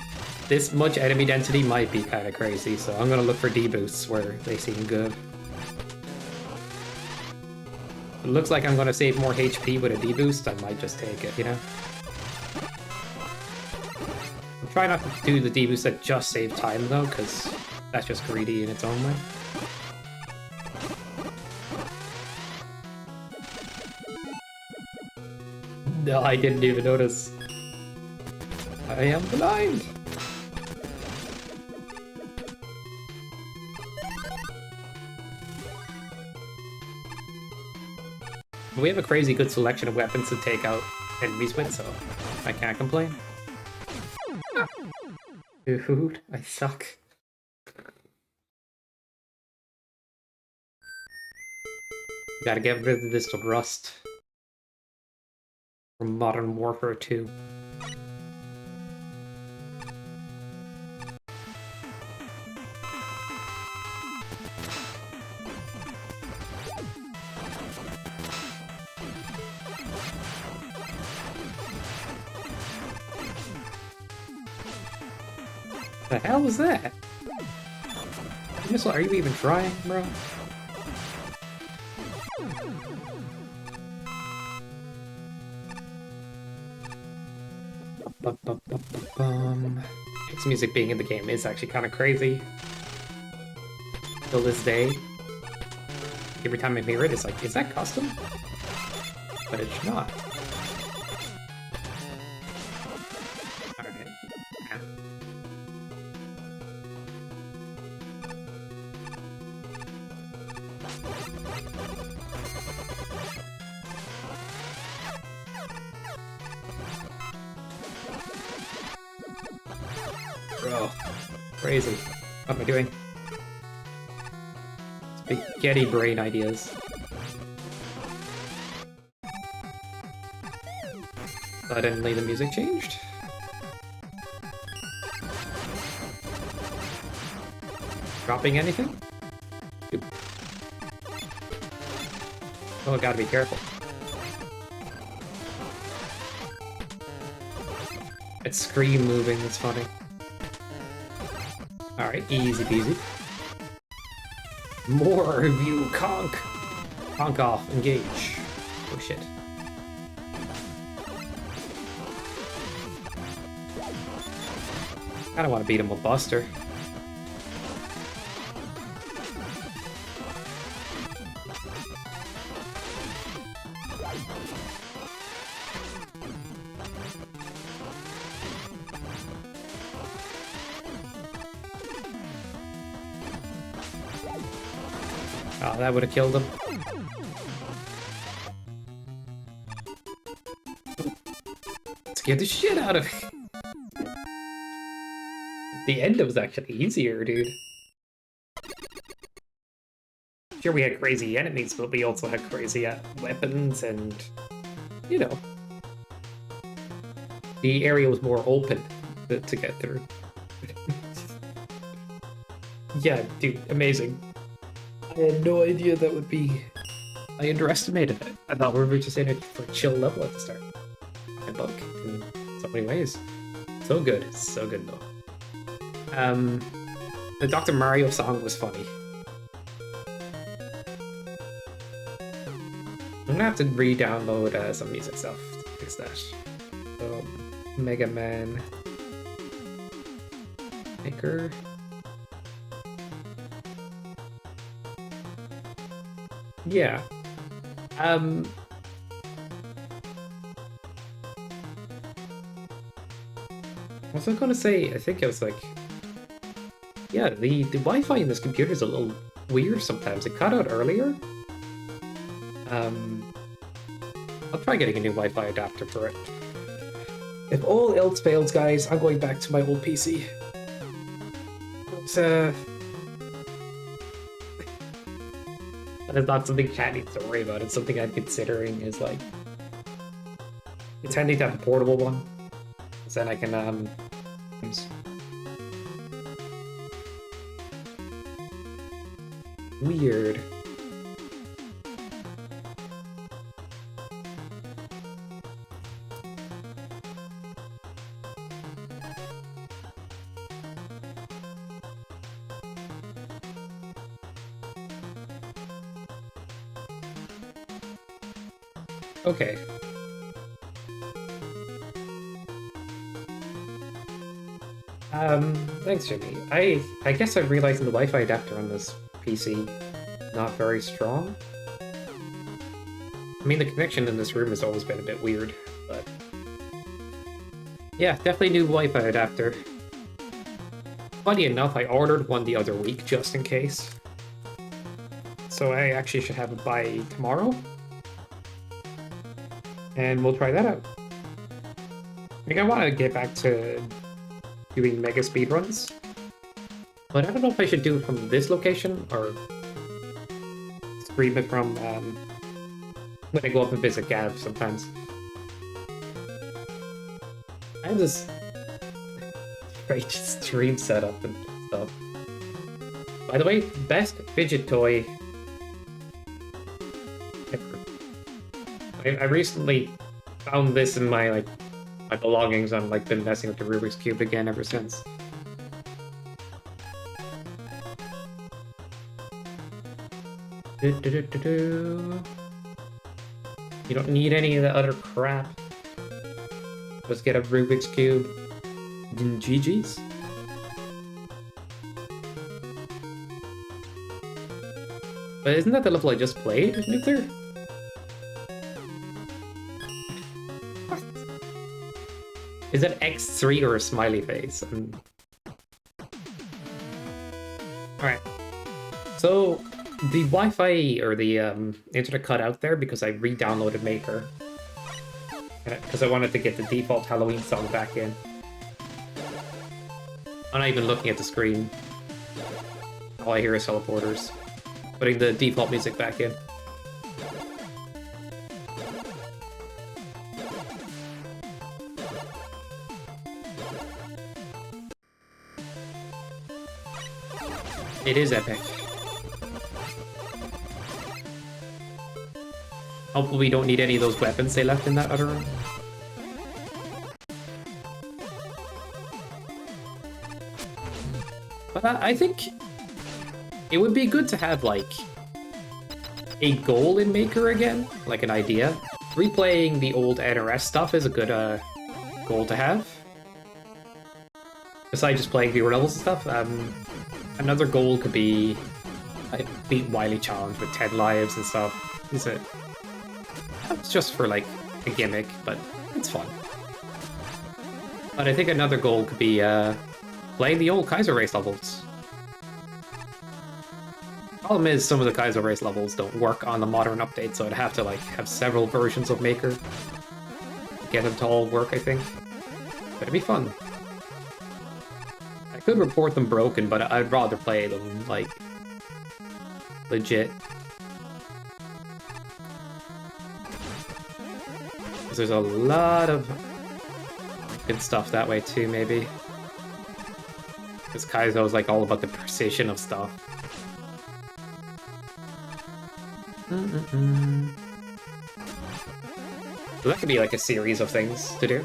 much enemy density might be kind of crazy, so I'm gonna look for deboosts where they seem good. It looks like I'm gonna save more HP with a deboost. I might just take it, you know? I'm trying not to do the deboost that just save time though, because that's just greedy in its own way. No, I didn't even notice. I am blind! We have a crazy good selection of weapons to take out enemies with, so I can't complain. Dude, I suck. Gotta get rid of this rust. From Modern Warfare 2. The hell was that? Missile, are you even trying, bro? This music being in the game is actually kind of crazy. Till this day. Every time I hear it, it's like, is that custom? But it's not. Alright. Bro, crazy. What am I doing? Spaghetti brain ideas. Suddenly the music changed. Dropping anything? Oop. Oh, gotta be careful. It's screen moving, it's funny. Alright, easy peasy. More of you, conk! Conk off, engage. Oh shit. Kinda wanna beat him with Buster. Oh, that would have killed him. scared the shit out of me. The end was actually easier, dude. Sure, we had crazy enemies, but we also had crazy weapons and, you know, the area was more open to get through. Yeah, dude, amazing. I had no idea that would be... I underestimated it. I thought we were just in it for a chill level at the start. I bug in so many ways. So good though. The Dr. Mario song was funny. I'm gonna have to re-download some music stuff to fix that. So, Mega Man Maker. Yeah. What was I gonna say? I think I was like, yeah, the Wi-Fi in this computer is a little weird sometimes. It cut out earlier. I'll try getting a new Wi-Fi adapter for it. If all else fails, guys, I'm going back to my old PC. But, that is not something chat needs to worry about. It's something I'm considering is like... It's handy to have a portable one. So then I can, use... Weird. Okay. Thanks, Jimmy. I guess I'm realizing the Wi-Fi adapter on this PC not very strong. I mean, the connection in this room has always been a bit weird, but... Yeah, definitely new Wi-Fi adapter. Funny enough, I ordered one the other week just in case. So I actually should have it by tomorrow. And we'll try that out. I think I want to get back to doing mega speedruns. But I don't know if I should do it from this location or stream it from when I go up and visit Gav sometimes. I have this great stream setup and stuff. By the way, best fidget toy ever. I recently found this in my my belongings. I'm been messing with the Rubik's Cube again ever since. You don't need any of the other crap. Just get a Rubik's Cube. GG's. But isn't that the level I just played, Nuclear? What? Is that X3 or a smiley face? Alright. So, the Wi-Fi or the internet cut out there because I re-downloaded Maker. Because I wanted to get the default Halloween song back in. I'm not even looking at the screen. All I hear is teleporters. Putting the default music back in. It is epic. Hopefully we don't need any of those weapons they left in that other room. But I think it would be good to have, a goal in Maker again, an idea. Replaying the old NRS stuff is a good goal to have. Besides just playing fewer levels and stuff, another goal could be beat Wily Challenge with 10 lives and stuff. It's just for, a gimmick, but it's fun. But I think another goal could be playing the old Kaiser Race levels. Problem is, some of the Kaiser Race levels don't work on the modern update, so I'd have to have several versions of Maker. get them to all work, I think. But it'd be fun. I could report them broken, but I'd rather play them, like, legit. Because there's a lot of good stuff that way too, maybe. Because Kaizo's like all about the precision of stuff. So that could be like a series of things to do.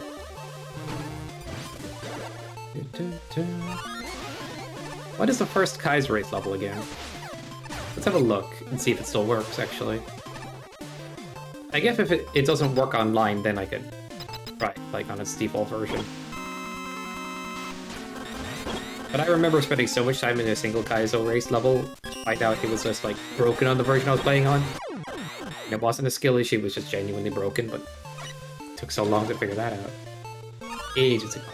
What is the first Kai's race level again? Let's have a look and see if it still works, actually. I guess if it doesn't work online, then I could try it, like, on its default version. But I remember spending so much time in a single Kaizo race level to find out it was just, like, broken on the version I was playing on. And it wasn't a skill issue, it was just genuinely broken, but it took so long to figure that out. Ages ago.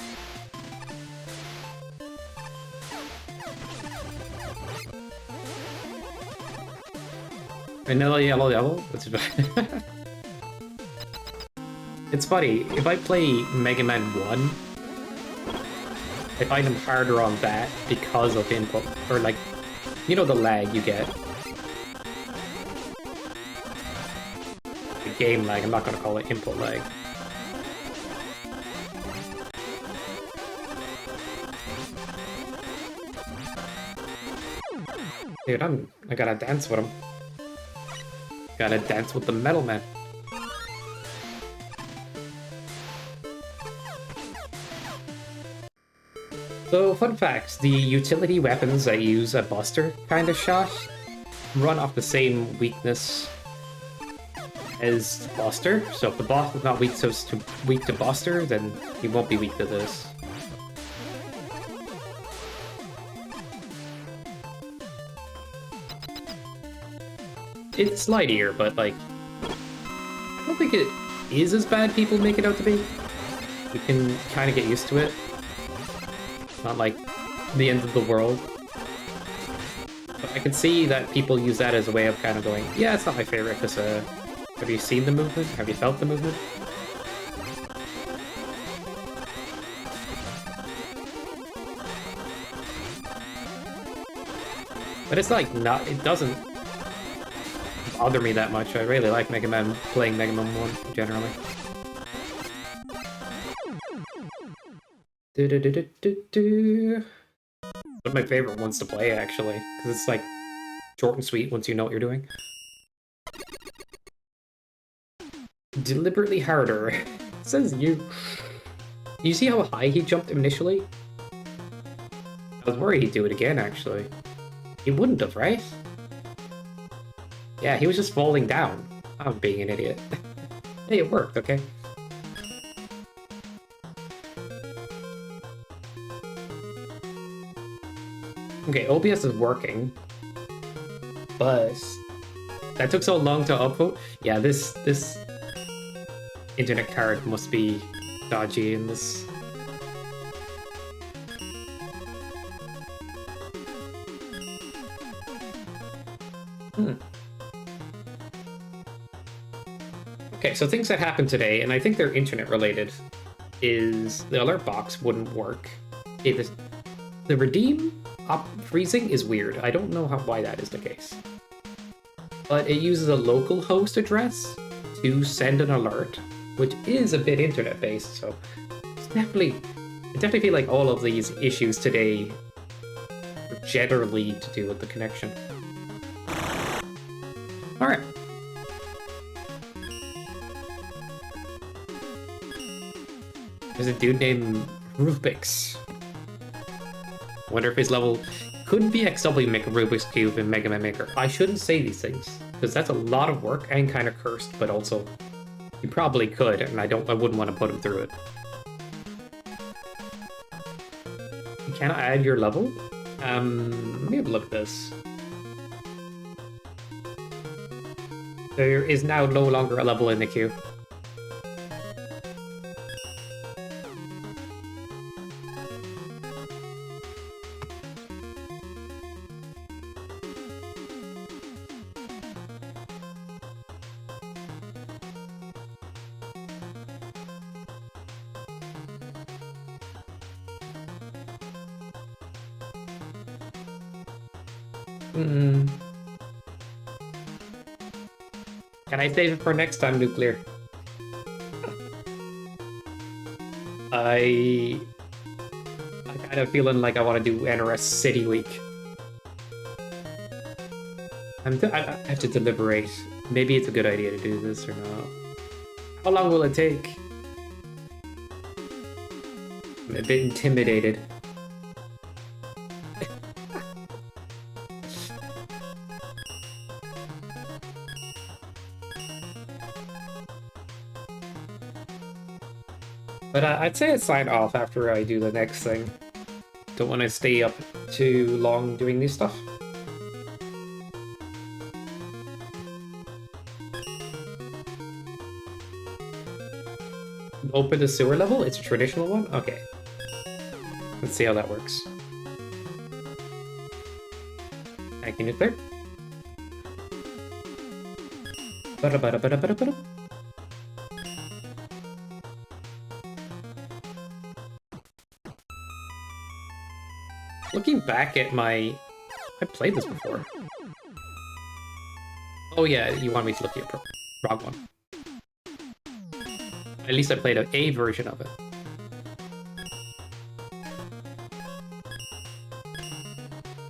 Vanilla yellow devil? That's bad. It's funny, if I play Mega Man 1, I find them harder on that because of input, or like, you know the lag you get. The game lag, I'm not gonna call it input lag. Dude, I gotta dance with him. Gotta dance with the Metal Man. So, fun facts, the utility weapons that use a buster kind of shot run off the same weakness as Buster. So if the boss is not weak to Buster, then he won't be weak to this. It's lightier, but like, I don't think it is as bad people make it out to be. You can kind of get used to it. Not like the end of the world. But I can see that people use that as a way of kind of going, yeah, it's not my favorite, because have you seen the movement? Have you felt the movement? But it's like not, it doesn't bother me that much. I really like Mega Man, playing Mega Man 1 generally. One of my favorite ones to play, actually, because it's like short and sweet once you know what you're doing. Deliberately harder. It says you. You see how high he jumped initially? I was worried he'd do it again, actually. He wouldn't have, right? Yeah, he was just falling down. I'm being an idiot. Hey, it worked, okay? Okay, OBS is working, but that took so long to upvote. Yeah, this internet card must be dodgy in this. Okay, so things that happened today, and I think they're internet related, is the alert box wouldn't work. The redeem freezing is weird. I don't know why that is the case. But it uses a local host address to send an alert, which is a bit internet-based, so it's I definitely feel like all of these issues today are generally to do with the connection. Alright. There's a dude named Rubik's. Wonder if his level could be XW make a Rubik's Cube in Mega Man Maker. I shouldn't say these things, because that's a lot of work and kind of cursed, but also you probably could, and I wouldn't want to put him through it. You cannot add your level? Let me have a look at this. There is now no longer a level in the queue. Hmm. Can I save it for next time, Nuclear? I kind of feeling like I want to do NRS City Week. I have to deliberate. Maybe it's a good idea to do this or not. How long will it take? I'm a bit intimidated. But I'd say I'd sign off after I do the next thing. Don't want to stay up too long doing this stuff. Open the sewer level? It's a traditional one? Okay. Let's see how that works. Thank you, Nuclear. Ba-da-ba-da-ba-da-ba-da-ba-da. Looking back at my... I played this before. Oh yeah, you want me to look at your wrong one. At least I played a version of it.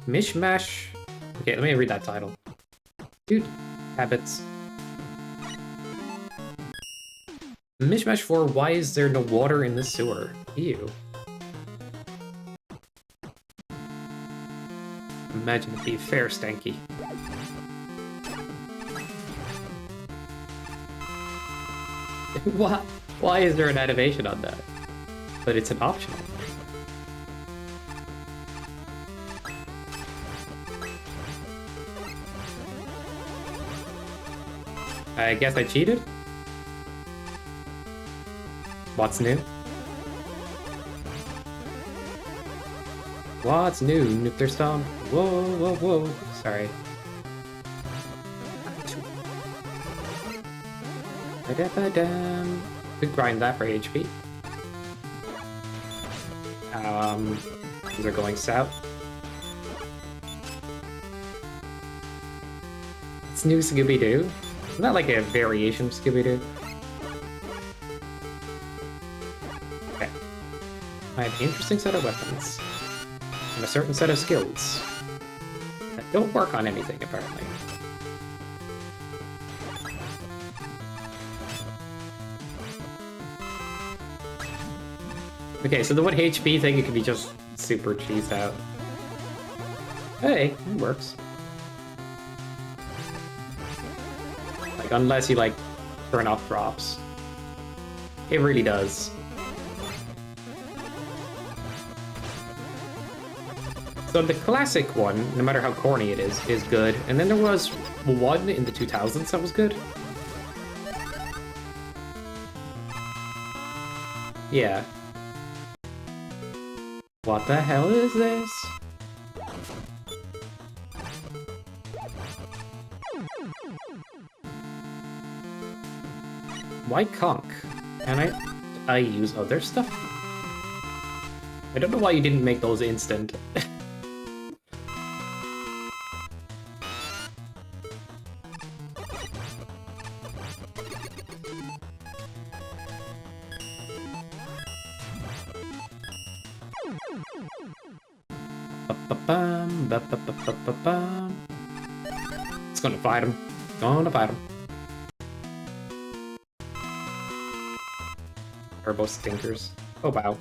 Mishmash... Okay, let me read that title. Dude, habits. Mishmash 4, why is there no water in the sewer? Ew. Imagine it be fair stanky. Why is there an animation on that? But it's an optional. I guess I cheated? What's new? What's new, Nuclear Stomp? Whoa, whoa, whoa. Sorry. Could grind that for HP. These are going south. It's new Scooby-Doo. Isn't that like a variation of Scooby-Doo? Okay. I have an interesting set of weapons. And a certain set of skills that don't work on anything, apparently. Okay, so the 1 HP thing, it can be just super cheesed out. Hey, it works. Like, unless you, like, turn off drops. It really does. So the classic one, no matter how corny it is good. And then there was one in the 2000s that was good. Yeah. What the hell is this? Why conch? Can I use other stuff? I don't know why you didn't make those instant. It's gonna fight him. Gonna fight him. Turbo stinkers. Oh wow.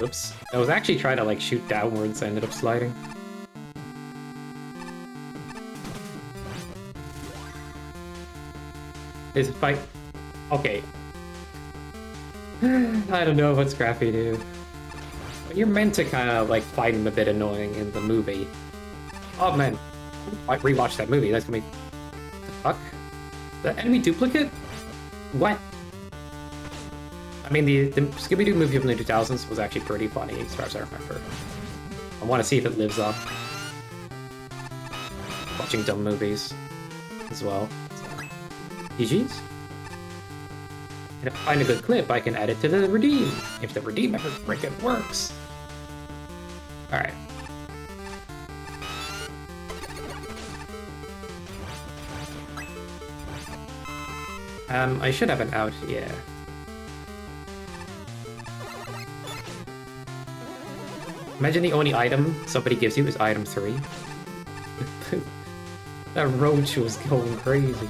Oops. I was actually trying to like shoot downwards, I ended up sliding. Is it fight? Okay. I don't know what Scrappy do. You're meant to kind of like find him a bit annoying in the movie. Oh man, I rewatched that movie. That's gonna be the fuck. The enemy duplicate? What? I mean, the Scooby-Doo movie from the 2000s was actually pretty funny, as far as I remember. I want to see if it lives up. Watching dumb movies as well. So, GG's. And if I find a good clip, I can add it to the redeem. If the redeem ever frickin' works. Alright. I should have an out, yeah. Imagine the only item somebody gives you is item 3. That roach was going crazy.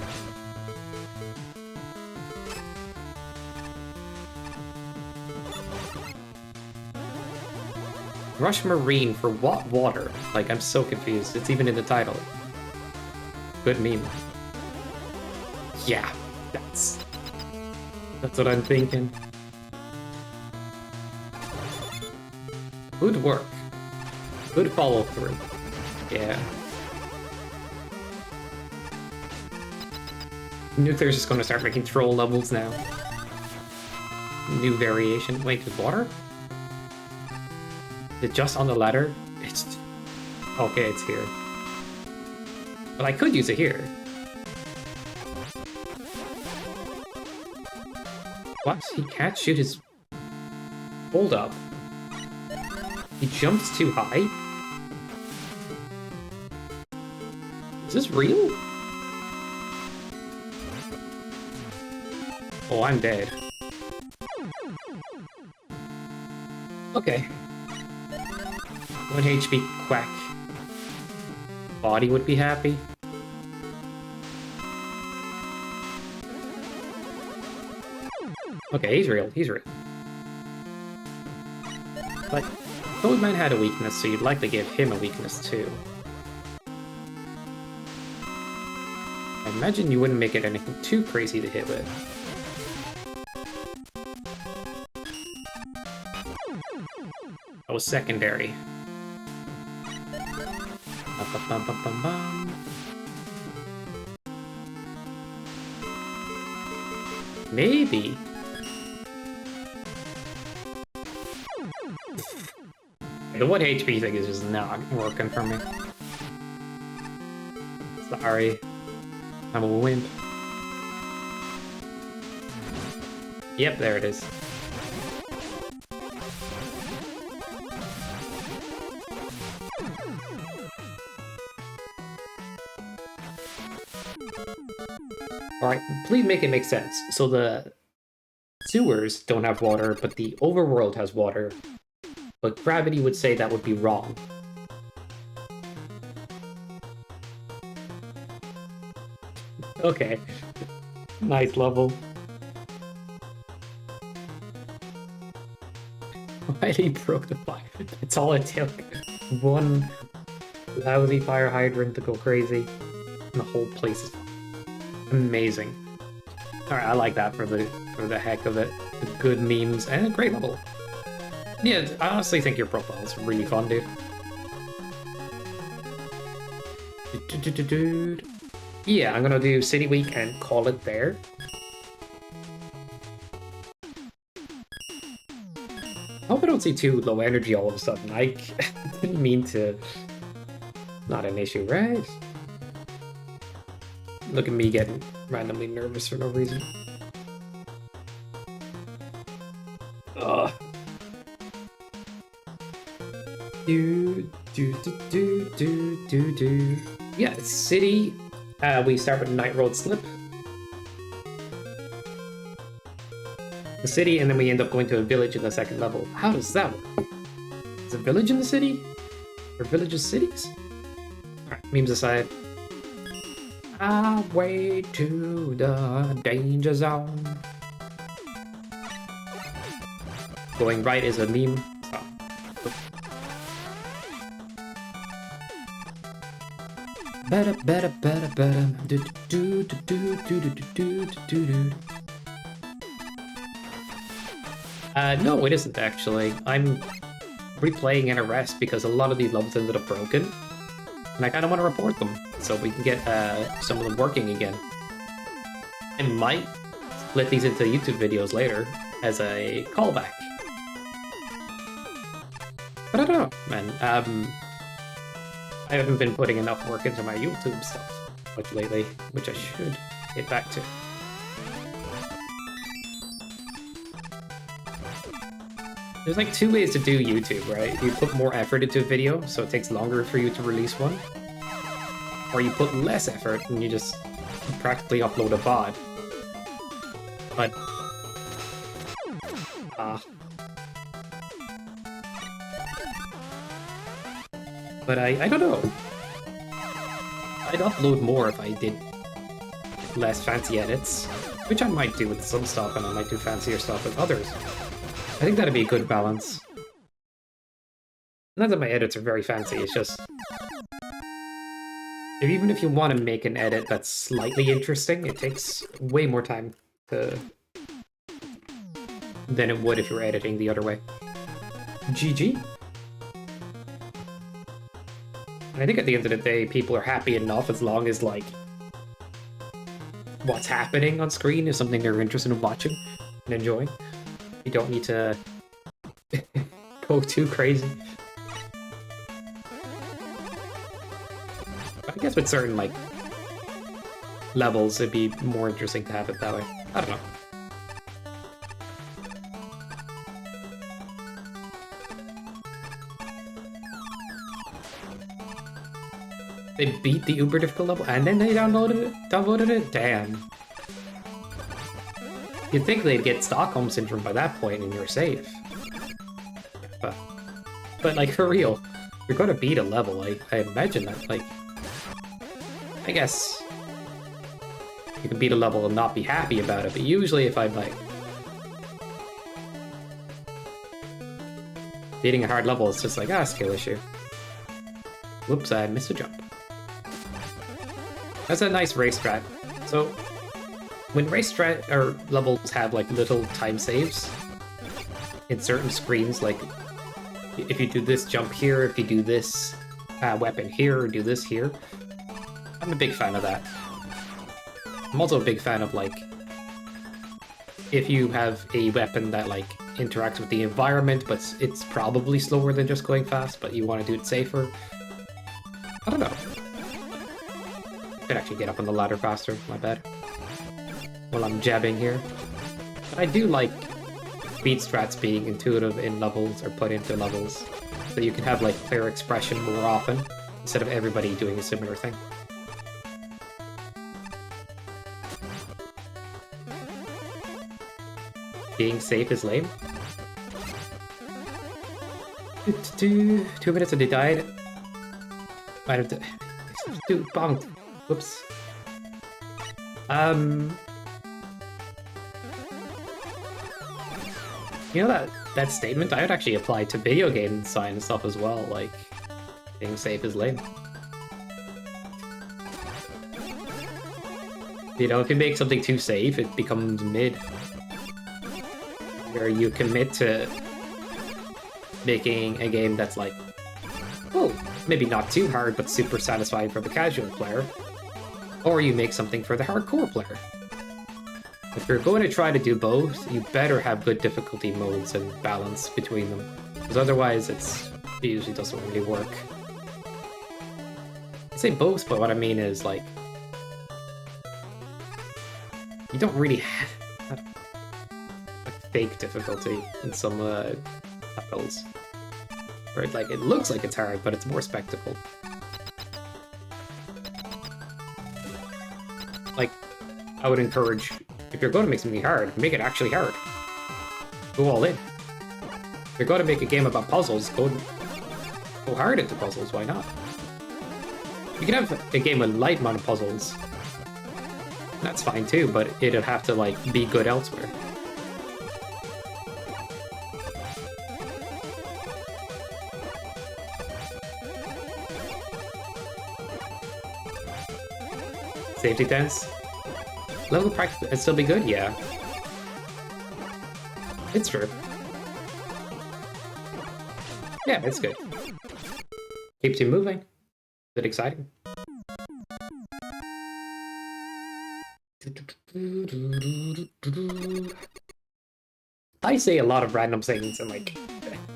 Rush Marine for what water? Like, I'm so confused. It's even in the title. Good meme. Yeah, that's what I'm thinking. Good work. Good follow through. Yeah. Nuclear's just gonna start making troll levels now. New variation. Wait, with water? Is it just on the ladder? It's... Okay, it's here. But I could use it here. What? He can't shoot his... Hold up. He jumps too high? Is this real? Oh, I'm dead. Okay. 1 HP quack. Body would be happy. Okay, he's real, he's real. But Toadman had a weakness, so you'd like to give him a weakness too. I imagine you wouldn't make it anything too crazy to hit with. That was secondary. Bum. Maybe. The 1 HP thing is just not working for me. Sorry. I'm a wimp. Yep, there it is. Alright, please make it make sense. So the sewers don't have water, but the overworld has water. But gravity would say that would be wrong. Okay. Nice level. Why he broke the fire? That's all it took. One lousy fire hydrant to go crazy. And the whole place is amazing. Alright, I like that for the heck of it. Good memes and a great level. Yeah, I honestly think your profile is really fun, dude. Yeah, I'm gonna do City Week and call it there. I hope I don't see too low energy all of a sudden. I didn't mean to... Not an issue, right? Look at me getting randomly nervous for no reason. Ugh. Yeah, City. We start with Night Road Slip. The city, and then we end up going to a village in the second level. How does that work? Is a village in the city? Or villages cities? Alright, memes aside. Highway to the danger zone. Going right is a meme. So. Better. No, it isn't actually. I'm replaying NRS because a lot of these levels ended up broken. And I kind of want to report them so we can get some of them working again. I might split these into YouTube videos later as a callback. But I don't know, man. I haven't been putting enough work into my YouTube stuff much lately, which I should get back to. There's like two ways to do YouTube, right? You put more effort into a video, so it takes longer for you to release one. Or you put less effort and you just practically upload a VOD. But... But I don't know. I'd upload more if I did less fancy edits, which I might do with some stuff, and I might do fancier stuff with others. I think that'd be a good balance. Not that my edits are very fancy, it's just... Even if you want to make an edit that's slightly interesting, it takes way more time to... than it would if you were editing the other way. GG. And I think at the end of the day, people are happy enough as long as, like, what's happening on screen is something they're interested in watching and enjoying. You don't need to go too crazy. I guess with certain, like, levels, it'd be more interesting to have it that way. I don't know. They beat the uber difficult level and then they downloaded it? Damn. You'd think they'd get Stockholm Syndrome by that point and you're safe. But like, for real, you're gonna beat a level, I imagine that, like... I guess... you can beat a level and not be happy about it, but usually if I'm like... beating a hard level, it's just like, skill issue. Whoops, I missed a jump. That's a nice race strat. So, when race strat or levels have like little time saves in certain screens, like if you do this jump here, if you do this weapon here, or do this here, I'm a big fan of that. I'm also a big fan of like if you have a weapon that like interacts with the environment, but it's probably slower than just going fast, but you want to do it safer. I don't know. Could actually get up on the ladder faster, my bad. While I'm jabbing here. But I do like speed strats being intuitive in levels or put into levels. So you can have like clear expression more often, instead of everybody doing a similar thing. Being safe is lame. 2 minutes and they died. Might have to... Dude, bonked. Whoops. You know that statement? I would actually apply to video game design and stuff as well, like, being safe is lame. You know, if you make something too safe, it becomes mid. Where you commit to making a game that's like, oh, maybe not too hard, but super satisfying for the casual player. Or you make something for the hardcore player. If you're going to try to do both, you better have good difficulty modes and balance between them. Because otherwise, it usually doesn't really work. I say both, but what I mean is, like, you don't really have like, fake difficulty in some titles. Where like, it looks like it's hard, but it's more spectacle. Like, I would encourage, if you're going to make something hard, make it actually hard. Go all in. If you're going to make a game about puzzles, go hard into puzzles, why not? You can have a game with light amount of puzzles. That's fine too, but it'll have to, like, be good elsewhere. Safety tense. Level of practice would still be good? Yeah. It's true. Yeah, it's good. Keeps you moving. Is it exciting? I say a lot of random things and like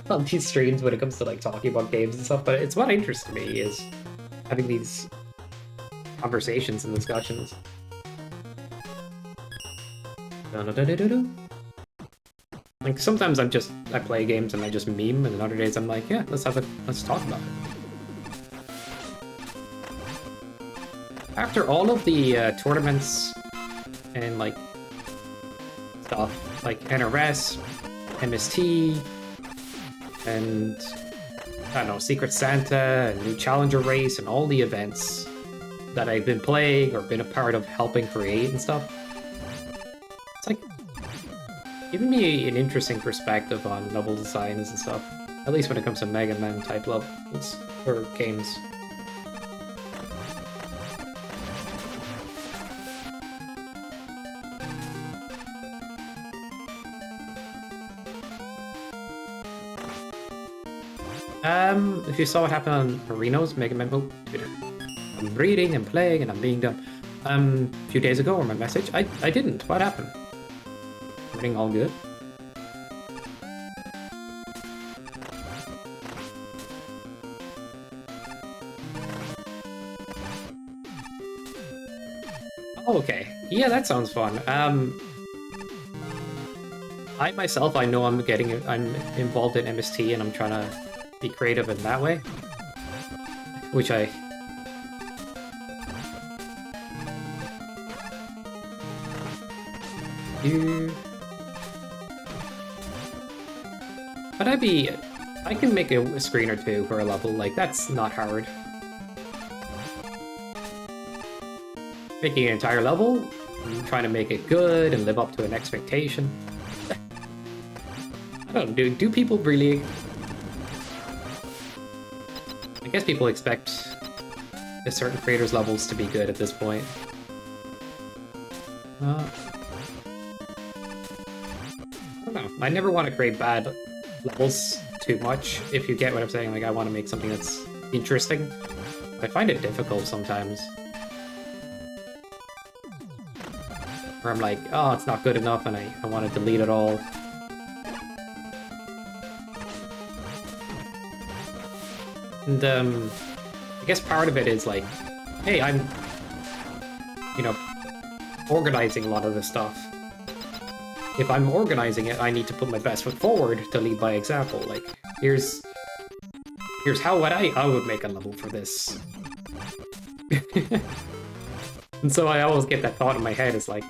on these streams when it comes to like talking about games and stuff, but it's what interests me is having these conversations and discussions. Like sometimes I play games and I just meme, and then other days I'm like, yeah, let's talk about it. After all of the tournaments and like stuff like NRS, MST, and I don't know, Secret Santa and New Challenger Race and all the events that I've been playing or been a part of helping create and stuff, it's like giving me an interesting perspective on level designs and stuff, at least when it comes to Mega Man type levels or games. If you saw what happened on Marino's Mega Man Twitter, I'm reading and playing and I'm being dumb. A few days ago, or my message, I didn't. What happened? Everything all good? Oh, okay. Yeah, that sounds fun. I myself, I know I'm involved in MST and I'm trying to be creative in that way, which I do. But I can make a screen or two for a level, like that's not hard. Making an entire level, trying to make it good and live up to an expectation. I don't know, do people really... I guess people expect a certain creator's levels to be good at this point. I don't know. I never want to create bad levels too much, if you get what I'm saying. Like, I want to make something that's interesting. I find it difficult sometimes. Where I'm like, oh, it's not good enough, and I want to delete it all. And, I guess part of it is like, hey, I'm, organizing a lot of this stuff. If I'm organizing it, I need to put my best foot forward to lead by example. Like, here's how I would make a level for this. And so I always get that thought in my head, is like,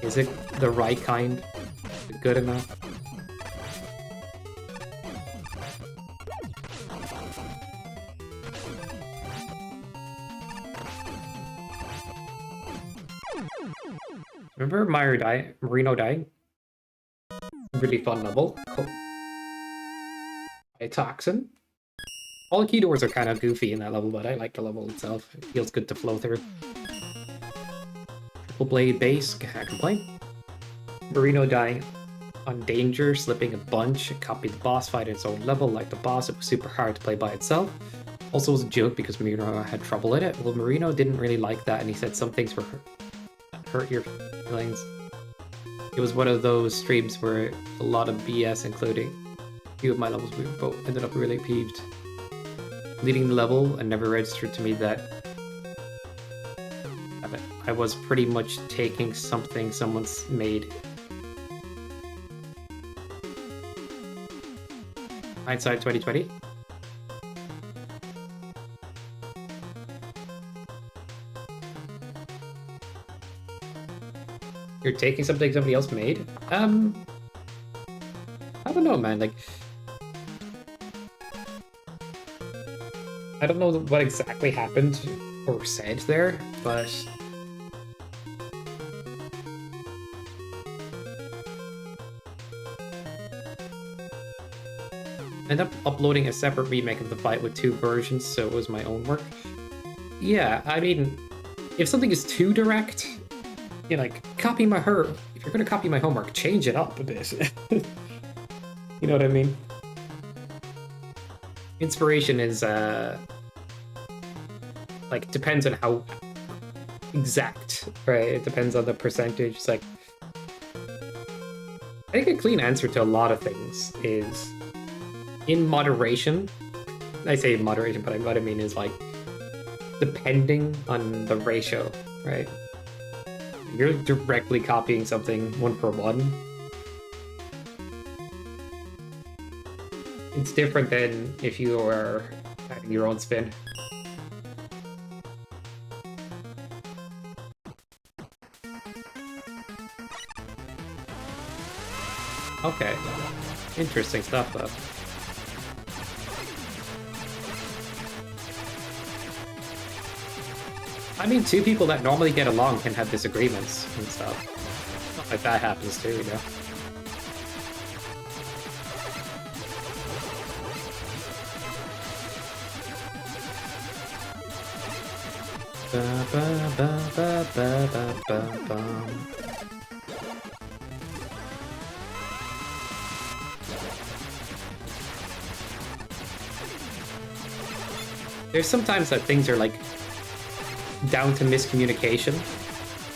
is it the right kind? Is it good enough? Remember Marino dying? Really fun level. Cool. A toxin. All the key doors are kind of goofy in that level, but I like the level itself. It feels good to flow through. Triple blade base, can't complain. Marino dying on danger, slipping a bunch, copied the boss fight in its own level. Like the boss, it was super hard to play by itself. Also was a joke because Marino had trouble in it. Well, Marino didn't really like that, and he said some things were hurt your feelings. It was one of those streams where a lot of BS, including a few of my levels, we both ended up really peeved. Leading the level, and never registered to me that I was pretty much taking something someone's made. Hindsight 2020. You're taking something somebody else made? I don't know, man. Like, I don't know what exactly happened or said there, but I ended up uploading a separate remake of the fight with 2 versions, so it was my own work. Yeah, I mean, if something is too direct, you know, like, copy my if you're gonna copy my homework, change it up a bit. You know what I mean? Inspiration is, like, depends on how exact, right? It depends on the percentage. It's like, I think a clean answer to a lot of things is in moderation. I say moderation, but what I mean is, like, depending on the ratio, right? You're directly copying something 1 for 1, It's different than if you are adding your own spin. Okay. Interesting stuff, though. I mean, two people that normally get along can have disagreements and stuff. Not like that happens too, you know? Ba, ba, ba, ba, ba, ba, ba, ba. There's sometimes that things are like down to miscommunication.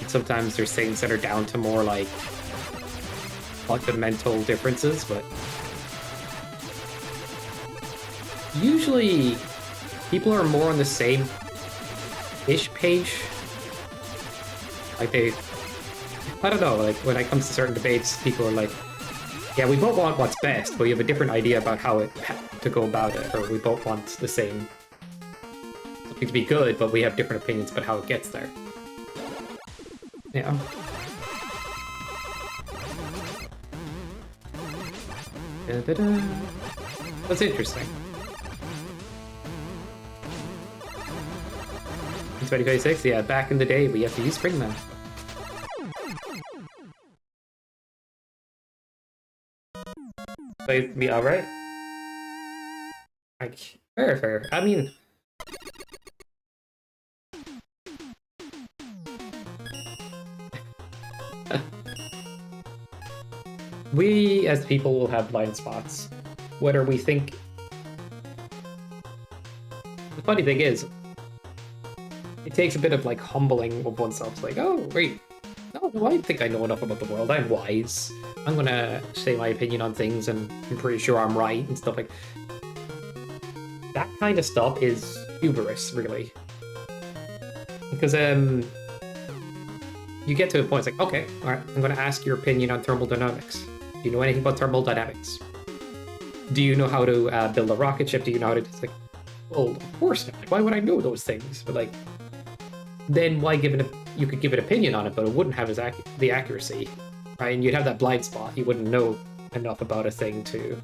And sometimes there's things that are down to more like fundamental differences, but usually people are more on the same ish page. Like I don't know, like when it comes to certain debates, people are like, yeah, we both want what's best, but we have a different idea about how to go about it, or we both want the same something to be good, but we have different opinions about how it gets there. Yeah. Da-da-da. That's interesting. In 2026, yeah, back in the day, we have to use Springman. So it'd be alright. Like, fair. I mean, we as people will have blind spots. Whether we think. The funny thing is, it takes a bit of like humbling of oneself. It's like, oh, wait. No, I think I know enough about the world. I'm wise. I'm gonna say my opinion on things and I'm pretty sure I'm right and stuff like that kind of stuff is hubris, really. Because you get to a point, it's like, okay, alright, I'm gonna ask your opinion on thermodynamics. Do you know anything about thermodynamics? Do you know how to build a rocket ship? Do you know how to... It's like, well, of course not. Like, why would I know those things? But like, then why give it you could give an opinion on it, but it wouldn't have the accuracy, right? And you'd have that blind spot. You wouldn't know enough about a thing to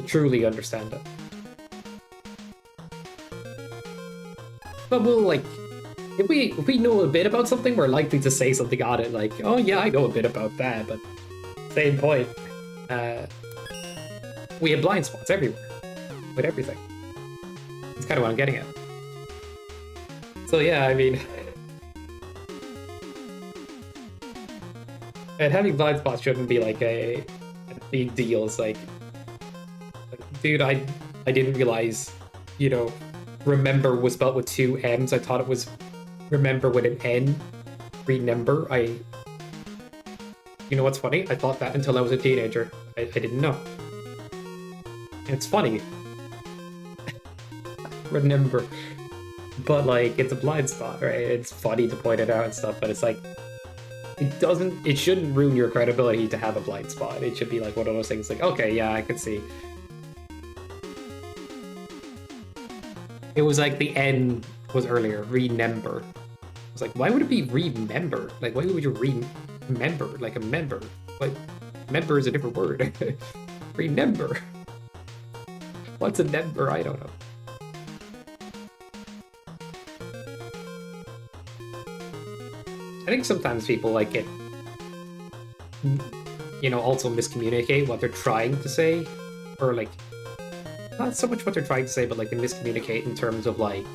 truly understand it. But we'll like, if we know a bit about something, we're likely to say something on it, like, oh yeah, I know a bit about that. But same point, we have blind spots everywhere with everything. That's kind of what I'm getting at. So yeah, I mean. And having blind spots shouldn't be like a big deal. It's like, dude, I didn't realize, you know, remember was spelled with two M's. I thought it was remember with an N. Remember, you know what's funny? I thought that until I was a teenager. I didn't know. And it's funny. Remember. But like, it's a blind spot, right? It's funny to point it out and stuff, but it's like, it shouldn't ruin your credibility to have a blind spot. It should be like one of those things like, okay, yeah, I can see. It was like the N was earlier, remember. I was like, why would it be remember? Like, why would you remember? Like a member? Like, member is a different word. Remember. What's a member? I don't know. I think sometimes people like get, you know, also miscommunicate what they're trying to say, or like, not so much what they're trying to say, but like they miscommunicate in terms of like,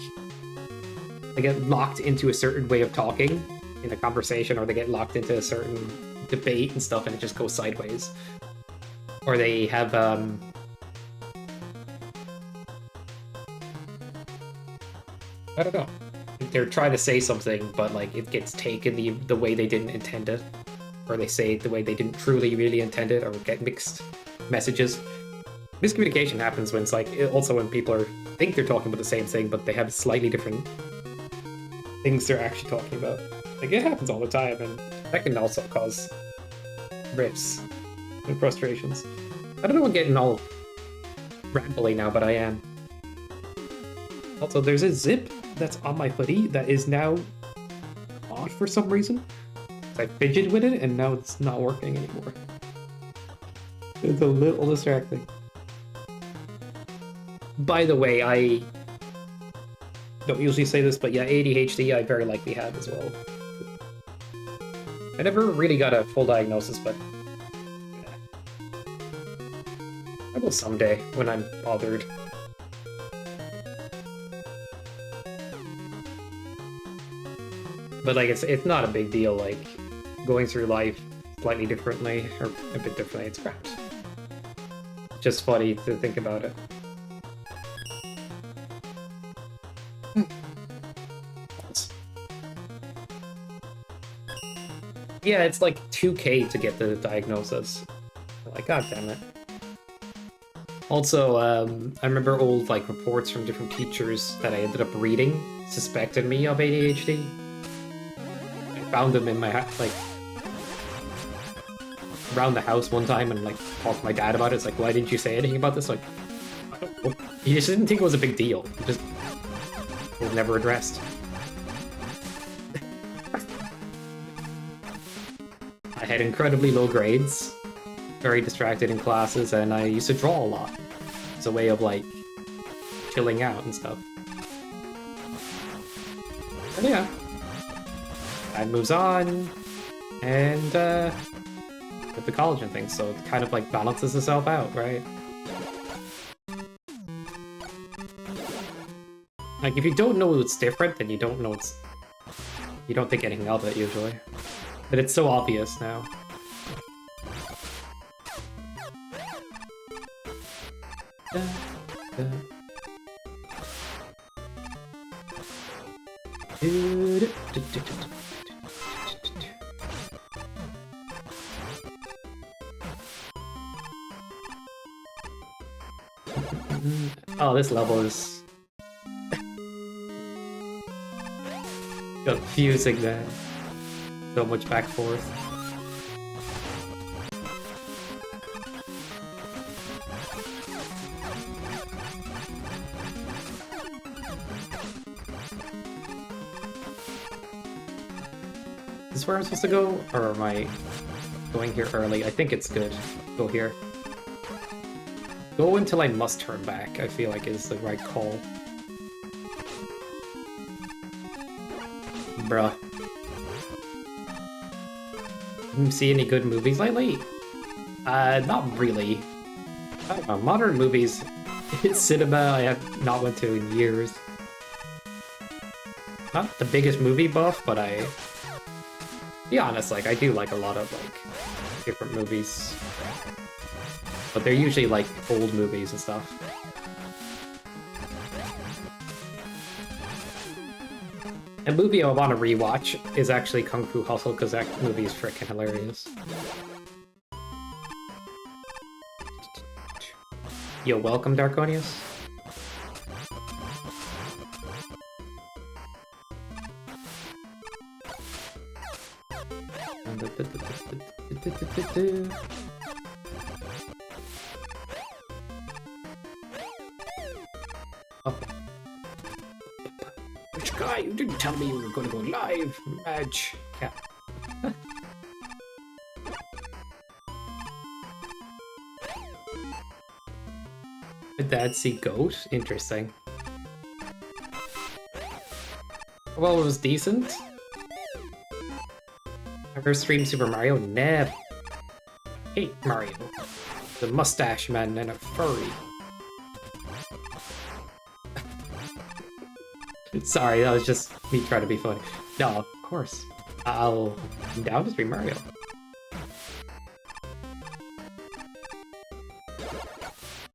they get locked into a certain way of talking in a conversation, or they get locked into a certain debate and stuff and it just goes sideways. Or they have, I don't know. They're trying to say something, but like it gets taken the way they didn't intend it, or they say it the way they didn't truly really intend it, or get mixed messages. Miscommunication happens when it's like, also when people think they're talking about the same thing, but they have slightly different things they're actually talking about. Like, it happens all the time, and that can also cause rifts and frustrations. I don't know what getting all rambly now, but I am. Also, there's a zip that's on my hoodie that is now off for some reason. I fidgeted with it, and now it's not working anymore. It's a little distracting. By the way, I don't usually say this, but yeah, ADHD I very likely have as well. I never really got a full diagnosis, but I will someday when I'm bothered. But like, it's not a big deal. Like, going through life slightly differently or a bit differently, it's crap. Just funny to think about it. Yeah, it's like 2K to get the diagnosis. Like, god damn it. Also, I remember old like reports from different teachers that I ended up reading suspected me of ADHD. I found them in my like around the house one time and like talked to my dad about it. It's like, why didn't you say anything about this? Like, I don't know. He just didn't think it was a big deal. It just was never addressed. I had incredibly low grades, very distracted in classes, and I used to draw a lot. It's a way of like chilling out and stuff. And yeah, time moves on, and with the college and things, so it kind of like balances itself out, right? Like, if you don't know it's different, then you don't know it's... You don't think anything of it, usually. But it's so obvious now. Oh, this level is confusing, man. So much back and forth. Is this where I'm supposed to go? Or am I going here early? I think it's good. Go here. Go until I must turn back, I feel like is the right call. Bruh. See any good movies lately? Not really. I don't know, modern movies, cinema I have not went to in years. Not the biggest movie buff, but I... Be honest, like, I do like a lot of, like, different movies. But they're usually, like, old movies and stuff. A movie I want to rewatch is actually Kung Fu Hustle, because that movie is freaking hilarious. Yo, welcome, Darkonius. Oh. Which guy? You didn't tell me you were going to go live, Madge. Yeah. Did Dad see Goat? Interesting. Well, it was decent. Ever streamed Super Mario? Never. Hate Mario. The mustache man and a furry. Sorry, that was just me trying to be funny. No, of course. I'm down to stream Mario.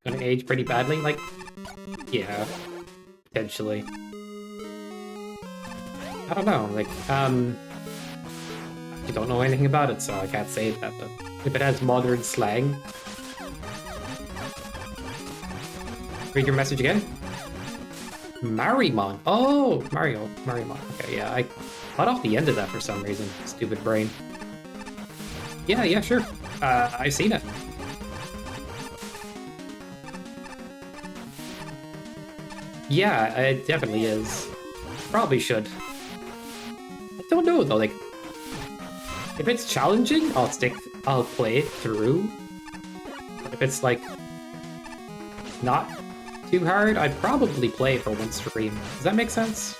Gonna age pretty badly? Like, yeah. Potentially. I don't know, like, I don't know anything about it, so I can't say that, but if it has modern slang... Read your message again? Marimon. Oh, Marimon. Okay, yeah, I cut off the end of that for some reason. Stupid brain. Yeah, sure. I've seen it. Yeah, it definitely is. Probably should. I don't know though, like, if it's challenging, I'll play it through. But if it's like not too hard, I'd probably play it for one stream. Does that make sense?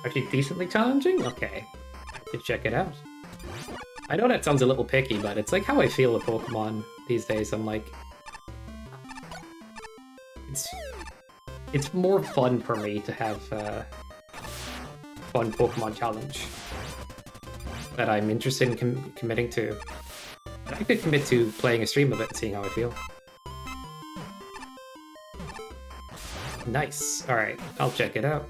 Actually decently challenging? Okay. I could check it out. I know that sounds a little picky, but it's like how I feel with Pokemon these days. I'm like... It's more fun for me to have fun Pokemon challenge that I'm interested in committing to. I could commit to playing a stream of it and seeing how I feel. Nice. Alright, I'll check it out.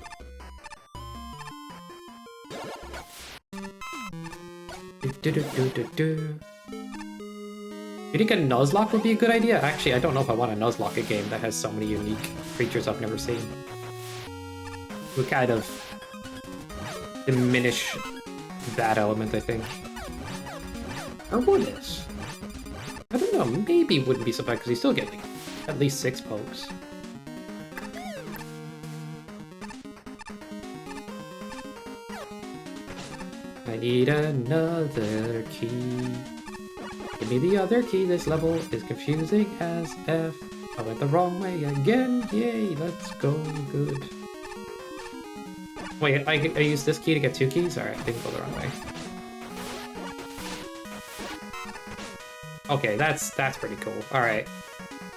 You think a Nuzlocke would be a good idea? Actually, I don't know if I want a Nuzlocke, a game that has so many unique creatures I've never seen. It would kind of diminish that element, I think. Or would it? I don't know, maybe it wouldn't be so bad because you still get like at least 6 pokes. I need another key. Give me the other key. This level is confusing as F. I went the wrong way again. Yay, let's go. Good. Wait, I used this key to get 2 keys? Alright, I didn't go the wrong way. Okay, that's pretty cool. Alright.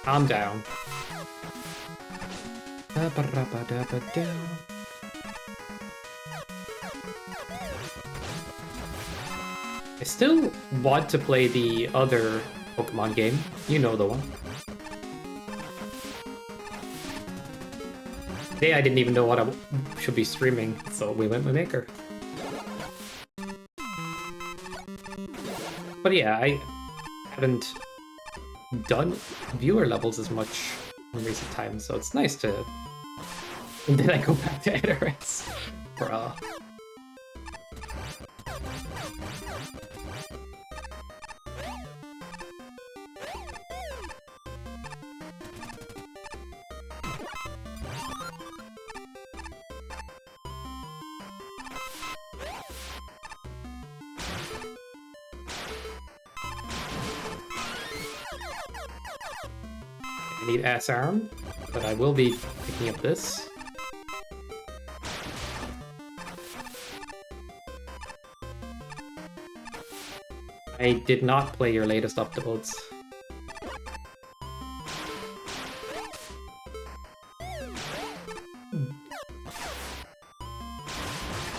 I'm down. I still want to play the other Pokemon game. You know the one. Today I didn't even know what I should be streaming, so we went with Maker. But yeah, I haven't done viewer levels as much in recent times, so it's nice to... And then I go back to NRS. Bruh. I need S-Arm, but I will be picking up this. I did not play your latest uploads.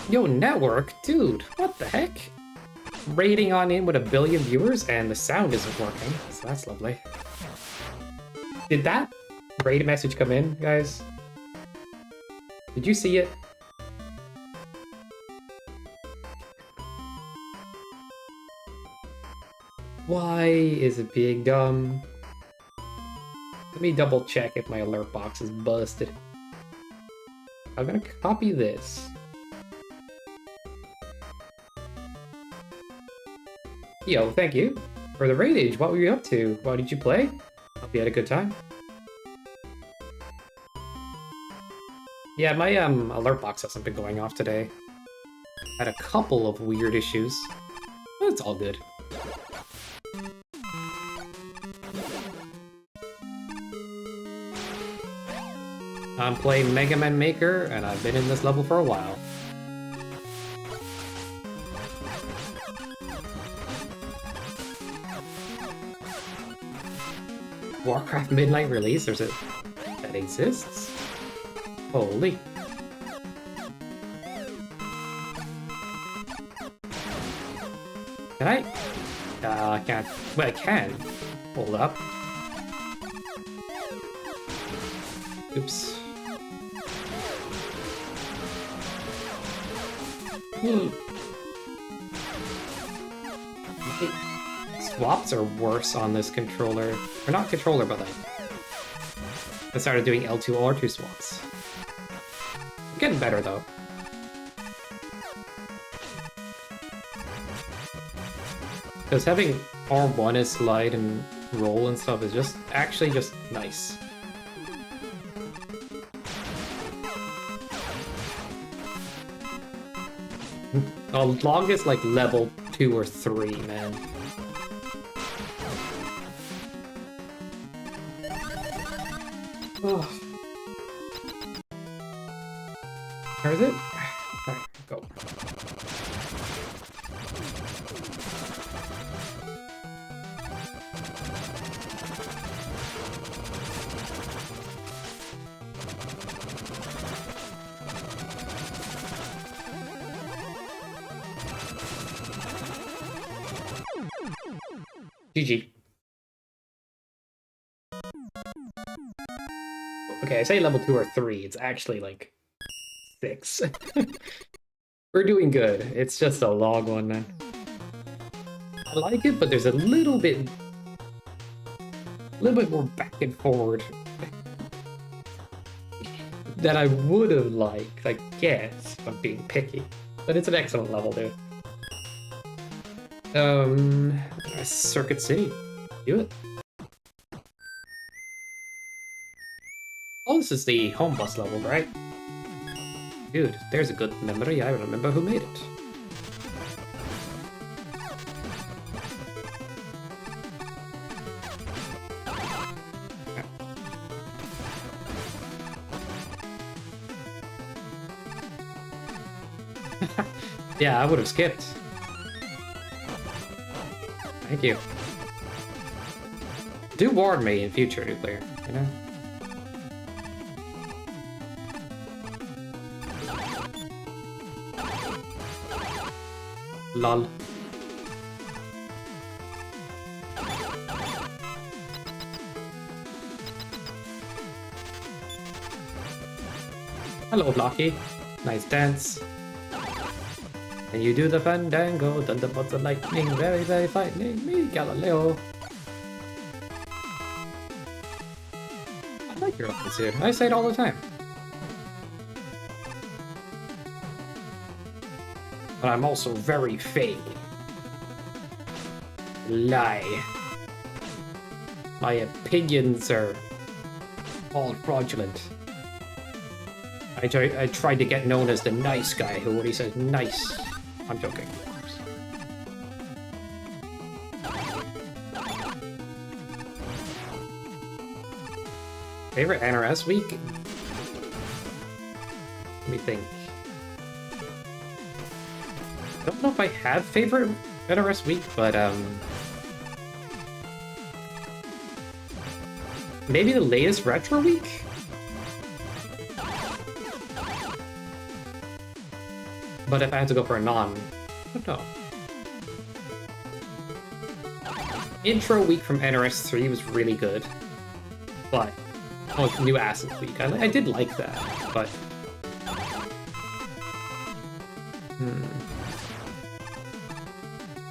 Yo, network? Dude, what the heck? Rating on in with 1 billion viewers and the sound isn't working, so that's lovely. Did that raid message come in, guys? Did you see it? Why is it being dumb? Let me double check if my alert box is busted. I'm gonna copy this. Yo, thank you for the raidage. What were you up to? What did you play? Hope you had a good time. Yeah, my alert box hasn't been going off today. Had a couple of weird issues. But it's all good. I'm playing Mega Man Maker, and I've been in this level for a while. Warcraft Midnight release? There's a... that exists? Holy. Can I? I can't. Well, I can. Hold up. Oops. Swaps are worse on this controller. Or not controller, but like I started doing L2 R2 swaps. Getting better though. Because having R1 as slide and roll and stuff is just actually just nice. The longest like level 2 or 3, man. Oh. Where is it? Alright, go. GG. Okay, I say level 2 or 3, it's actually like 6. We're doing good. It's just a long one, man. I like it, but there's a little bit more back and forward that I would have liked, I guess, if I'm being picky. But it's an excellent level, dude. Circuit City. Do it. Oh, this is the home bus level, right? Dude, there's a good memory. I remember who made it. Yeah, I would have skipped. Thank you. Do warn me in future, new player, you know? Lol. Hello, Blocky. Nice dance. And you do the fandango, thunderbolts of lightning, very, very frightening me, Galileo. I like your outfits here. I say it all the time. But I'm also very fake. Lie. My opinions are all fraudulent. I tried to get known as the nice guy who already says nice. I'm joking. Favorite NRS week? Let me think. I don't know if I have favorite NRS week, but maybe the latest retro week? But if I had to go for a non, I don't know. Intro week from NRS 3 was really good, but new Acid week, I did like that, but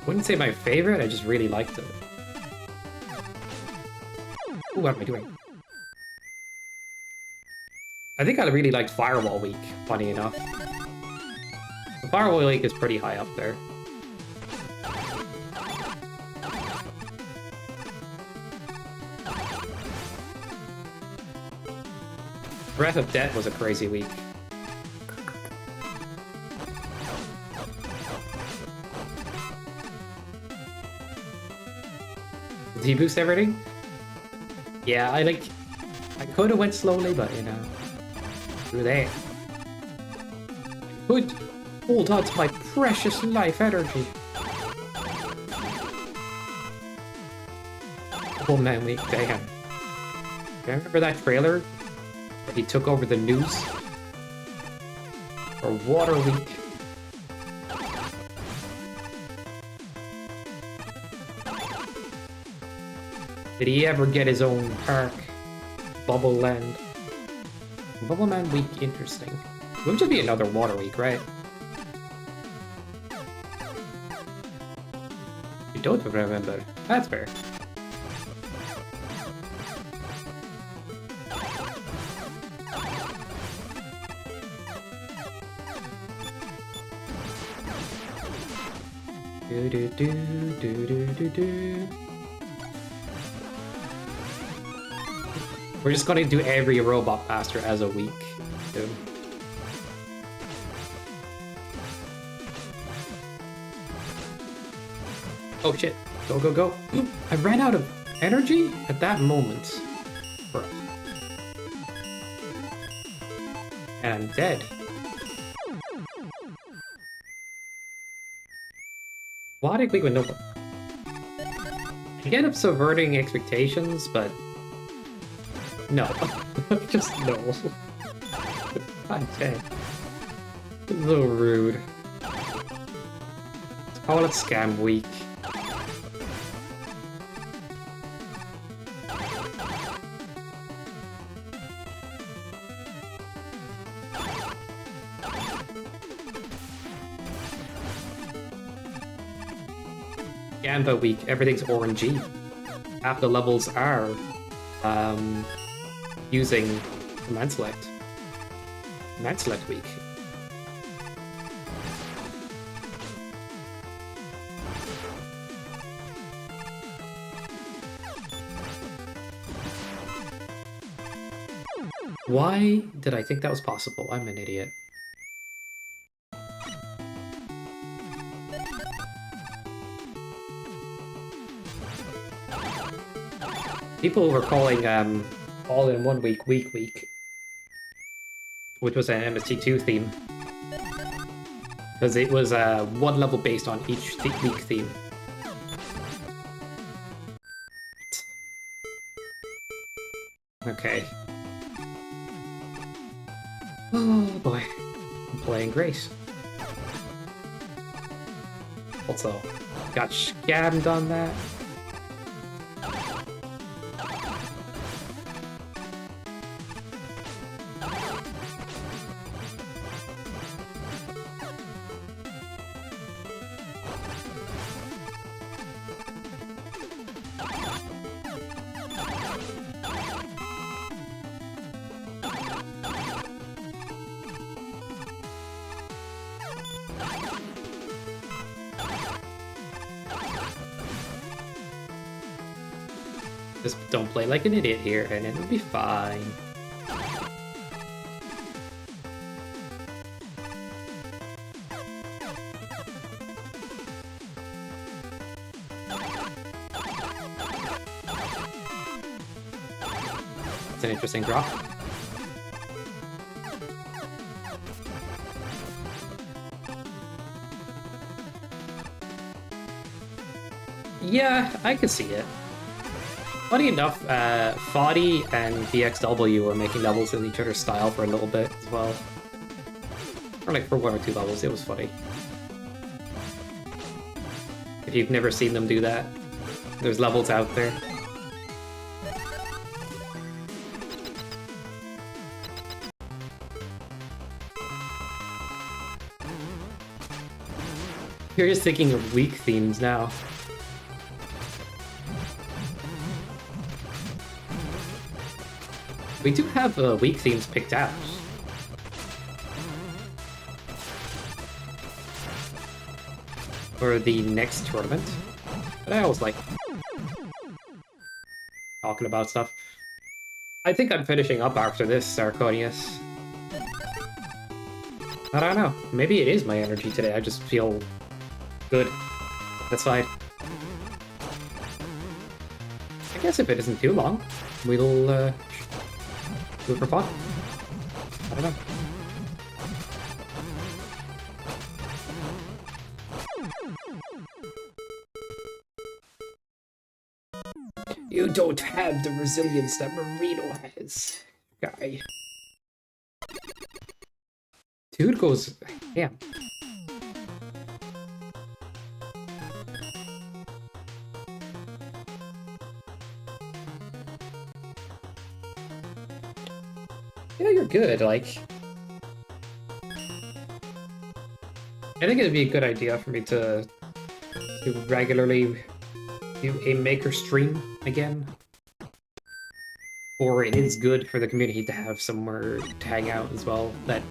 wouldn't say my favorite. I just really liked it. Ooh, what am I doing? I think I really liked Firewall week. Funny enough. Firewall Lake is pretty high up there. Breath of Death was a crazy week. Did he boost everything? Yeah, I could have went slowly, but you know, through there. I could hold on to my precious life energy. Oh man, week, damn. Remember that trailer where he took over the news? Or Water Week? Did he ever get his own park? Bubble Land. Bubble Man Week, interesting. It would just be another Water Week, right? You don't remember. That's fair. Do do do do do do do. We're just gonna do every robot master as a week. Dude. Oh shit. Go, go, go. I ran out of energy at that moment. Bro. And I'm dead. Why did we go no? I end up subverting expectations, but no. Just no. God damn. It's a little rude. Let's call it Scam Week. Gamba week, everything's orangey. Half the levels are using command select. Command select week. Why did I think that was possible? I'm an idiot. People were calling All in One Week, which was an MST2 theme. Because it was one level based on each week theme. Okay. Oh boy. I'm playing Grace. Also, got scammed on that. Just don't play like an idiot here, and it'll be fine. It's an interesting drop. Yeah, I can see it. Funny enough, Foddy and VXW were making levels in each other's style for a little bit as well. Or like for 1 or 2 levels, it was funny. If you've never seen them do that, there's levels out there. You're just thinking of weak themes now. We do have weak themes picked out. For the next tournament. But I always like talking about stuff. I think I'm finishing up after this, Sarconius. I don't know. Maybe it is my energy today. I just feel good. That's fine. I guess if it isn't too long, we'll do it for fun. I don't know. You don't have the resilience that Marino has, guy. Dude goes ham. Yeah, you're good, like... I think it'd be a good idea for me to regularly do a maker stream again. Or it is good for the community to have somewhere to hang out as well that...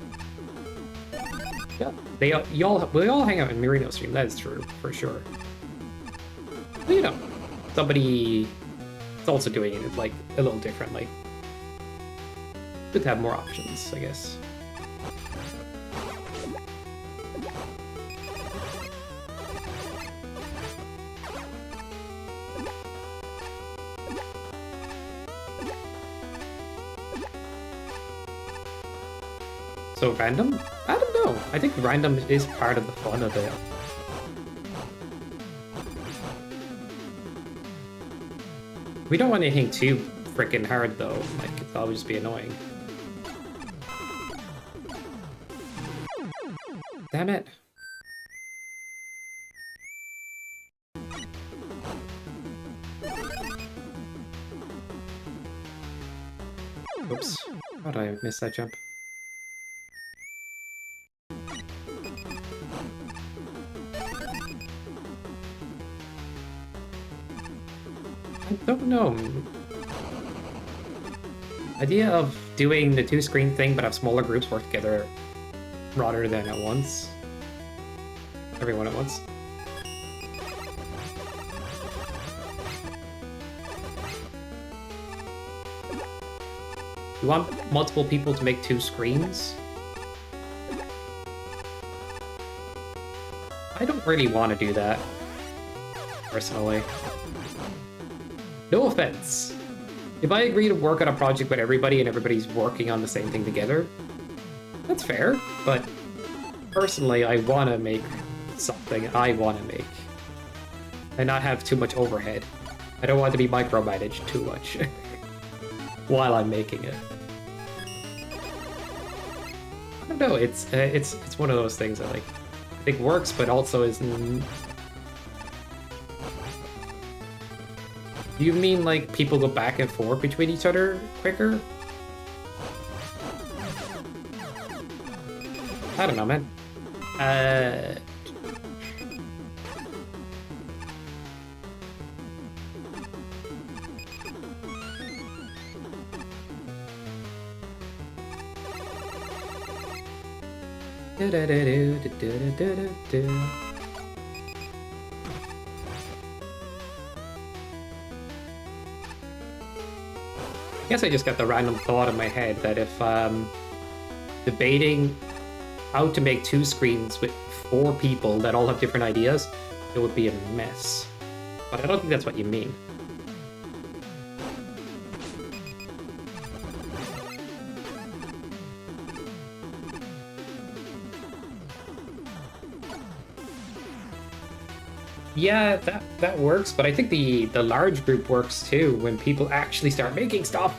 Yeah. we all hang out in Merino stream. That is true for sure. But, you know, somebody is also doing it like a little differently. Good to have more options, I guess. So random? I don't know. I think random is part of the fun of it. We don't want anything too freaking hard though. Like, that would just be annoying. Damn it. Oops. How did I miss that jump? I don't know. Idea of doing the two-screen thing but have smaller groups work together rather than at once. Everyone at once. You want multiple people to make two screens? I don't really want to do that, personally. No offense. If I agree to work on a project with everybody and everybody's working on the same thing together, that's fair, but personally, I want to make something I want to make and not have too much overhead. I don't want to be micromanaged too much while I'm making it. I don't know, it's one of those things that like I think works, but also isn't. You mean like people go back and forth between each other quicker? I don't know, man. I guess I just got the random thought in my head that if debating how to make two screens with 4 people that all have different ideas, it would be a mess. But I don't think that's what you mean. Yeah, that works, but I think the large group works too when people actually start making stuff.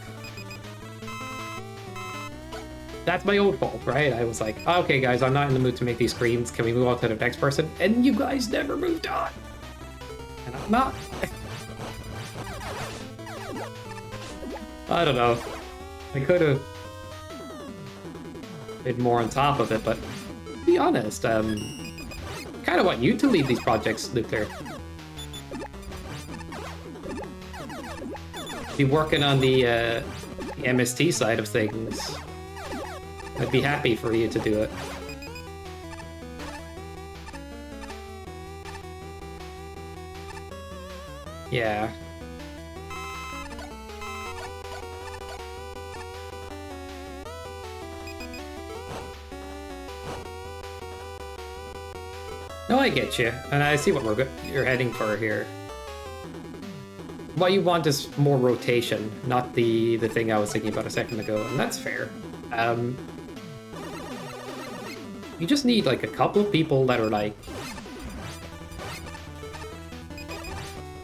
That's my own fault, right? I was like, okay guys, I'm not in the mood to make these screens. Can we move on to the next person? And you guys never moved on. And I'm not. I don't know. I could have been more on top of it, but to be honest, kind of want you to lead these projects, Nuclear. Be working on the MST side of things. I'd be happy for you to do it. Yeah. No, I get you, and I see what you're heading for here. What you want is more rotation, not the thing I was thinking about a second ago, and that's fair. You just need like a couple of people that are like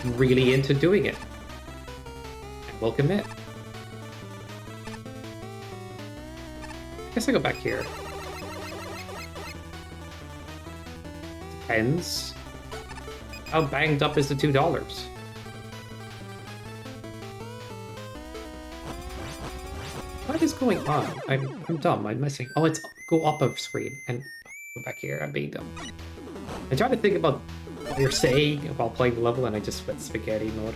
really into doing it, and will commit. I guess I go back here. Depends. How banged up is the $2? What is going on? I'm dumb. I'm missing. Oh, it's go up a screen and go back here. I'm being dumb. I try to think about what you're saying while playing the level, and I just went spaghetti mode.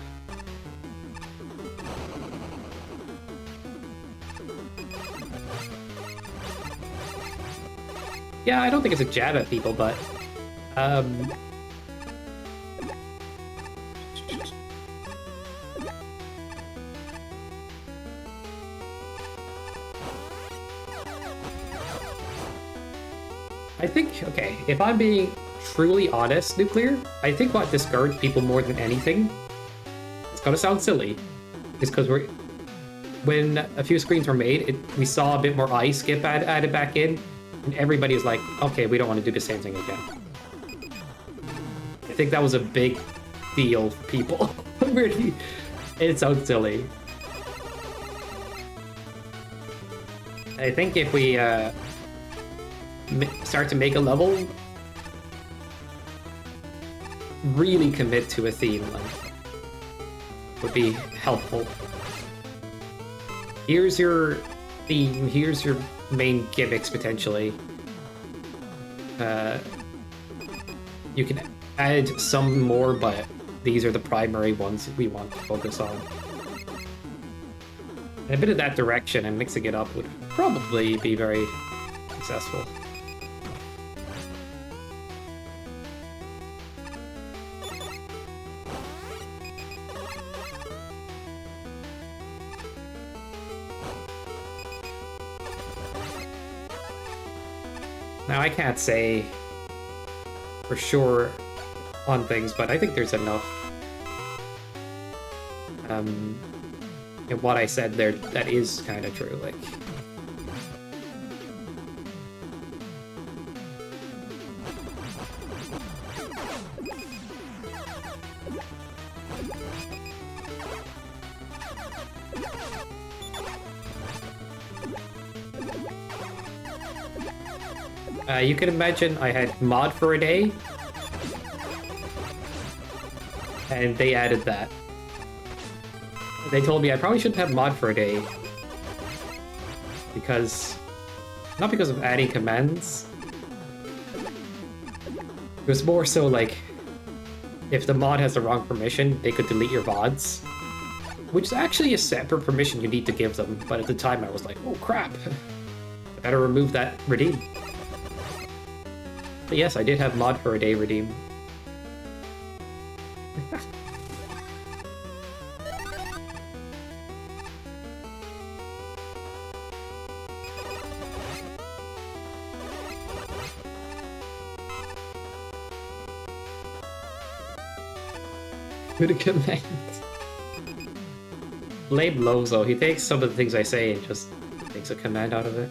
Yeah, I don't think it's a jab at people, but I think, okay, if I'm being truly honest, Nuclear, I think what discouraged people more than anything, it's gonna sound silly, is because when a few screens were made, we saw a bit more ice get added back in, and everybody was like, okay, we don't want to do the same thing again. I think that was a big deal for people. Really, it sounds silly. I think if we start to make a level, really commit to a theme, like, would be helpful. Here's your theme, here's your main gimmicks, potentially. You can add some more, but these are the primary ones we want to focus on. And a bit of that direction and mixing it up would probably be very successful. Now, I can't say for sure on things, but I think there's enough in what I said there that is kind of true. Like, you can imagine I had mod for a day, and they added that. They told me I probably shouldn't have mod for a day, because, not because of adding commands, it was more so like, if the mod has the wrong permission, they could delete your VODs, which is actually a separate permission you need to give them, but at the time I was like, oh crap, I better remove that redeem. But yes, I did have mod for a day redeem. Good command. Lame Lozo, he takes some of the things I say and just makes a command out of it.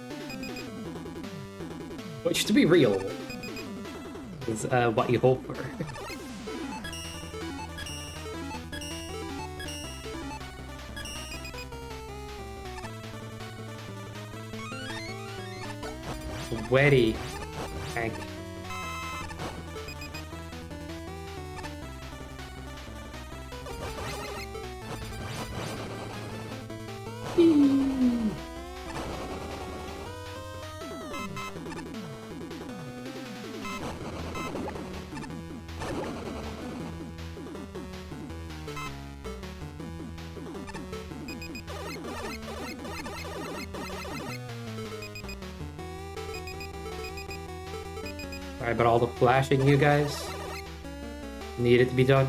Which, to be real, is what you hope for. Wetty tank. Sorry about all the flashing, you guys. Needed to be done.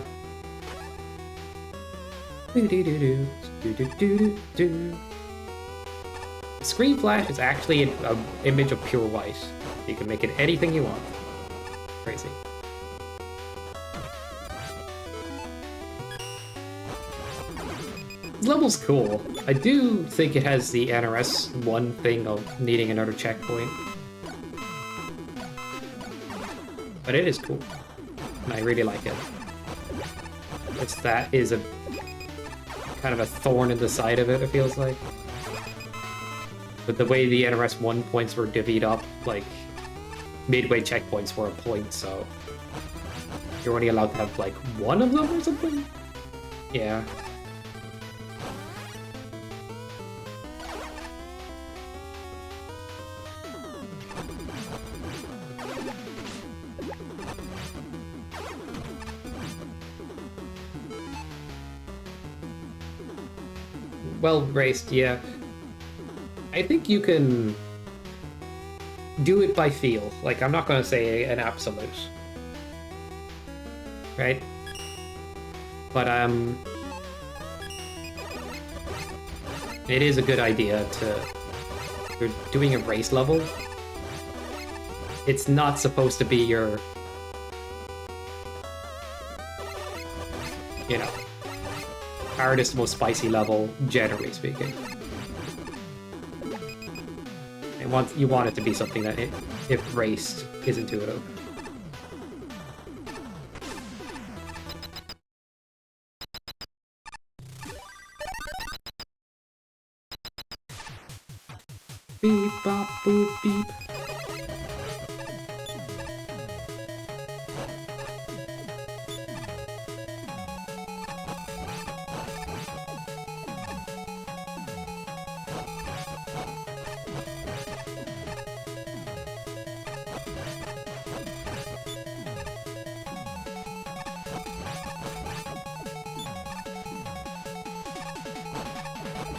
Screen flash is actually an image of pure white. You can make it anything you want. Crazy. This level's cool. I do think it has the NRS 1 thing of needing another checkpoint. But it is cool, and I really like it. That is a kind of a thorn in the side of it, it feels like. But the way the NRS 1 points were divvied up, like, midway checkpoints were a point, so you're only allowed to have, like, one of them or something? Yeah. Well raced, yeah. I think you can do it by feel. Like, I'm not going to say an absolute. Right? But, it is a good idea to... If you're doing a race level, it's not supposed to be your... You know, hardest, most spicy level, generally speaking. You want it to be something that, if raced, is intuitive. Beep, bop, boop, beep.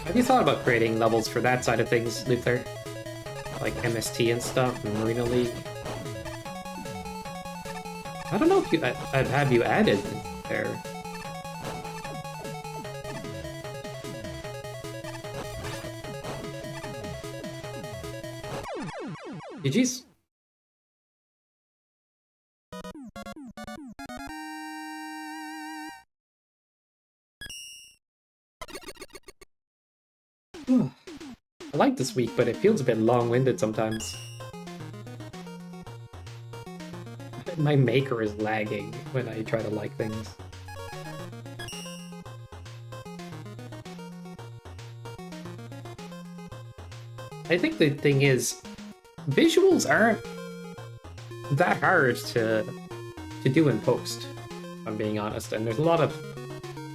Have you thought about creating levels for that side of things, Luther? Like MST and stuff, and Marina League? I don't know if I'd have you added there. GG's. I like this week, but it feels a bit long-winded sometimes. My maker is lagging when I try to like things. I think the thing is, visuals aren't that hard to do in post, if I'm being honest, and there's a lot of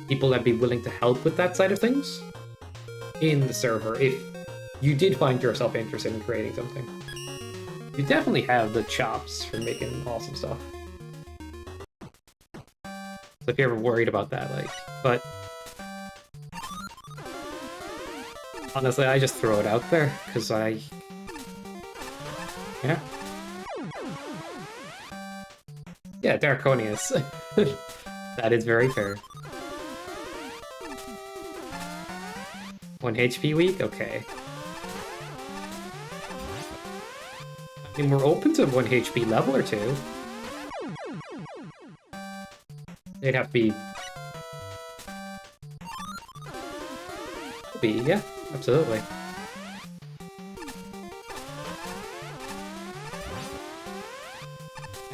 people that'd be willing to help with that side of things in the server if you did find yourself interested in creating something. You definitely have the chops for making awesome stuff. So if you're ever worried about that, like, but honestly, I just throw it out there, because yeah. Yeah, Draconius. That is very fair. 1 HP week? Okay. I mean, we're open to 1 HP level or 2. They'd have to be... yeah, absolutely.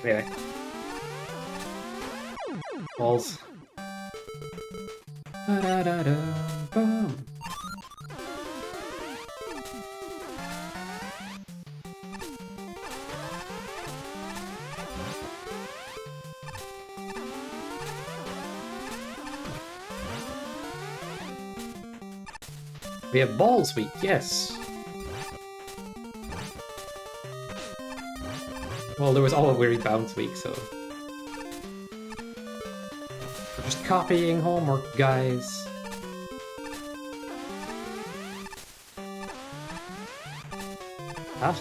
Anyway. Balls. Ba-da-da-da-bum. We have Balls Week, yes. Well, there was all a weird bounce week, so... We're just copying homework, guys. Huh?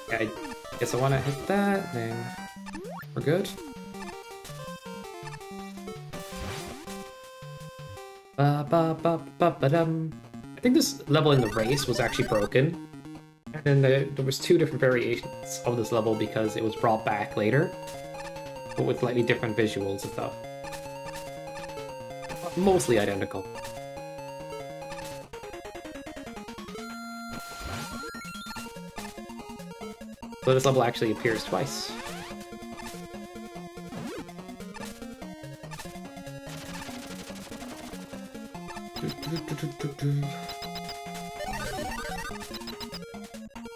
Okay, I guess I want to hit that, then we're good. Ba-ba-ba-ba-ba-dum. I think this level in the race was actually broken. And there was 2 different variations of this level because it was brought back later, but with slightly different visuals and stuff. Mostly identical. So this level actually appears twice.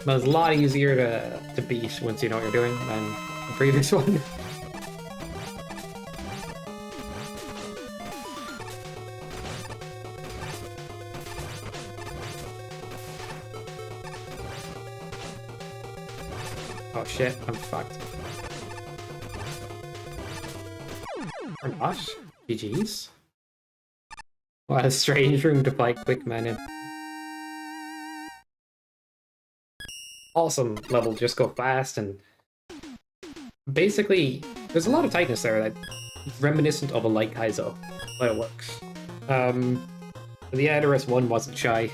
But it's a lot easier to beat once you know what you're doing than the previous one. Oh shit, I'm fucked. Or not. GG's. What a strange room to fight quick men in. awesome level, just go fast, and basically, there's a lot of tightness there that reminiscent of a light Kaizo, but it works. The NRS 1 wasn't shy.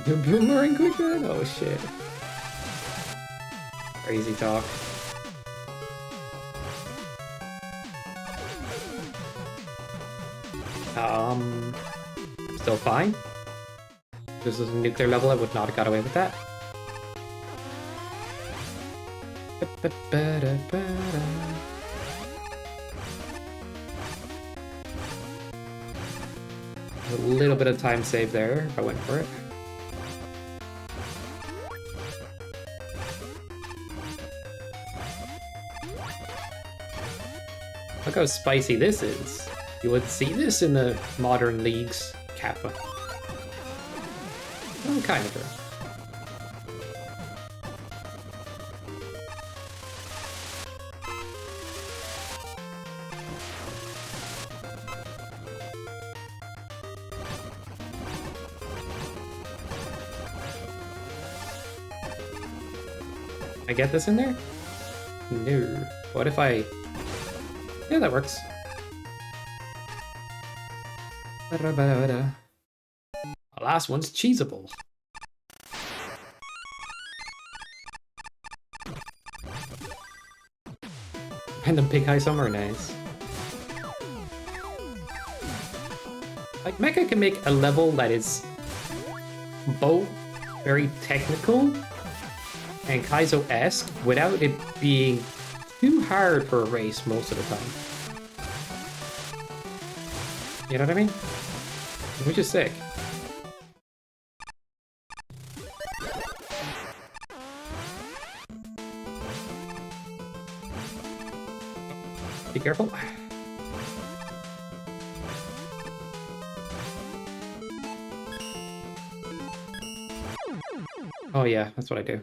The boomerang quick run? Oh shit. Crazy talk. Still fine. This is a nuclear level, I would not have got away with that. A little bit of time saved there if I went for it. Look how spicy this is. You would see this in the modern leagues, Kappa. Well, kind of. I get this in there? No. What if I... Yeah, that works. The last one's cheesable. And the big high summer, nice. Like, Mecha can make a level that is both very technical and Kaizo-esque without it being too hard for a race most of the time. You know what I mean? Which is sick. Be careful. Oh yeah, that's what I do.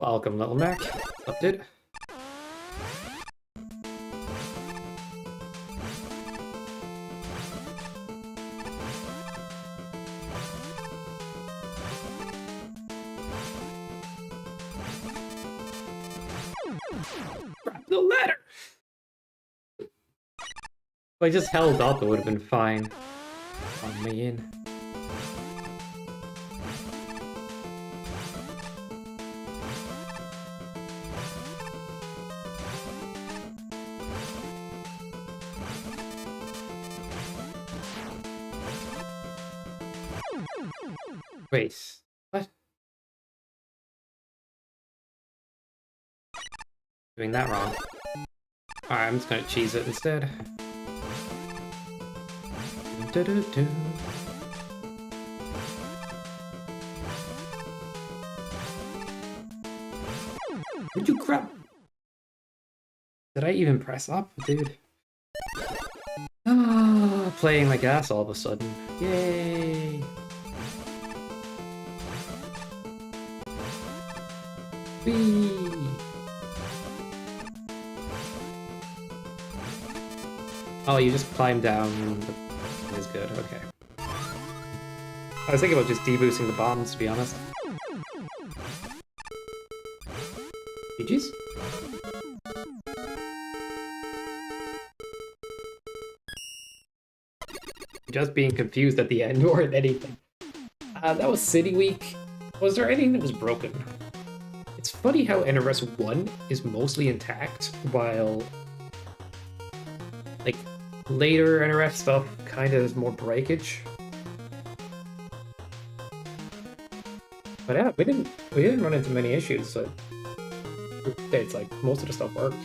Welcome, Little Mac. Up, dude. Grab the ladder! If I just held up, it would have been fine. On me in. Wait, what? Doing that wrong. Alright, I'm just gonna cheese it instead. Do-do-do. Would you grab? Did I even press up, dude? Ah, playing like ass all of a sudden. Yay! Whee! Oh, you just climb down. That's good, okay. I was thinking about just deboosting the bombs, to be honest. GG's? Just being confused at the end more than anything. That was City Week. Was there anything that was broken? It's funny how NRS 1 is mostly intact, while like later NRS stuff kind of is more breakage. But yeah, we didn't run into many issues, so it's like most of the stuff worked.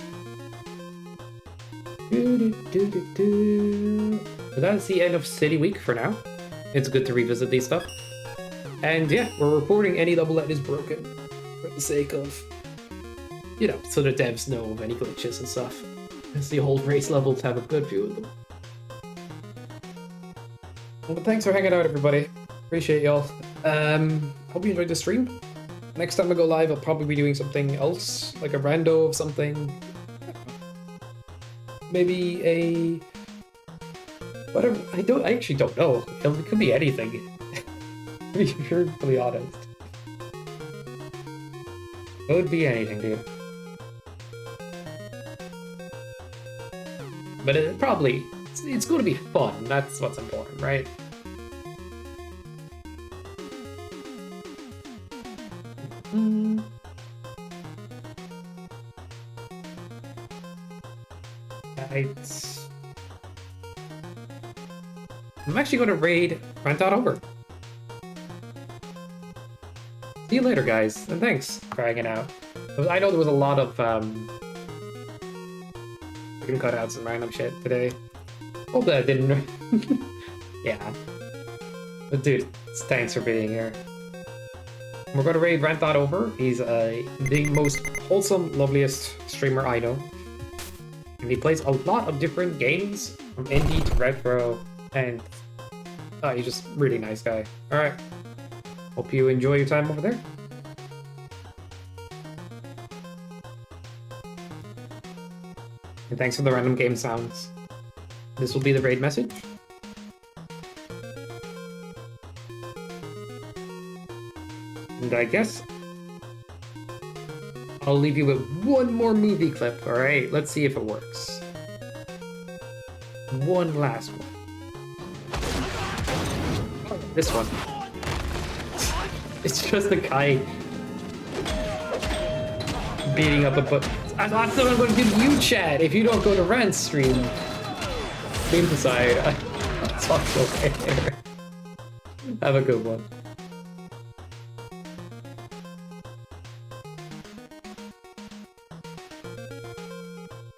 But that's the end of City Week for now. It's good to revisit these stuff. And yeah, we're reporting any double that is broken for the sake of, you know, so the devs know of any glitches and stuff. As the old race levels have a good view of them. But thanks for hanging out, everybody. Appreciate y'all. Hope you enjoyed the stream. Next time I go live, I'll probably be doing something else, like a rando of something. Maybe a whatever. I actually don't know. It could be anything. To be truthfully honest, it would be anything, dude. But it probably it's going to be fun. That's what's important, right? I'm actually going to raid Rent.Over. See you later, guys, and thanks for hanging out. I know there was a lot of we can cut out some random shit today. Hope that I didn't. Yeah, but dude, thanks for being here. We're going to raid Rent.Over. He's the most wholesome, loveliest streamer I know. And he plays a lot of different games, from indie to retro, and he's just a really nice guy. Alright. Hope you enjoy your time over there. And thanks for the random game sounds. This will be the raid message. And I guess I'll leave you with one more movie clip, alright? Let's see if it works. One last one. Oh, this one. It's just a guy beating up a book. I thought what I'm going to do to you, Chad, if you don't go to Rent's stream. Leave aside. It's also okay. Have a good one.